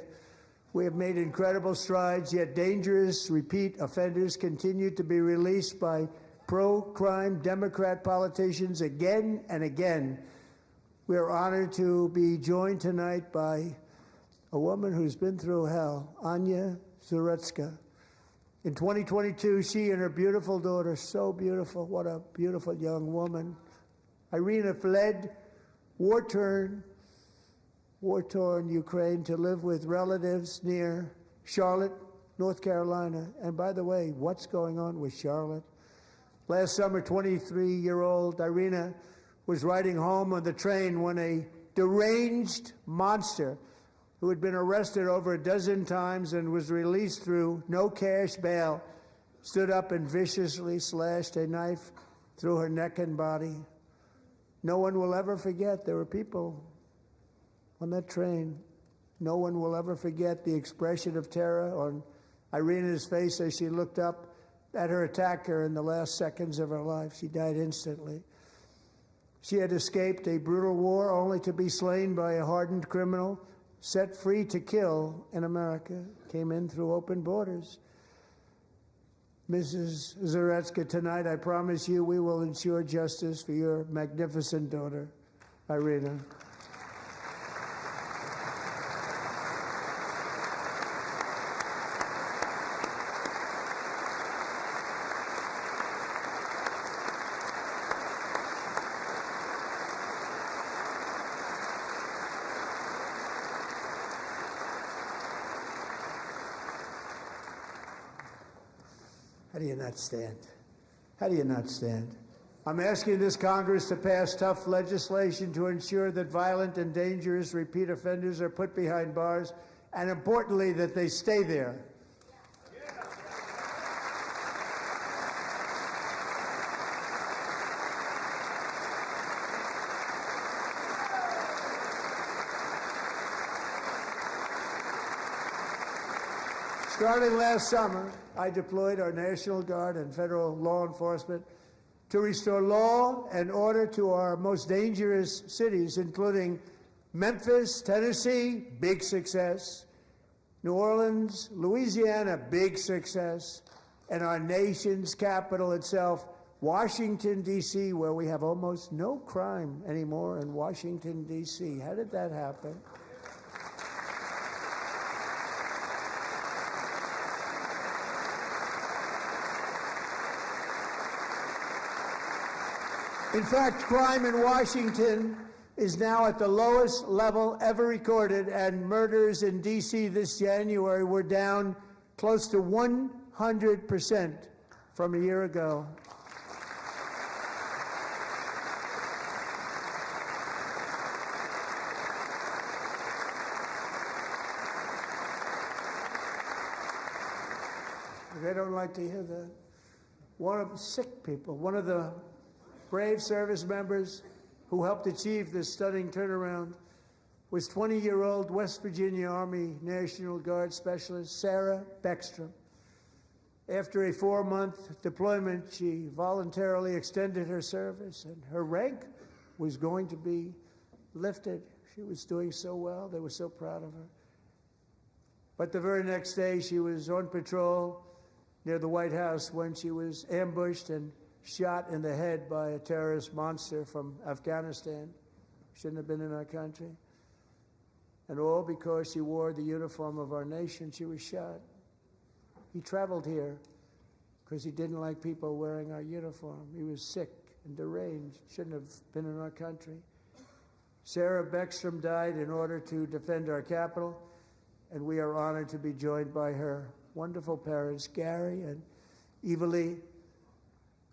We have made incredible strides, yet dangerous repeat offenders continue to be released by pro-crime Democrat politicians again and again. We are honored to be joined tonight by a woman who's been through hell, Anya Zarutska. In 2022, she and her beautiful daughter, so beautiful, what a beautiful young woman, Irina, fled war-torn Ukraine to live with relatives near Charlotte, North Carolina. And by the way, what's going on with Charlotte? Last summer, 23-year-old Irina was riding home on the train when a deranged monster who had been arrested over a dozen times and was released through no cash bail stood up and viciously slashed a knife through her neck and body. No one will ever forget. There were people on that train. No one will ever forget the expression of terror on Irina's face as she looked up at her attacker in the last seconds of her life. She died instantly. She had escaped a brutal war only to be slain by a hardened criminal, set free to kill in America, came in through open borders. Mrs. Zarutska, tonight I promise you we will ensure justice for your magnificent daughter, Irina. How do you not stand? How do you not stand? I'm asking this Congress to pass tough legislation to ensure that violent and dangerous repeat offenders are put behind bars, and importantly, that they stay there. Starting last summer, I deployed our National Guard and federal law enforcement to restore law and order to our most dangerous cities, including Memphis, Tennessee, big success, New Orleans, Louisiana, big success, and our nation's capital itself, Washington, D.C., where we have almost no crime anymore in Washington, D.C. How did that happen? In fact, crime in Washington is now at the lowest level ever recorded, and murders in D.C. this January were down close to 100% from a year ago. They don't like to hear that. One of the sick people, one of the brave service members who helped achieve this stunning turnaround was 20-year-old West Virginia Army National Guard Specialist Sarah Beckstrom. After a 4-month deployment, she voluntarily extended her service, and her rank was going to be lifted. She was doing so well. They were so proud of her. But the very next day, she was on patrol near the White House when she was ambushed and shot in the head by a terrorist monster from Afghanistan. Shouldn't have been in our country. And all because she wore the uniform of our nation, she was shot. He traveled here because he didn't like people wearing our uniform. He was sick and deranged, shouldn't have been in our country. Sarah Beckstrom died in order to defend our capital, and we are honored to be joined by her wonderful parents, Gary and Evalie.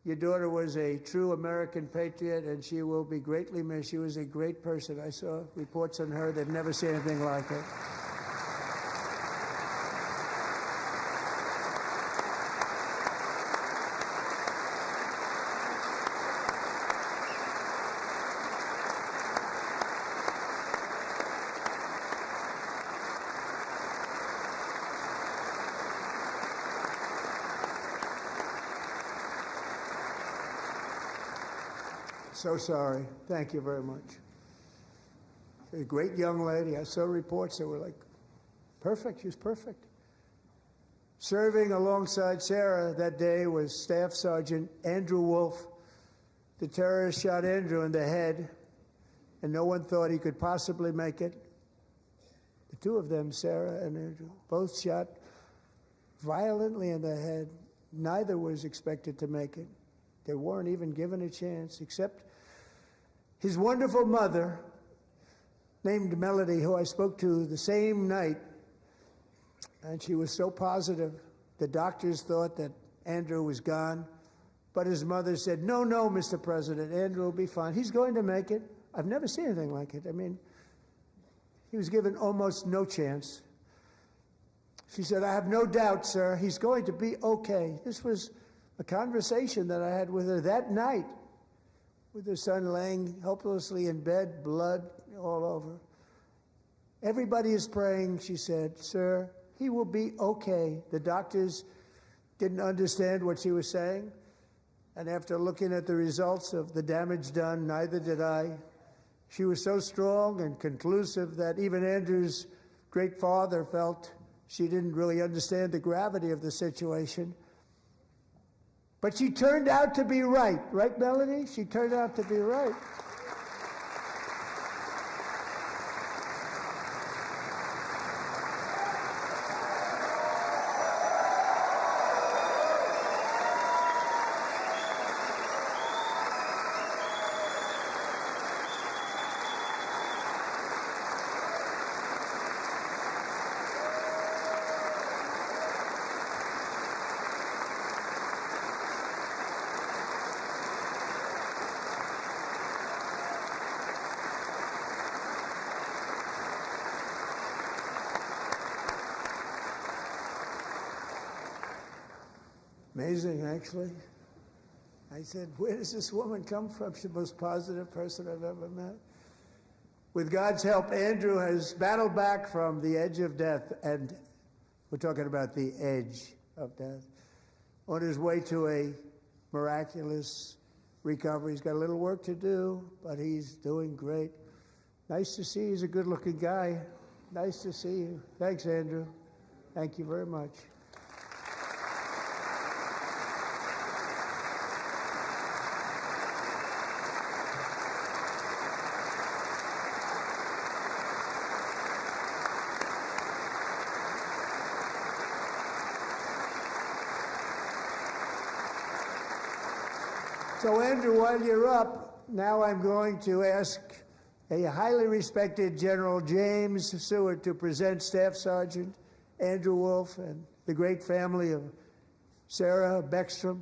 Your daughter was a true American patriot, and she will be greatly missed. She was a great person. I saw reports on her. They've never seen anything like her. So sorry. Thank you very much. A great young lady. I saw reports that were like Perfect. She was perfect. Serving alongside Sarah that day was Staff Sergeant Andrew Wolf. The terrorist shot Andrew in the head, and no one thought he could possibly make it. The two of them, Sarah and Andrew, both shot violently in the head. Neither was expected to make it. They weren't even given a chance, except his wonderful mother, named Melody, who I spoke to the same night, and she was so positive. The doctors thought that Andrew was gone, but his mother said, no, Mr. President, Andrew will be fine. He's going to make it. I've never seen anything like it. I mean, he was given almost no chance. She said, I have no doubt, sir, he's going to be okay. This was a conversation that I had with her that night, with her son laying helplessly in bed, blood all over. Everybody is praying, she said, sir, he will be okay. The doctors didn't understand what she was saying, and after looking at the results of the damage done, neither did I. She was so strong and conclusive that even Andrew's great father felt she didn't really understand the gravity of the situation. But she turned out to be right. Right, Melody? She turned out to be right. Amazing, actually. I said, where does this woman come from? She's the most positive person I've ever met. With God's help, Andrew has battled back from the edge of death, and we're talking about the edge of death, on his way to a miraculous recovery. He's got a little work to do, but he's doing great. Nice to see you. He's a good-looking guy. Nice to see you. Thanks, Andrew. Thank you very much. So, Andrew, while you're up, now I'm going to ask a highly respected General James Seward to present Staff Sergeant Andrew Wolf and the great family of Sarah Beckstrom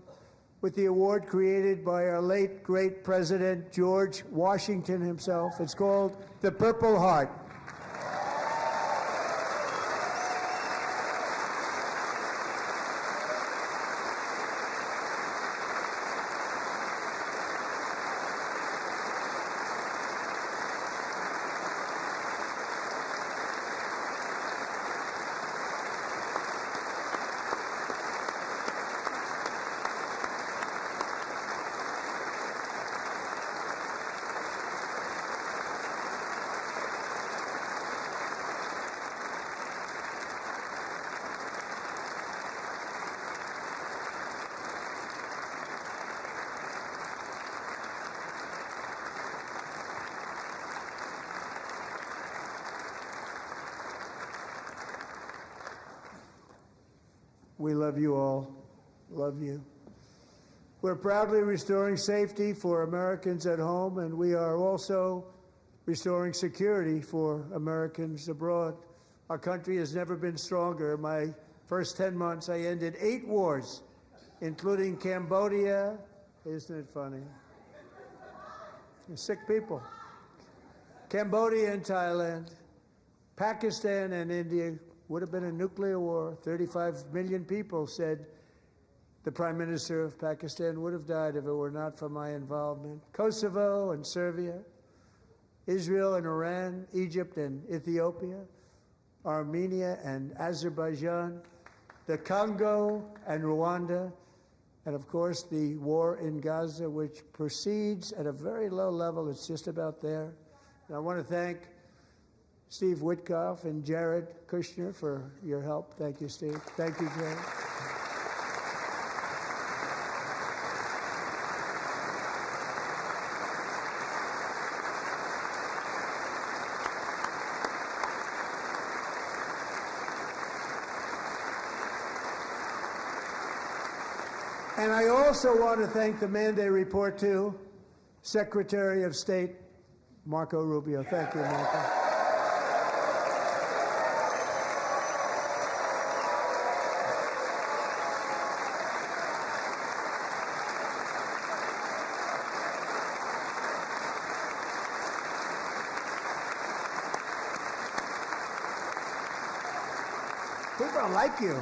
with the award created by our late, great President George Washington himself. It's called the Purple Heart. We love you all. Love you. We're proudly restoring safety for Americans at home, and we are also restoring security for Americans abroad. Our country has never been stronger. In my first 10 months, I ended 8 wars, including Cambodia. Isn't it funny? Sick people. Cambodia and Thailand, Pakistan and India. Would have been a nuclear war. 35 million people said the Prime Minister of Pakistan would have died if it were not for my involvement. Kosovo and Serbia, Israel and Iran, Egypt and Ethiopia, Armenia and Azerbaijan, the Congo and Rwanda, and of course the war in Gaza, which proceeds at a very low level. It's just about there. And I want to thank Steve Witkoff and Jared Kushner for your help. Thank you, Steve. Thank you, Jared. And I also want to thank the man they report to, Secretary of State Marco Rubio. Thank you, Marco. People don't like you.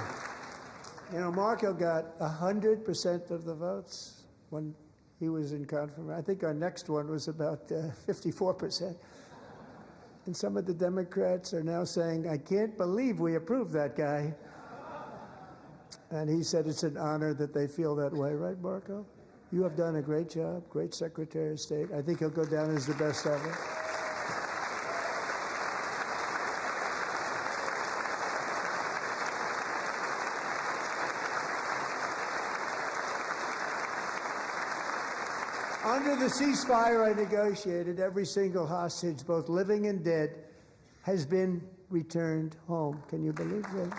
You know, Marco got 100% of the votes when he was in confirmation. I think our next one was about 54%. And some of the Democrats are now saying, I can't believe we approved that guy. And he said it's an honor that they feel that way, right, Marco? You have done a great job, great Secretary of State. I think he'll go down as the best ever. Under the ceasefire I negotiated, every single hostage, both living and dead, has been returned home. Can you believe that?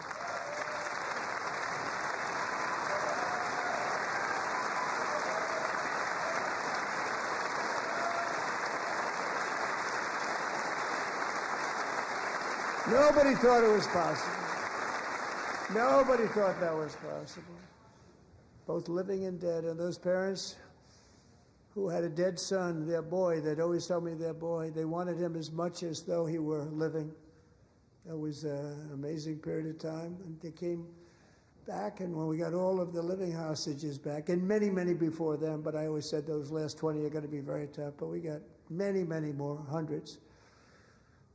Nobody thought it was possible. Nobody thought that was possible. Both living and dead. And those parents who had a dead son, their boy, they'd always tell me their boy, they wanted him as much as though he were living. That was an amazing period of time. And they came back, and when we got all of the living hostages back, and many, many before them, but I always said those last 20 are going to be very tough, but we got many, many more, hundreds.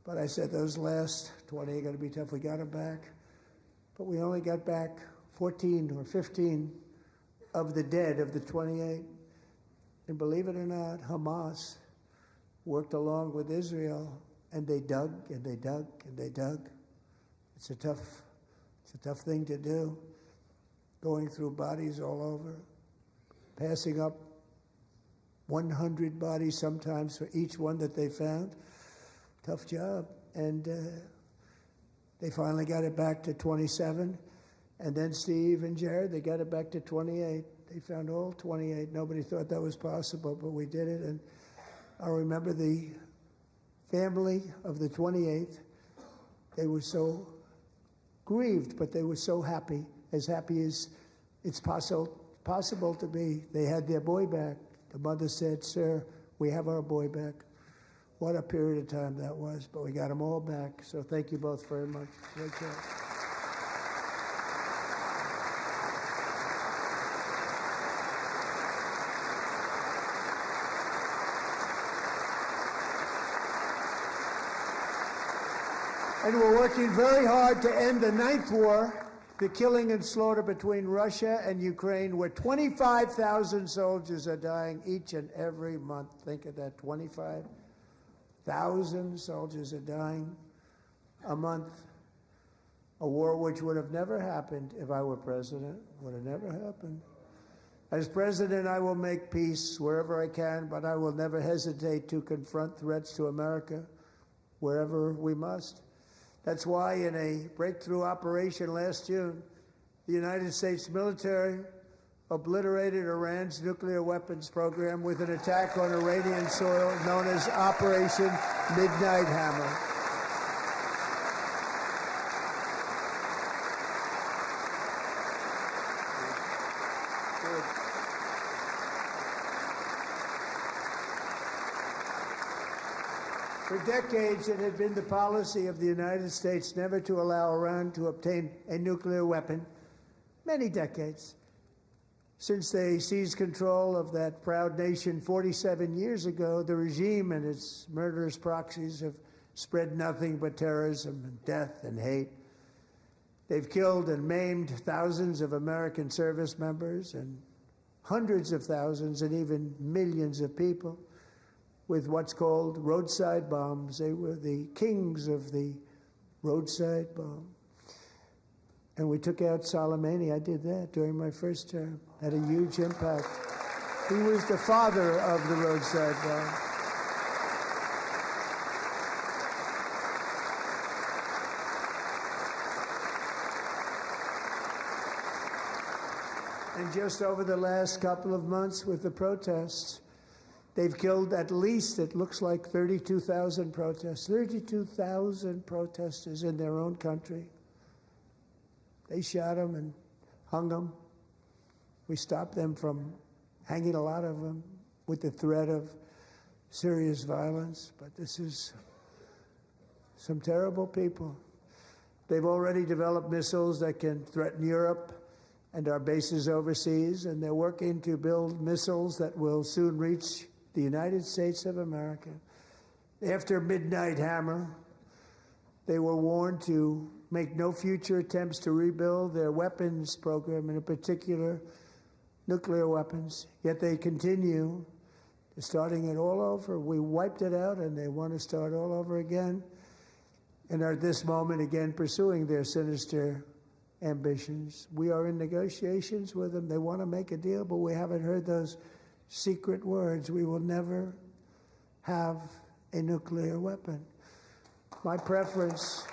But I said those last 20 are going to be tough. We got them back. But we only got back 14 or 15 of the dead of the 28. And believe it or not, Hamas worked along with Israel, and they dug and they dug and they dug. It's a tough thing to do, going through bodies all over, passing up 100 bodies sometimes for each one that they found. Tough job. And they finally got it back to 27. And then Steve and Jared, they got it back to 28. They found all 28. Nobody thought that was possible, but we did it. And I remember the family of the 28th. They were so grieved, but they were so happy as it's possible to be. They had their boy back. The mother said, "Sir, we have our boy back." What a period of time that was, but we got them all back. So thank you both very much. Great job. And we're working very hard to end the ninth war, the killing and slaughter between Russia and Ukraine, where 25,000 soldiers are dying each and every month. Think of that, 25,000 soldiers are dying a month. A war which would have never happened if I were president, would have never happened. As president, I will make peace wherever I can, but I will never hesitate to confront threats to America wherever we must. That's why in a breakthrough operation last June, the United States military obliterated Iran's nuclear weapons program with an attack on Iranian soil known as Operation Midnight Hammer. For decades, it had been the policy of the United States never to allow Iran to obtain a nuclear weapon. Many decades. Since they seized control of that proud nation 47 years ago, the regime and its murderous proxies have spread nothing but terrorism and death and hate. They've killed and maimed thousands of American service members and hundreds of thousands and even millions of people. with what's called roadside bombs. They were the kings of the roadside bomb. And we took out Soleimani. I did that during my first term. Had a huge impact. He was the father of the roadside bomb. And just over the last couple of months with the protests, they've killed at least, it looks like, 32,000 protests. 32,000 protesters in their own country. They shot them and hung them. We stopped them from hanging a lot of them with the threat of serious violence. But this is some terrible people. They've already developed missiles that can threaten Europe and our bases overseas, and they're working to build missiles that will soon reach the United States of America. After Midnight Hammer, they were warned to make no future attempts to rebuild their weapons program, and in particular, nuclear weapons. Yet they continue, starting it all over. We wiped it out, and they want to start all over again, and are at this moment again pursuing their sinister ambitions. We are in negotiations with them. They want to make a deal, but we haven't heard those secret words. We will never have a nuclear weapon. My preference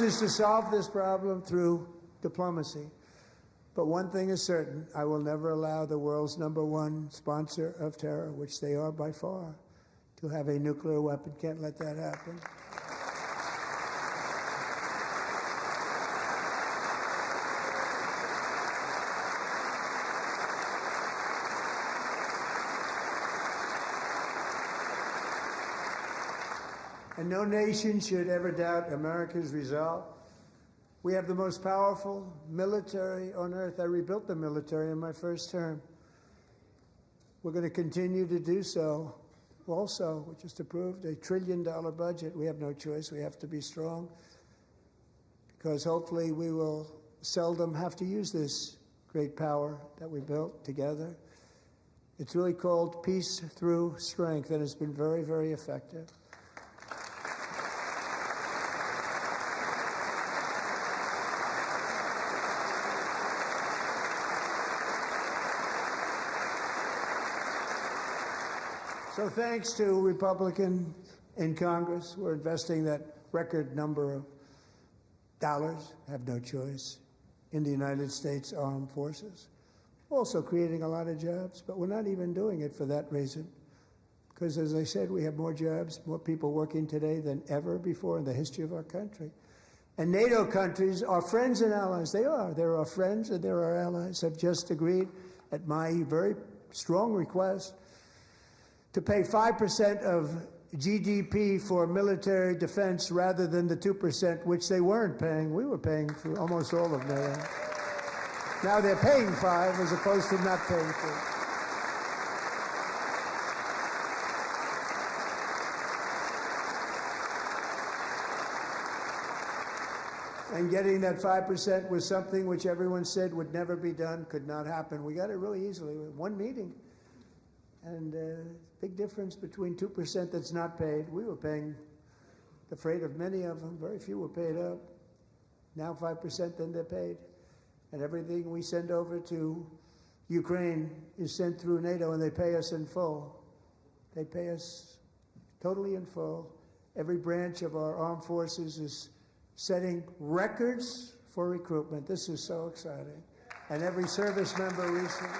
is to solve this problem through diplomacy. But one thing is certain, I will never allow the world's #1 sponsor of terror, which they are by far, to have a nuclear weapon. Can't let that happen. And no nation should ever doubt America's resolve. We have the most powerful military on earth. I rebuilt the military in my first term. We're going to continue to do so. Also, we just approved a $1 trillion budget. We have no choice. We have to be strong, because hopefully we will seldom have to use this great power that we built together. It's really called peace through strength, and it's been very, very effective. So thanks to Republicans in Congress, we're investing that record number of dollars, have no choice, in the United States Armed Forces. Also creating a lot of jobs, but we're not even doing it for that reason. Because as I said, we have more jobs, more people working today than ever before in the history of our country. And NATO countries are friends and allies. They are. They're our friends and they're our allies. Have just agreed, at my very strong request, to pay 5% of GDP for military defense rather than the 2%, which they weren't paying. We were paying for almost all of NATO. Now they're paying 5 as opposed to not paying 4. And getting that 5% was something which everyone said would never be done, could not happen. We got it really easily with one meeting. And big difference between 2% that's not paid. We were paying the freight of many of them. Very few were paid up. Now 5%, then they're paid. And everything we send over to Ukraine is sent through NATO, and they pay us in full. They pay us totally in full. Every branch of our armed forces is setting records for recruitment. This is so exciting. And every service member recently.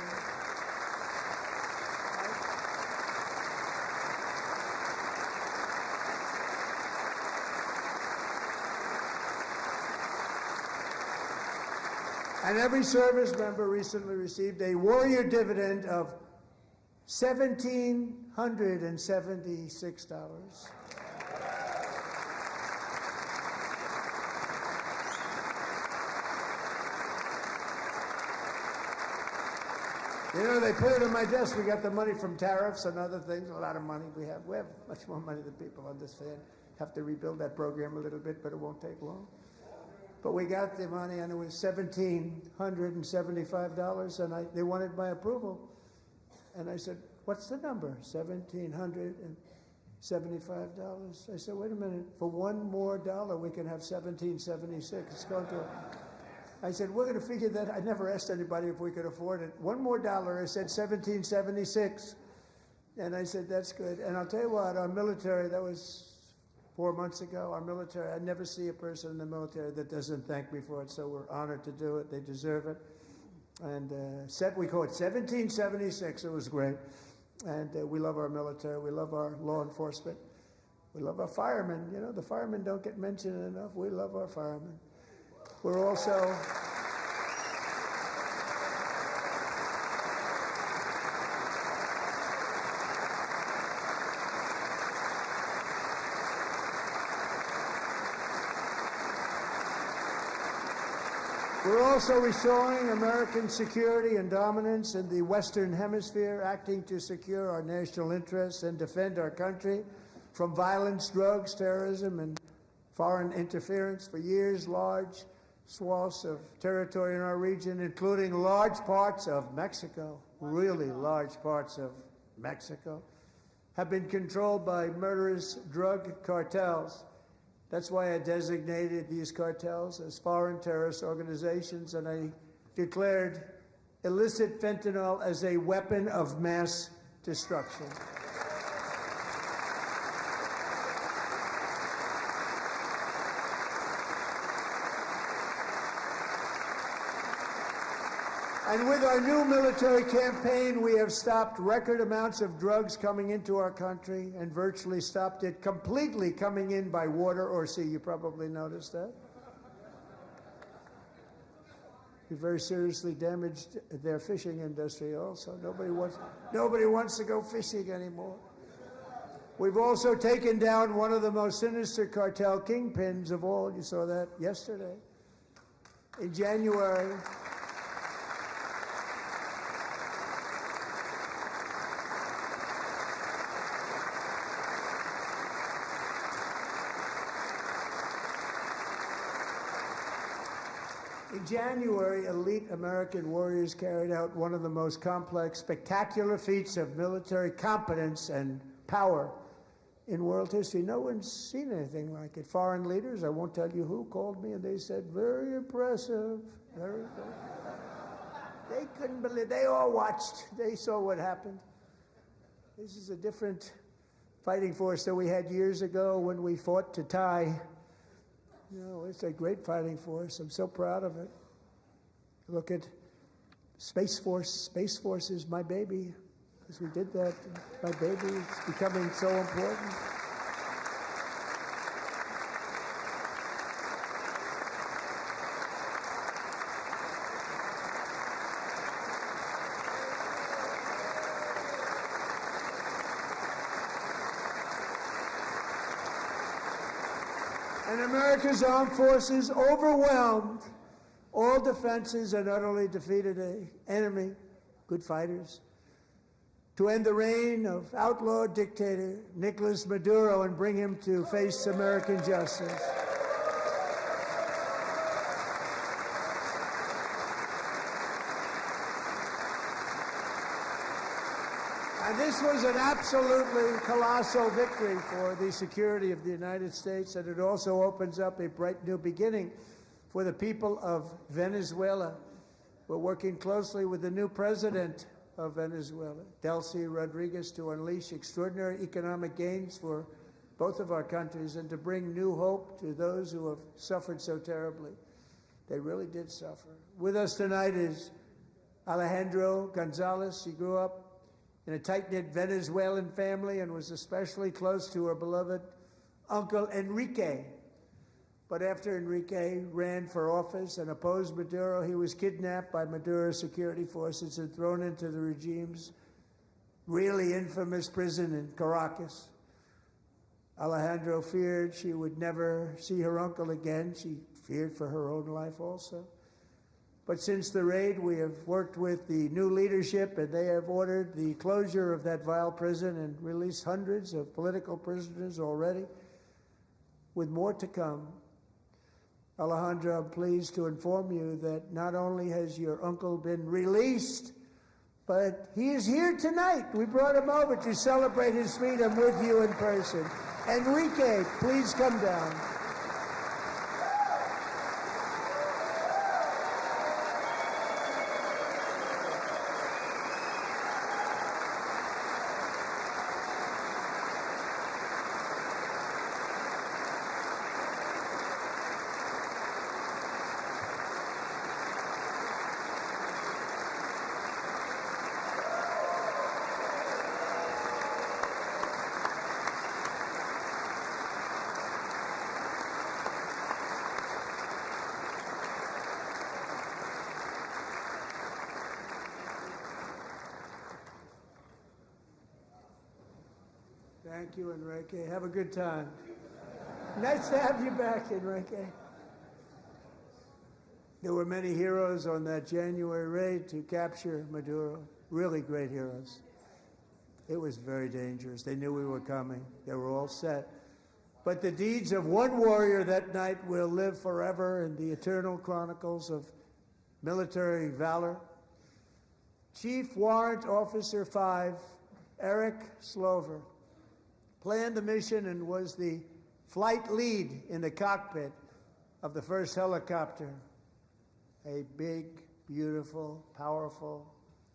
And every service member recently received a warrior dividend of $1,776. You know, they put it on my desk. We got the money from tariffs and other things, a lot of money we have. We have much more money than people understand. Have to rebuild that program a little bit, but it won't take long. But we got the money, and it was $1,775, and they wanted my approval. And I said, what's the number? $1,775. I said, wait a minute. For one more dollar, we can have $1,776. It's going to... I said, we're going to figure that. I never asked anybody if we could afford it. One more dollar, I said $1,776. And I said, that's good. And I'll tell you what, our military, that was 4 months ago, our military, I never see a person in the military that doesn't thank me for it, so we're honored to do it. They deserve it. And we call it 1776. It was great. And we love our military. We love our law enforcement. We love our firemen. You know, the firemen don't get mentioned enough. We love our firemen. We're also... We're also restoring American security and dominance in the Western Hemisphere, acting to secure our national interests and defend our country from violence, drugs, terrorism, and foreign interference. For years, large swaths of territory in our region, including large parts of Mexico, really large parts of Mexico, have been controlled by murderous drug cartels. That's why I designated these cartels as foreign terrorist organizations, and I declared illicit fentanyl as a weapon of mass destruction. And with our new military campaign, we have stopped record amounts of drugs coming into our country and virtually stopped it completely coming in by water or sea. You probably noticed that. We very seriously damaged their fishing industry also. Nobody wants to go fishing anymore. We've also taken down one of the most sinister cartel kingpins of all. You saw that yesterday. In January, elite American warriors carried out one of the most complex, spectacular feats of military competence and power in world history. No one's seen anything like it. Foreign leaders, I won't tell you who, called me and they said, very impressive, very impressive. They couldn't believe, they all watched, they saw what happened. This is a different fighting force that we had years ago when we fought to tie. You know, it's a great fighting force. I'm so proud of it. Look at Space Force. Space Force is my baby, because we did that. My baby is becoming so important. And America's armed forces overwhelmed all defenses and utterly defeated an enemy, good fighters, to end the reign of outlaw dictator Nicolas Maduro and bring him to face American justice. And this was an absolutely colossal victory for the security of the United States, and it also opens up a bright new beginning for the people of Venezuela. We're working closely with the new president of Venezuela, Delcy Rodriguez, to unleash extraordinary economic gains for both of our countries and to bring new hope to those who have suffered so terribly. They really did suffer. With us tonight is Alejandro Gonzalez. He grew up in a tight-knit Venezuelan family and was especially close to her beloved uncle Enrique. But after Enrique ran for office and opposed Maduro, he was kidnapped by Maduro's security forces and thrown into the regime's really infamous prison in Caracas. Alejandro feared she would never see her uncle again. She feared for her own life also. But since the raid, we have worked with the new leadership, and they have ordered the closure of that vile prison and released hundreds of political prisoners already, with more to come. Alejandro, I'm pleased to inform you that not only has your uncle been released, but he is here tonight. We brought him over to celebrate his freedom with you in person. Enrique, please come down. Thank you, Enrique. Have a good time. Nice to have you back, Enrique. There were many heroes on that January raid to capture Maduro. Really great heroes. It was very dangerous. They knew we were coming. They were all set. But the deeds of one warrior that night will live forever in the eternal chronicles of military valor. Chief Warrant Officer 5, Eric Slover, planned the mission and was the flight lead in the cockpit of the first helicopter, a big, beautiful, powerful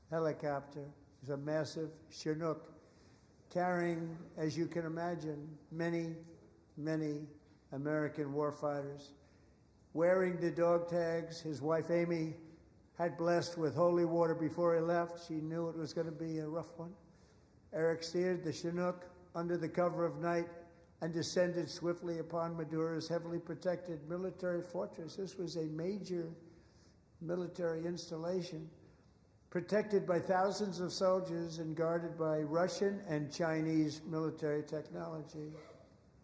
helicopter. It was a massive Chinook carrying, as you can imagine, many, many American warfighters. Wearing the dog tags, his wife Amy had blessed with holy water before he left. She knew it was going to be a rough one. Eric steered the Chinook under the cover of night and descended swiftly upon Maduro's heavily protected military fortress. This was a major military installation, protected by thousands of soldiers and guarded by Russian and Chinese military technology.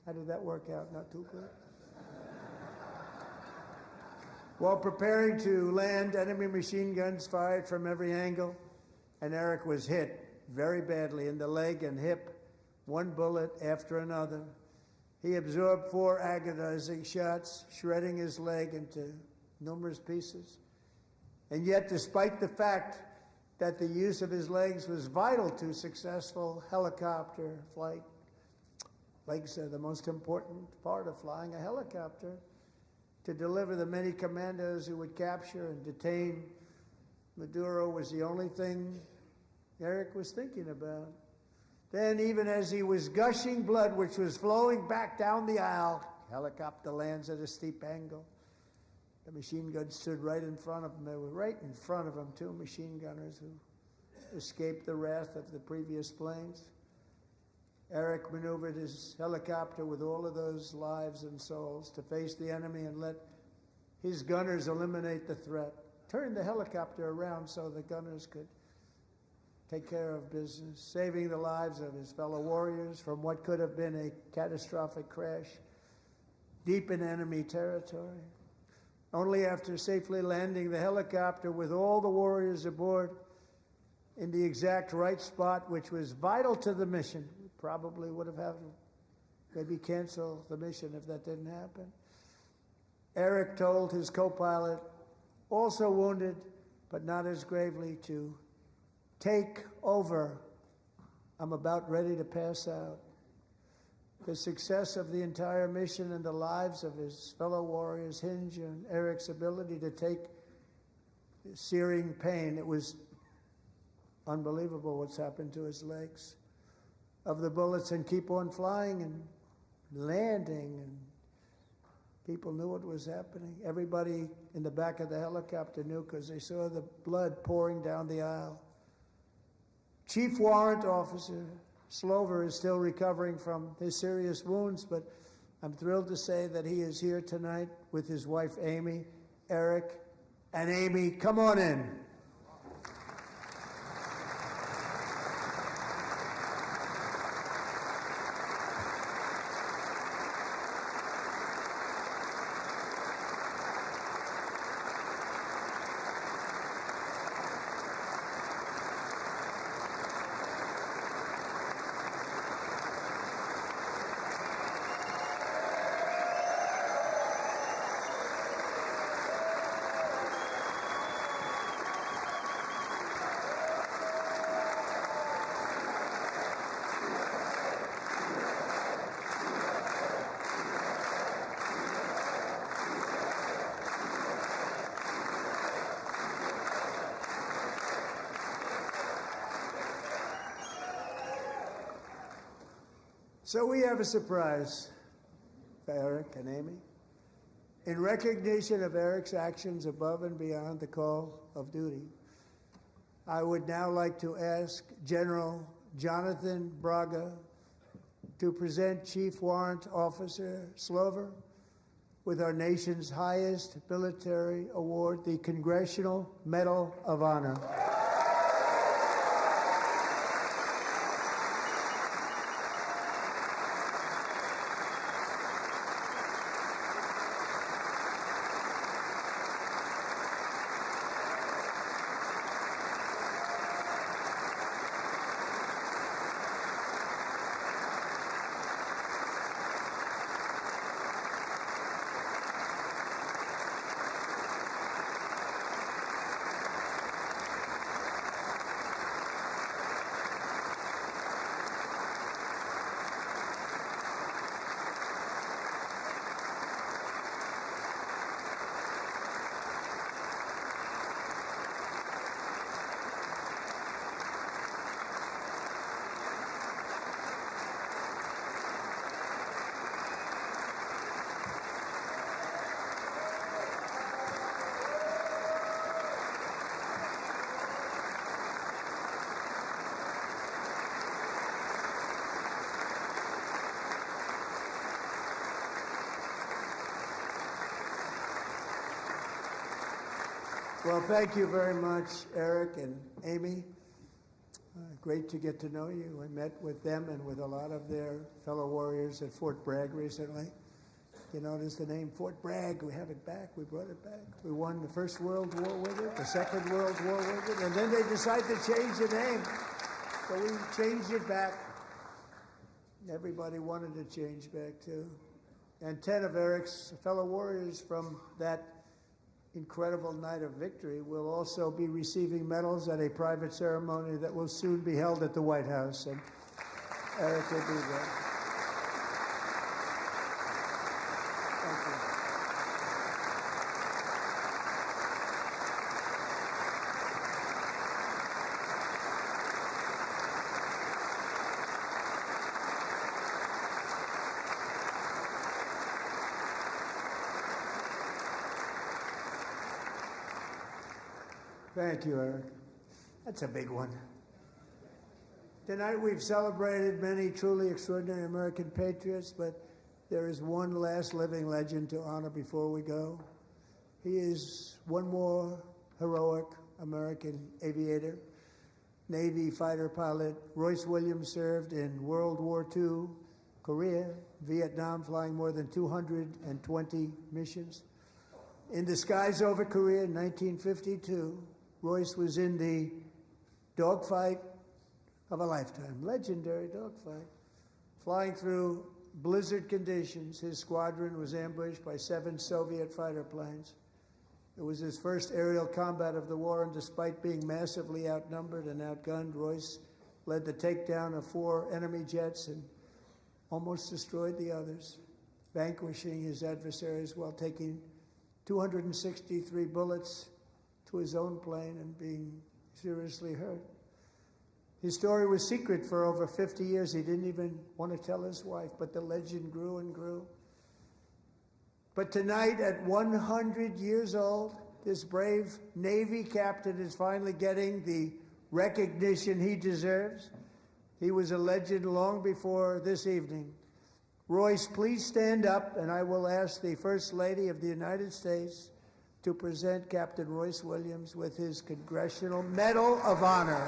How did that work out? Not too good. While preparing to land, enemy machine guns fired from every angle, and Eric was hit very badly in the leg and hip, one bullet after another. He absorbed 4 agonizing shots, shredding his leg into numerous pieces. And yet, despite the fact that the use of his legs was vital to successful helicopter flight, legs are the most important part of flying a helicopter, to deliver the many commandos who would capture and detain Maduro was the only thing Eric was thinking about. Then, even as he was gushing blood, which was flowing back down the aisle, helicopter lands at a steep angle. The machine gun stood right in front of him. They were right in front of him, 2 machine gunners who escaped the wrath of the previous planes. Eric maneuvered his helicopter with all of those lives and souls to face the enemy and let his gunners eliminate the threat. Turned the helicopter around so the gunners could take care of business, saving the lives of his fellow warriors from what could have been a catastrophic crash deep in enemy territory. Only after safely landing the helicopter with all the warriors aboard in the exact right spot, which was vital to the mission, we probably would have had to maybe cancel the mission if that didn't happen. Eric told his co-pilot, also wounded but not as gravely, to take over. I'm about ready to pass out. The success of the entire mission and the lives of his fellow warriors hinge on Eric's ability to take searing pain. It was unbelievable what's happened to his legs of the bullets and keep on flying and landing, and people knew what was happening. Everybody in the back of the helicopter knew because they saw the blood pouring down the aisle. Chief Warrant Officer Slover is still recovering from his serious wounds, but I'm thrilled to say that he is here tonight with his wife Amy, Eric, and Amy, come on in. So we have a surprise for Eric and Amy. In recognition of Eric's actions above and beyond the call of duty, I would now like to ask General Jonathan Braga to present Chief Warrant Officer Slover with our nation's highest military award, the Congressional Medal of Honor. Well, thank you very much, Eric and Amy. Great to get to know you. I met with them and with a lot of their fellow warriors at Fort Bragg recently. You notice the name Fort Bragg, we have it back, we brought it back. We won the First World War with it, the Second World War with it, and then they decided to change the name. So we changed it back. Everybody wanted to change back too. And 10 of Eric's fellow warriors from that incredible night of victory will also be receiving medals at a private ceremony that will soon be held at the White House. And Eric will be there. Thank you. Thank you, Eric. That's a big one. Tonight we've celebrated many truly extraordinary American patriots, but there is one last living legend to honor before we go. He is one more heroic American aviator, Navy fighter pilot. Royce Williams served in World War II, Korea, Vietnam, flying more than 220 missions. In the skies over Korea in 1952, Royce was in the dogfight of a lifetime, legendary dogfight. Flying through blizzard conditions, his squadron was ambushed by 7 Soviet fighter planes. It was his first aerial combat of the war, and despite being massively outnumbered and outgunned, Royce led the takedown of 4 enemy jets and almost destroyed the others, vanquishing his adversaries while taking 263 bullets to his own plane and being seriously hurt. His story was secret for over 50 years. He didn't even want to tell his wife, but the legend grew and grew. But tonight, at 100 years old, this brave Navy captain is finally getting the recognition he deserves. He was a legend long before this evening. Royce, please stand up, and I will ask the First Lady of the United States to present Captain Royce Williams with his Congressional Medal of Honor.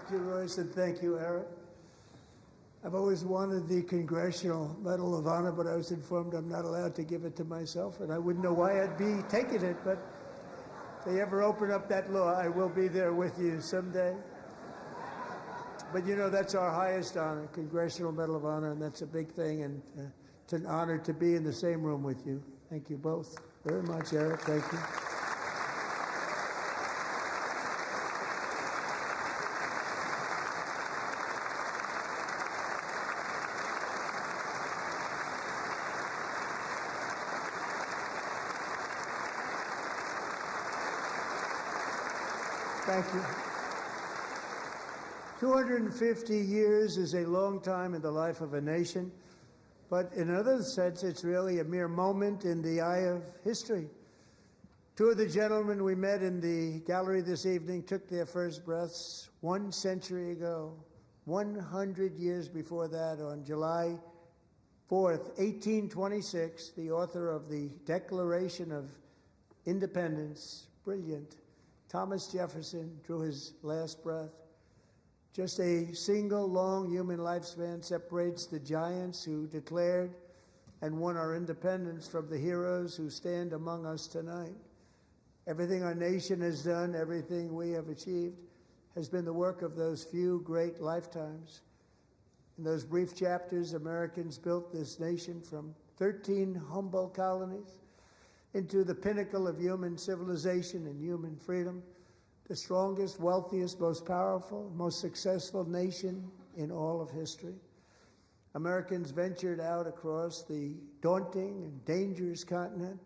Thank you, Royce, and thank you, Eric. I've always wanted the Congressional Medal of Honor, but I was informed I'm not allowed to give it to myself, and I wouldn't know why I'd be taking it, but if they ever open up that law, I will be there with you someday. But you know, that's our highest honor, Congressional Medal of Honor, and that's a big thing, and it's an honor to be in the same room with you. Thank you both very much, Eric. Thank you. Thank you. 250 years is a long time in the life of a nation, but in another sense, it's really a mere moment in the eye of history. Two of the gentlemen we met in the gallery this evening took their first breaths 1 century ago, 100 years before that, on July 4th, 1826, the author of the Declaration of Independence, brilliant, Thomas Jefferson, drew his last breath. Just a single long human lifespan separates the giants who declared and won our independence from the heroes who stand among us tonight. Everything our nation has done, everything we have achieved, has been the work of those few great lifetimes. In those brief chapters, Americans built this nation from 13 humble colonies into the pinnacle of human civilization and human freedom, the strongest, wealthiest, most powerful, most successful nation in all of history. Americans ventured out across the daunting and dangerous continent.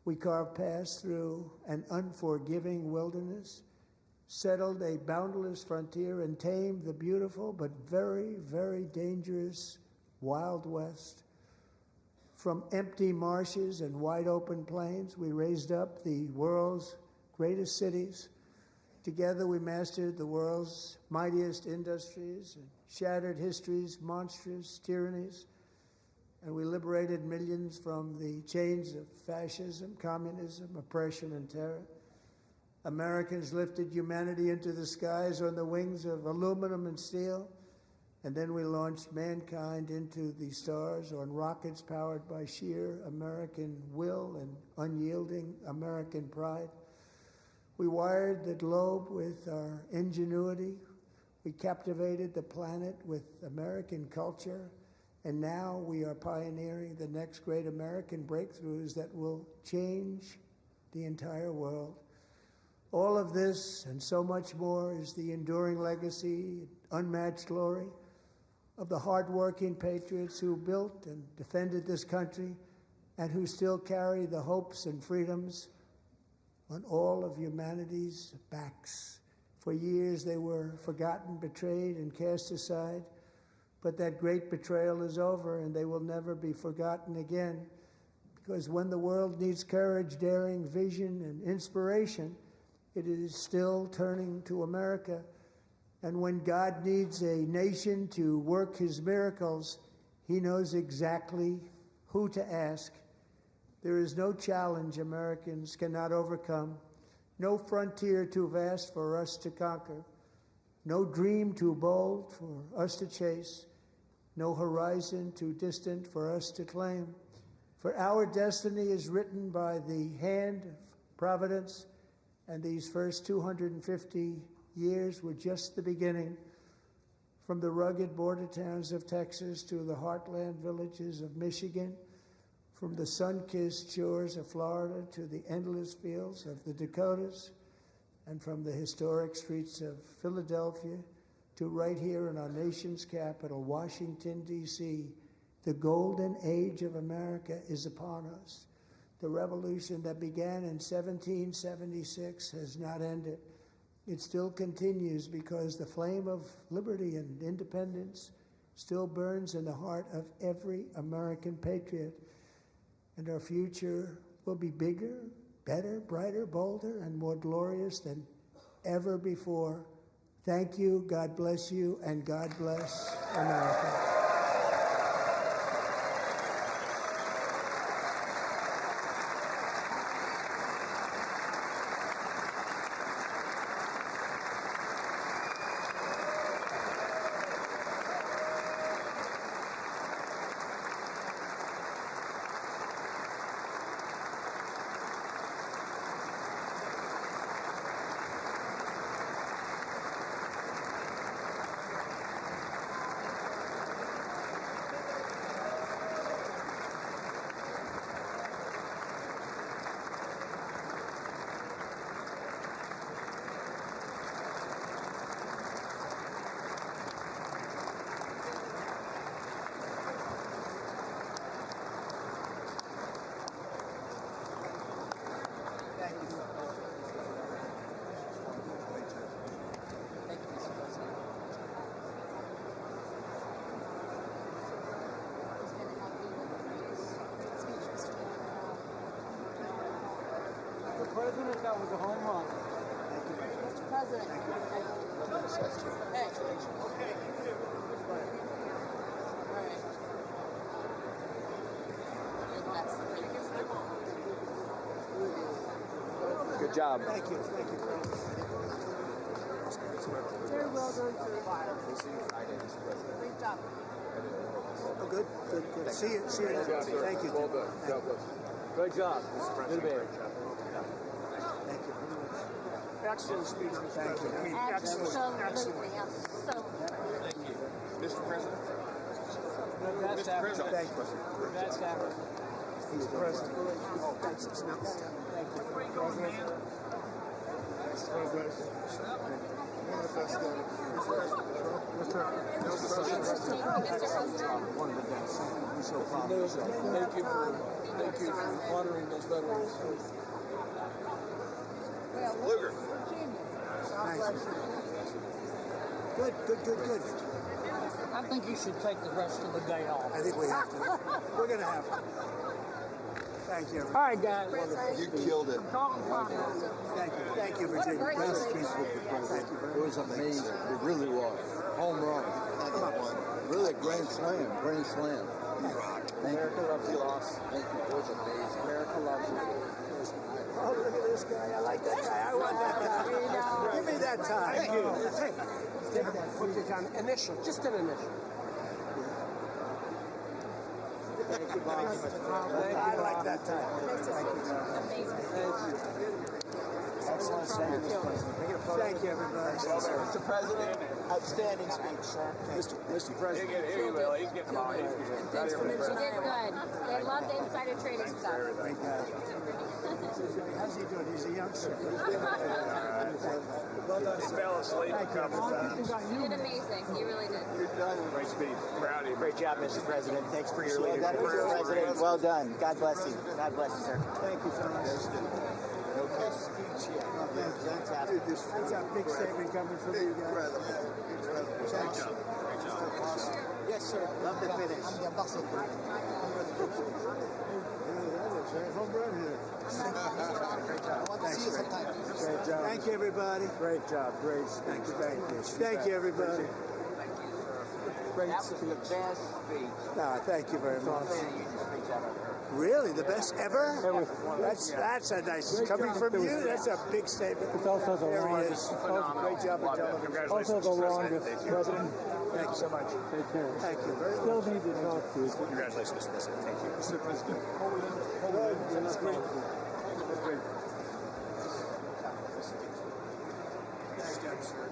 We carved paths through an unforgiving wilderness, settled a boundless frontier, and tamed the beautiful but very, very dangerous Wild West. From empty marshes and wide open plains, we raised up the world's greatest cities. Together we mastered the world's mightiest industries and shattered history's monstrous tyrannies. And we liberated millions from the chains of fascism, communism, oppression, and terror. Americans lifted humanity into the skies on the wings of aluminum and steel. And then we launched mankind into the stars on rockets powered by sheer American will and unyielding American pride. We wired the globe with our ingenuity. We captivated the planet with American culture. And now we are pioneering the next great American breakthroughs that will change the entire world. All of this and so much more is the enduring legacy, unmatched glory of the hardworking patriots who built and defended this country and who still carry the hopes and freedoms on all of humanity's backs. For years they were forgotten, betrayed, and cast aside, but that great betrayal is over and they will never be forgotten again, because when the world needs courage, daring, vision, and inspiration, it is still turning to America. And when God needs a nation to work his miracles, he knows exactly who to ask. There is no challenge Americans cannot overcome, no frontier too vast for us to conquer, no dream too bold for us to chase, no horizon too distant for us to claim. For our destiny is written by the hand of providence, and these first 250 years were just the beginning. From the rugged border towns of Texas to the heartland villages of Michigan, from the sun-kissed shores of Florida to the endless fields of the Dakotas, and from the historic streets of Philadelphia to right here in our nation's capital, Washington, D.C., the golden age of America is upon us. The revolution that began in 1776 has not ended. It still continues because the flame of liberty and independence still burns in the heart of every American patriot. And our future will be bigger, better, brighter, bolder, and more glorious than ever before. Thank you, God bless you, and God bless America. President, that was a home run. Mr. President. Hey. Okay. Good job. Thank you. Very well done, sir. We'll see you Friday, Mr. President. Great job. Oh, good. See you. Thank you. Well done. God bless you. Good job, Mr. President. Good job. Thank you. Excellent speech, Mr. President. Absolutely. Thank you. Mr. President. Mr. President. Thank you. That's happened. Mr. President. Oh, thanks. Thank you. Where are you going, man? Thank you for honoring those veterans. Luger. Good. I think you should take the rest of the day off. I think we have to. We're going to have to. Thank you. All right, guys. You killed it. Thank you, Virginia. It was amazing. It really was. Home run. Really a grand slam. America loves you, lost. Thank you. It was amazing. America loves you. Oh, look at this guy. I like that guy. I want that guy. Give me that time. Thank you. Hey, take that. Put your time. Initial. Just an initial. Thank you, boss. I like that time. Excellent. Thank you, everybody. Mr. President, outstanding speech, sir. Mr. President. Here you will. He's getting them all. You did good. They love the insider trading stuff. Great guy. How's he doing? He's a youngster. He fell asleep a couple times. You did amazing. You really did. Great speech. Proud of you. Great job, Mr. President. Thanks for your leadership. Mr. President, well done. God bless you. God bless you, sir. Thank you, fellas. Okay, speech yet. Fantastic. That's a big statement coming from you guys. Great job. Yes, sir. Love the finish. I'm the ambassador. Home run here. Great job. I want to see you sometime. Great job. Thank you, everybody. Great job. Great. Thank you. Thank you, everybody. That was the best speech. No, thank you very much. You just speech I've ever heard. Really, the best ever? That's a nice. Coming from you, that's a big statement. It's also the There he longest. is. Great job on television. Also the longest. President. Thank you so much. Take care. Thank you very much. Still need to talk to you. Congratulations, Mr. President. Thank you. Mr. President. That's great. Thank you, sir.